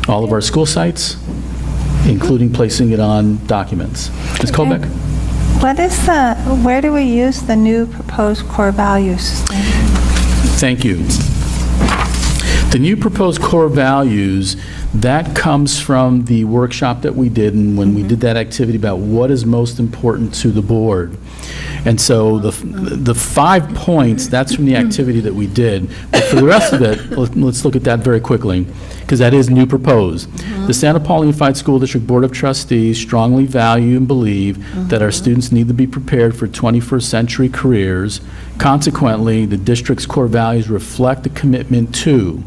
[SPEAKER 2] all of our school sites, including placing it on documents. Ms. Colbeck?
[SPEAKER 10] Where do we use the new proposed core values?
[SPEAKER 2] Thank you. The new proposed core values, that comes from the workshop that we did, and when we did that activity about what is most important to the board. And so the 5 points, that's from the activity that we did. But for the rest of it, let's look at that very quickly, because that is new proposed. The Santa Paula Unified School District Board of Trustees strongly value and believe that our students need to be prepared for 21st century careers. Consequently, the district's core values reflect the commitment to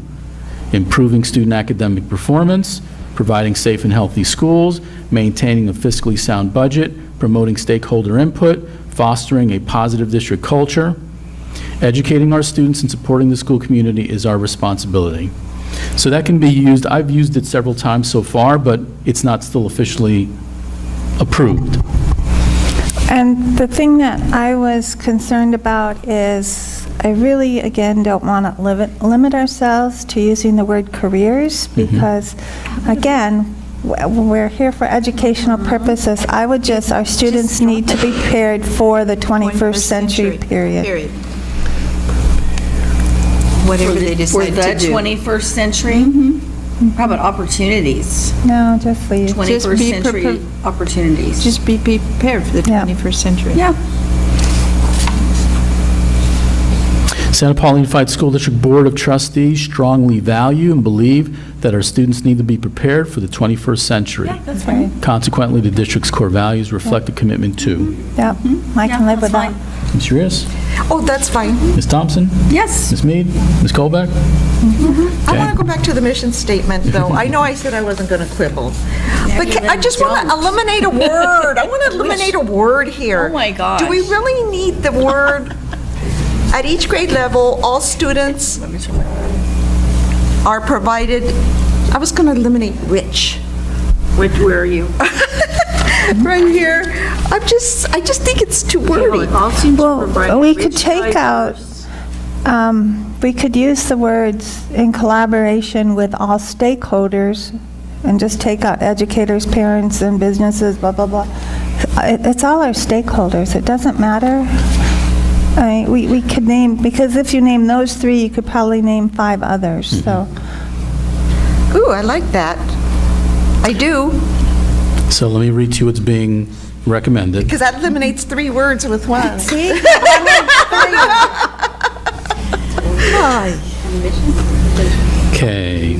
[SPEAKER 2] improving student academic performance, providing safe and healthy schools, maintaining a fiscally sound budget, promoting stakeholder input, fostering a positive district culture. Educating our students and supporting the school community is our responsibility. So that can be used, I've used it several times so far, but it's not still officially approved.
[SPEAKER 10] And the thing that I was concerned about is, I really, again, don't want to limit ourselves to using the word careers, because, again, we're here for educational purposes. I would just, our students need to be prepared for the 21st century period.
[SPEAKER 9] Whatever they
[SPEAKER 11] for
[SPEAKER 9] decide
[SPEAKER 11] the
[SPEAKER 9] to do.
[SPEAKER 11] 21st century? How about opportunities?
[SPEAKER 10] No, just leave.
[SPEAKER 11] 21st
[SPEAKER 9] be
[SPEAKER 11] century opportunities.
[SPEAKER 9] Just be prepared for the
[SPEAKER 10] Yeah.
[SPEAKER 9] 21st century.
[SPEAKER 11] Yeah.
[SPEAKER 2] Santa Paula Unified School District Board of Trustees strongly value and believe that our students need to be prepared for the 21st century.
[SPEAKER 11] Yeah, that's fine.
[SPEAKER 2] Consequently, the district's core values reflect a commitment to.
[SPEAKER 10] Yep, I can live with that.
[SPEAKER 2] Ms. Urias?
[SPEAKER 1] Oh, that's fine.
[SPEAKER 2] Ms. Thompson?
[SPEAKER 11] Yes.
[SPEAKER 2] Ms. Mead? Ms. Colbeck?
[SPEAKER 1] I want to go back to the mission statement, though. I know I said I wasn't going to quibble. But I just want to eliminate a word. I want to eliminate a word here.
[SPEAKER 11] Oh, my gosh.
[SPEAKER 1] Do we really need the word? At each grade level, all students are provided, I was going to eliminate rich.
[SPEAKER 11] Where are you?
[SPEAKER 1] Right here. I just think it's too wordy.
[SPEAKER 10] Well, we could take out, we could use the words in collaboration with all stakeholders, and just take out educators, parents, and businesses, blah, blah, blah. It's all our stakeholders. It doesn't matter. I mean, we could name, because if you name those 3, you could probably name 5 others, so.
[SPEAKER 1] Ooh, I like that. I do,
[SPEAKER 2] So let me read to you what's being recommended.
[SPEAKER 1] because that eliminates 3 words with one.
[SPEAKER 10] See?
[SPEAKER 2] Okay.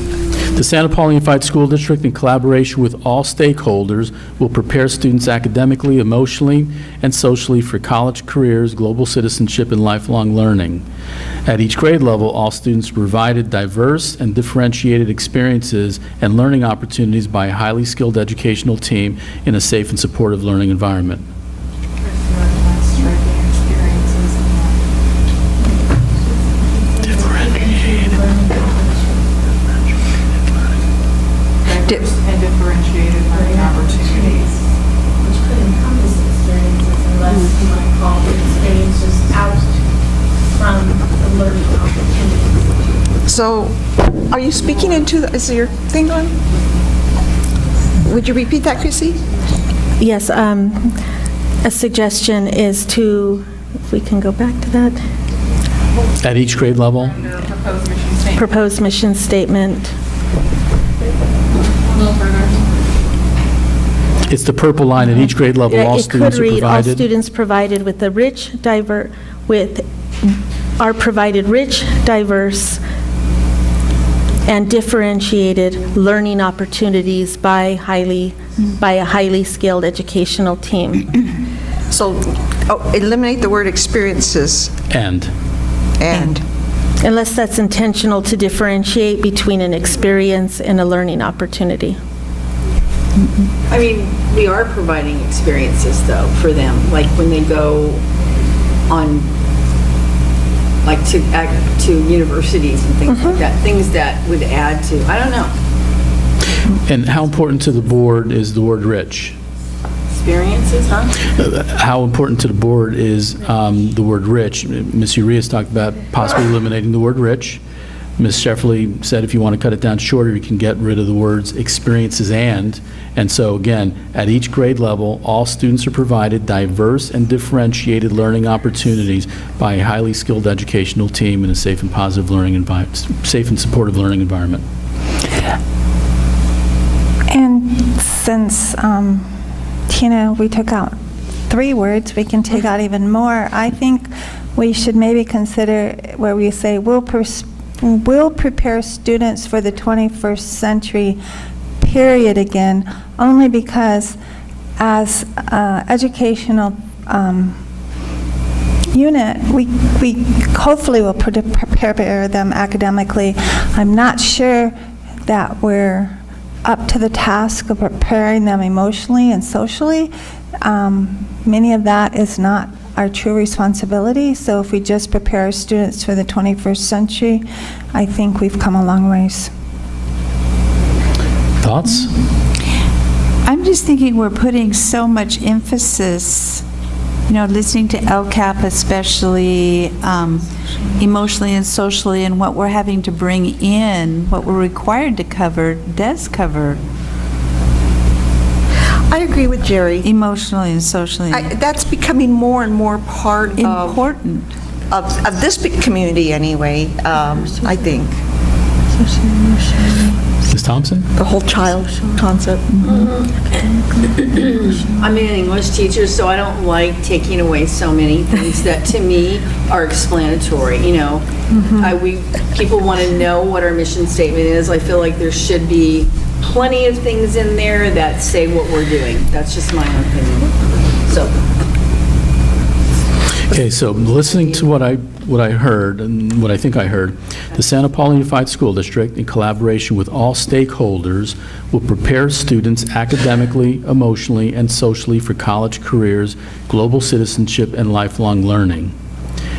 [SPEAKER 2] The Santa Paula Unified School District, in collaboration with all stakeholders, will prepare students academically, emotionally, and socially for college careers, global citizenship, and lifelong learning. At each grade level, all students are provided diverse and differentiated experiences and learning opportunities by a highly skilled educational team in a safe and supportive learning environment.
[SPEAKER 5] And differentiated learning opportunities.
[SPEAKER 12] Which could encompass experiences unless you might call the experiences out from the learning opportunities.
[SPEAKER 1] So, are you speaking into, is your thing on? Would you repeat that, Chrissy?
[SPEAKER 3] Yes, a suggestion is to, if we can go back to that,
[SPEAKER 2] At each grade level?
[SPEAKER 5] Under proposed mission statement.
[SPEAKER 3] proposed mission statement.
[SPEAKER 5] A little further.
[SPEAKER 2] It's the purple line, at each grade level, all students are
[SPEAKER 3] It could read, all
[SPEAKER 2] provided.
[SPEAKER 3] students provided with a rich, are provided rich, diverse, and differentiated learning opportunities by a highly skilled educational team.
[SPEAKER 1] So eliminate the word experiences
[SPEAKER 2] And.
[SPEAKER 3] Unless that's intentional to differentiate between an experience and a learning opportunity.
[SPEAKER 11] I mean, we are providing experiences, though, for them, like when they go on, like to universities and things like that, things that would add to, I don't know.
[SPEAKER 2] And how important to the board is the word rich?
[SPEAKER 11] Experiences, huh?
[SPEAKER 2] How important to the board is the word rich? Ms. Urias talked about possibly eliminating the word rich. Ms. Shefferly said if you want to cut it down shorter, you can get rid of the words experiences and so again, at each grade level, all students are provided diverse and differentiated learning opportunities by a highly skilled educational team in a safe and positive learning environment, safe and supportive learning environment.
[SPEAKER 10] And since, Tina, we took out 3 words, we can take out even more. I think we should maybe consider where we say, will prepare students for the 21st century, period again, only because as educational unit, we hopefully will prepare them academically. I'm not sure that we're up to the task of preparing them emotionally and socially. Many of that is not our true responsibility, so if we just prepare our students for the 21st century, I think we've come a long ways.
[SPEAKER 2] Thoughts?
[SPEAKER 9] I'm just thinking we're putting so much emphasis, listening to LCAP especially, emotionally and socially, and what we're having to bring in, what we're required to cover, does cover.
[SPEAKER 1] I agree with Jerry.
[SPEAKER 9] Emotionally and socially.
[SPEAKER 1] That's becoming more and more part
[SPEAKER 9] important
[SPEAKER 1] of this big community anyway, I think.
[SPEAKER 2] Ms. Thompson?
[SPEAKER 1] The whole child concept.
[SPEAKER 11] I'm an English teacher, so I don't like taking away so many things that to me are explanatory, people want to know what our mission statement is. I feel like there should be plenty of things in there that say what we're doing. That's just my own opinion.
[SPEAKER 2] Okay, so listening to what I heard and what I think I heard, the Santa Paula Unified School District, in collaboration with all stakeholders, will prepare students academically, emotionally, and socially for college careers, global citizenship, and lifelong learning.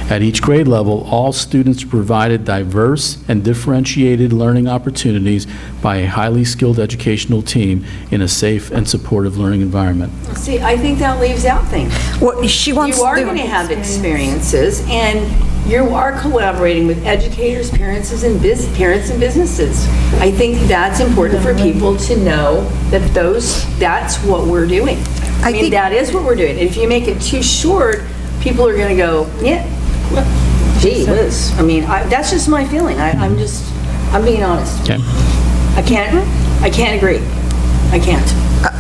[SPEAKER 2] At each grade level, all students are provided diverse and differentiated learning opportunities by a highly skilled educational team in a safe and supportive learning environment.
[SPEAKER 11] See, I think that leaves out things.
[SPEAKER 1] Well, she wants
[SPEAKER 11] you are going to have experiences, and you are collaborating with educators, parents, and businesses. I think that's important for people to know that that's what we're doing. I mean, that is what we're doing. And if you make it too short, people are going to go, yeah. Gee whiz. I mean, that's just my feeling. I'm being honest.
[SPEAKER 2] Okay.
[SPEAKER 11] I can't agree. I can't.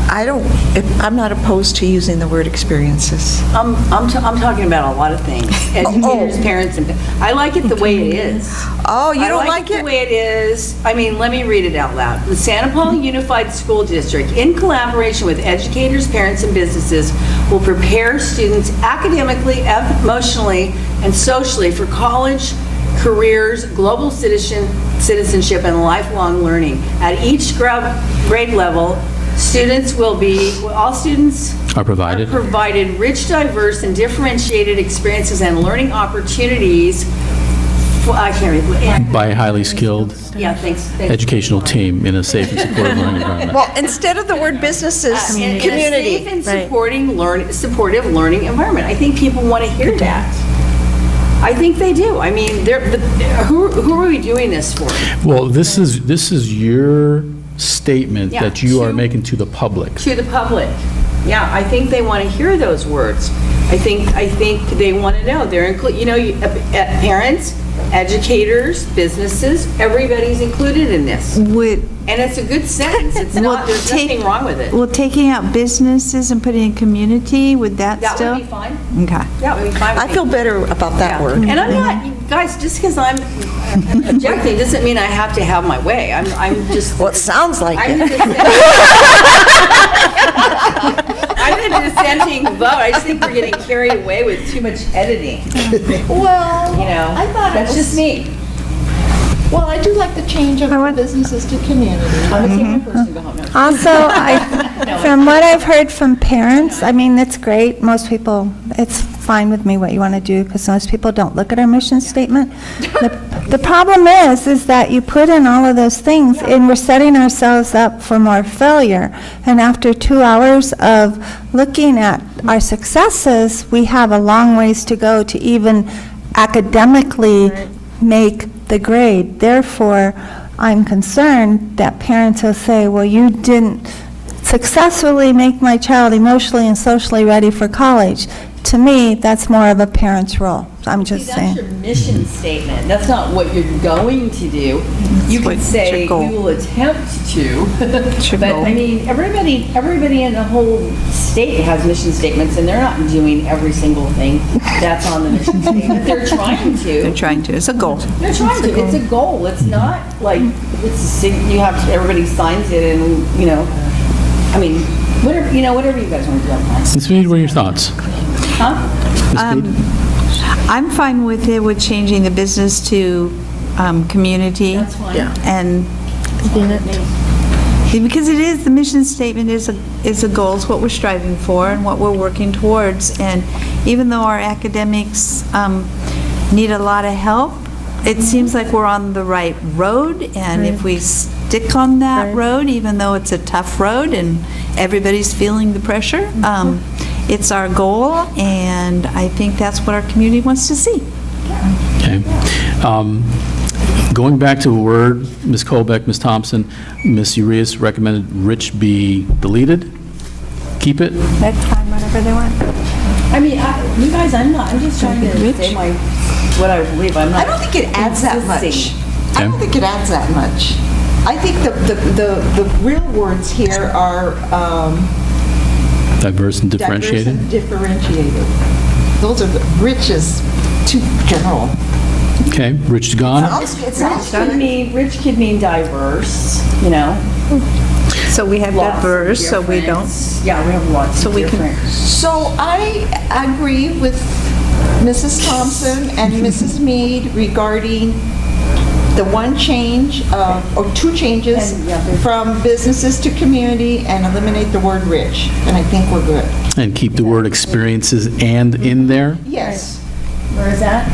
[SPEAKER 1] I'm not opposed to using the word experiences.
[SPEAKER 11] I'm talking about a lot of things. Educators, parents, and I like it the way it is.
[SPEAKER 1] Oh, you don't like it?
[SPEAKER 11] The way it is. I mean, let me read it out loud. The Santa Paula Unified School District, in collaboration with educators, parents, and businesses, will prepare students academically, emotionally, and socially for college, careers, global citizenship, and lifelong learning. At each grade level, all students
[SPEAKER 2] are provided
[SPEAKER 11] rich, diverse, and differentiated experiences and learning opportunities. I can't read.
[SPEAKER 2] By a highly skilled educational team in a safe and supportive learning environment.
[SPEAKER 1] Well, instead of the word businesses, community.
[SPEAKER 11] In a safe and supportive learning environment. I think people want to hear that. I think they do. I mean, who are we doing this for?
[SPEAKER 2] Well, this is your statement that you are making to the public.
[SPEAKER 11] To the public. Yeah, I think they want to hear those words. I think they want to know. They're parents, educators, businesses, everybody's included in this. And it's a good sentence. It's not, there's nothing wrong with it.
[SPEAKER 9] Well, taking out businesses and putting in community, would that still?
[SPEAKER 11] That would be fine.
[SPEAKER 9] Okay.
[SPEAKER 11] That would be fine.
[SPEAKER 1] I feel better about that word.
[SPEAKER 11] And I'm not, guys, just because I'm objecting doesn't mean I have to have my way. I'm just.
[SPEAKER 1] Well, it sounds like
[SPEAKER 11] I'm
[SPEAKER 1] it.
[SPEAKER 11] I'm a dissenting vote. I just think we're getting carried away with too much editing.
[SPEAKER 13] Well,
[SPEAKER 11] You know,
[SPEAKER 13] I thought it
[SPEAKER 11] that's
[SPEAKER 13] was-
[SPEAKER 11] just me.
[SPEAKER 13] Well, I do like the change of businesses to community.
[SPEAKER 11] I'm a different person. Go home now.
[SPEAKER 10] Also, from what I've heard from parents, I mean, it's great. Most people, it's fine with me what you want to do, because most people don't look at our mission statement. The problem is that you put in all of those things, and we're setting ourselves up for more failure. And after 2 hours of looking at our successes, we have a long ways to go to even academically make the grade. Therefore, I'm concerned that parents will say, well, you didn't successfully make my child emotionally and socially ready for college. To me, that's more of a parent's role. I'm just
[SPEAKER 11] That's
[SPEAKER 10] saying.
[SPEAKER 11] your mission statement. That's not what you're going to do. You could say, we will attempt to. But, I mean, everybody in the whole state has mission statements, and they're not doing every single thing that's on the mission statement. They're trying to.
[SPEAKER 9] They're trying to, it's a goal.
[SPEAKER 11] They're trying to. It's a goal. It's not like, you have, everybody signs it and, you know, I mean, whatever you guys want to do, I'm fine.
[SPEAKER 2] Ms. Mead, what are your thoughts?
[SPEAKER 11] Huh?
[SPEAKER 2] Ms. Mead?
[SPEAKER 9] I'm fine with it, with changing the business to community.
[SPEAKER 11] That's fine.
[SPEAKER 9] And, because it is, the mission statement is a goal, it's what we're striving for and what we're working towards. And even though our academics need a lot of help, it seems like we're on the right road. And if we stick on that road, even though it's a tough road and everybody's feeling the pressure, it's our goal, and I think that's what our community wants to see.
[SPEAKER 2] Okay. Going back to a word, Ms. Colbeck, Ms. Thompson, Ms. Urias recommended Rich be deleted. Keep it?
[SPEAKER 10] That's fine, whatever they want.
[SPEAKER 11] I mean, you guys, I'm just trying to say what I believe. I'm not.
[SPEAKER 1] I don't think it adds that much.
[SPEAKER 11] insisting.
[SPEAKER 1] I don't think it adds that much. I think the real words here are
[SPEAKER 2] Diverse and differentiated?
[SPEAKER 1] diverse and differentiated. Those are, rich is too general.
[SPEAKER 2] Okay, Rich is gone.
[SPEAKER 1] It sounds good.
[SPEAKER 11] Rich could mean diverse, you know.
[SPEAKER 9] So we have
[SPEAKER 11] Lots of
[SPEAKER 9] diverse, so we don't,
[SPEAKER 11] different- Yeah, we have lots
[SPEAKER 9] So
[SPEAKER 11] of
[SPEAKER 9] we can-
[SPEAKER 11] different.
[SPEAKER 1] So I agree with Mrs. Thompson and Mrs. Mead regarding the one change, or two changes from businesses to community, and eliminate the word rich. And I think we're good.
[SPEAKER 2] And keep the word experiences and in there.
[SPEAKER 1] Yes.
[SPEAKER 11] Where is that?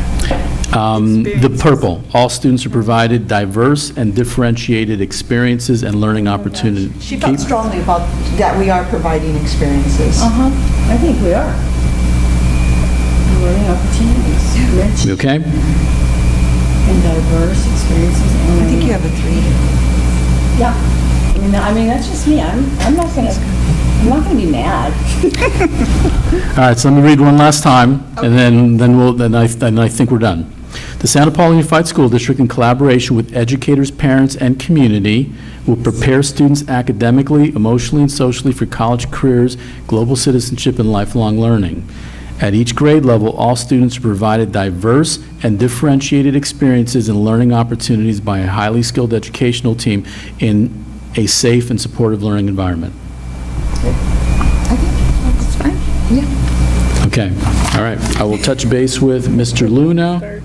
[SPEAKER 2] The purple, all students are provided diverse and differentiated experiences and learning opportunities.
[SPEAKER 1] She felt strongly about that we are providing experiences.
[SPEAKER 11] I think we are. Learning opportunities, rich
[SPEAKER 2] You okay?
[SPEAKER 11] and diverse experiences.
[SPEAKER 1] I think you have a 3.
[SPEAKER 11] Yeah. I mean, that's just me. I'm not gonna be mad.
[SPEAKER 2] All right, so let me read one last time, and then I think we're done. The Santa Paula Unified School District, in collaboration with educators, parents, and community, will prepare students academically, emotionally, and socially for college careers, global citizenship, and lifelong learning. At each grade level, all students are provided diverse and differentiated experiences and learning opportunities by a highly skilled educational team in a safe and supportive learning environment.
[SPEAKER 1] I think that's fine. Yeah.
[SPEAKER 2] Okay, all right. I will touch base with Mr. Luna,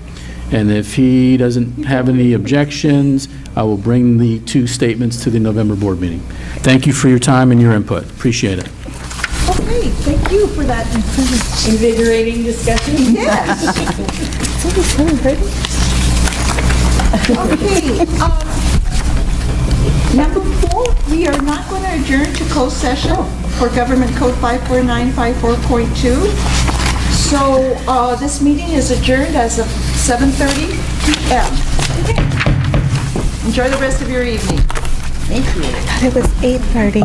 [SPEAKER 2] and if he doesn't have any objections, I will bring the two statements to the November board meeting. Thank you for your time and your input. Appreciate it.
[SPEAKER 1] Okay, thank you for that.
[SPEAKER 11] Invigorating discussion.
[SPEAKER 1] Yes. Okay, number 4, we are not going to adjourn to closed session for Government Code 54954.2. So this meeting is adjourned as of 7:30 p.m. Okay. Enjoy the rest of your evening.
[SPEAKER 3] I thought it was 8:30.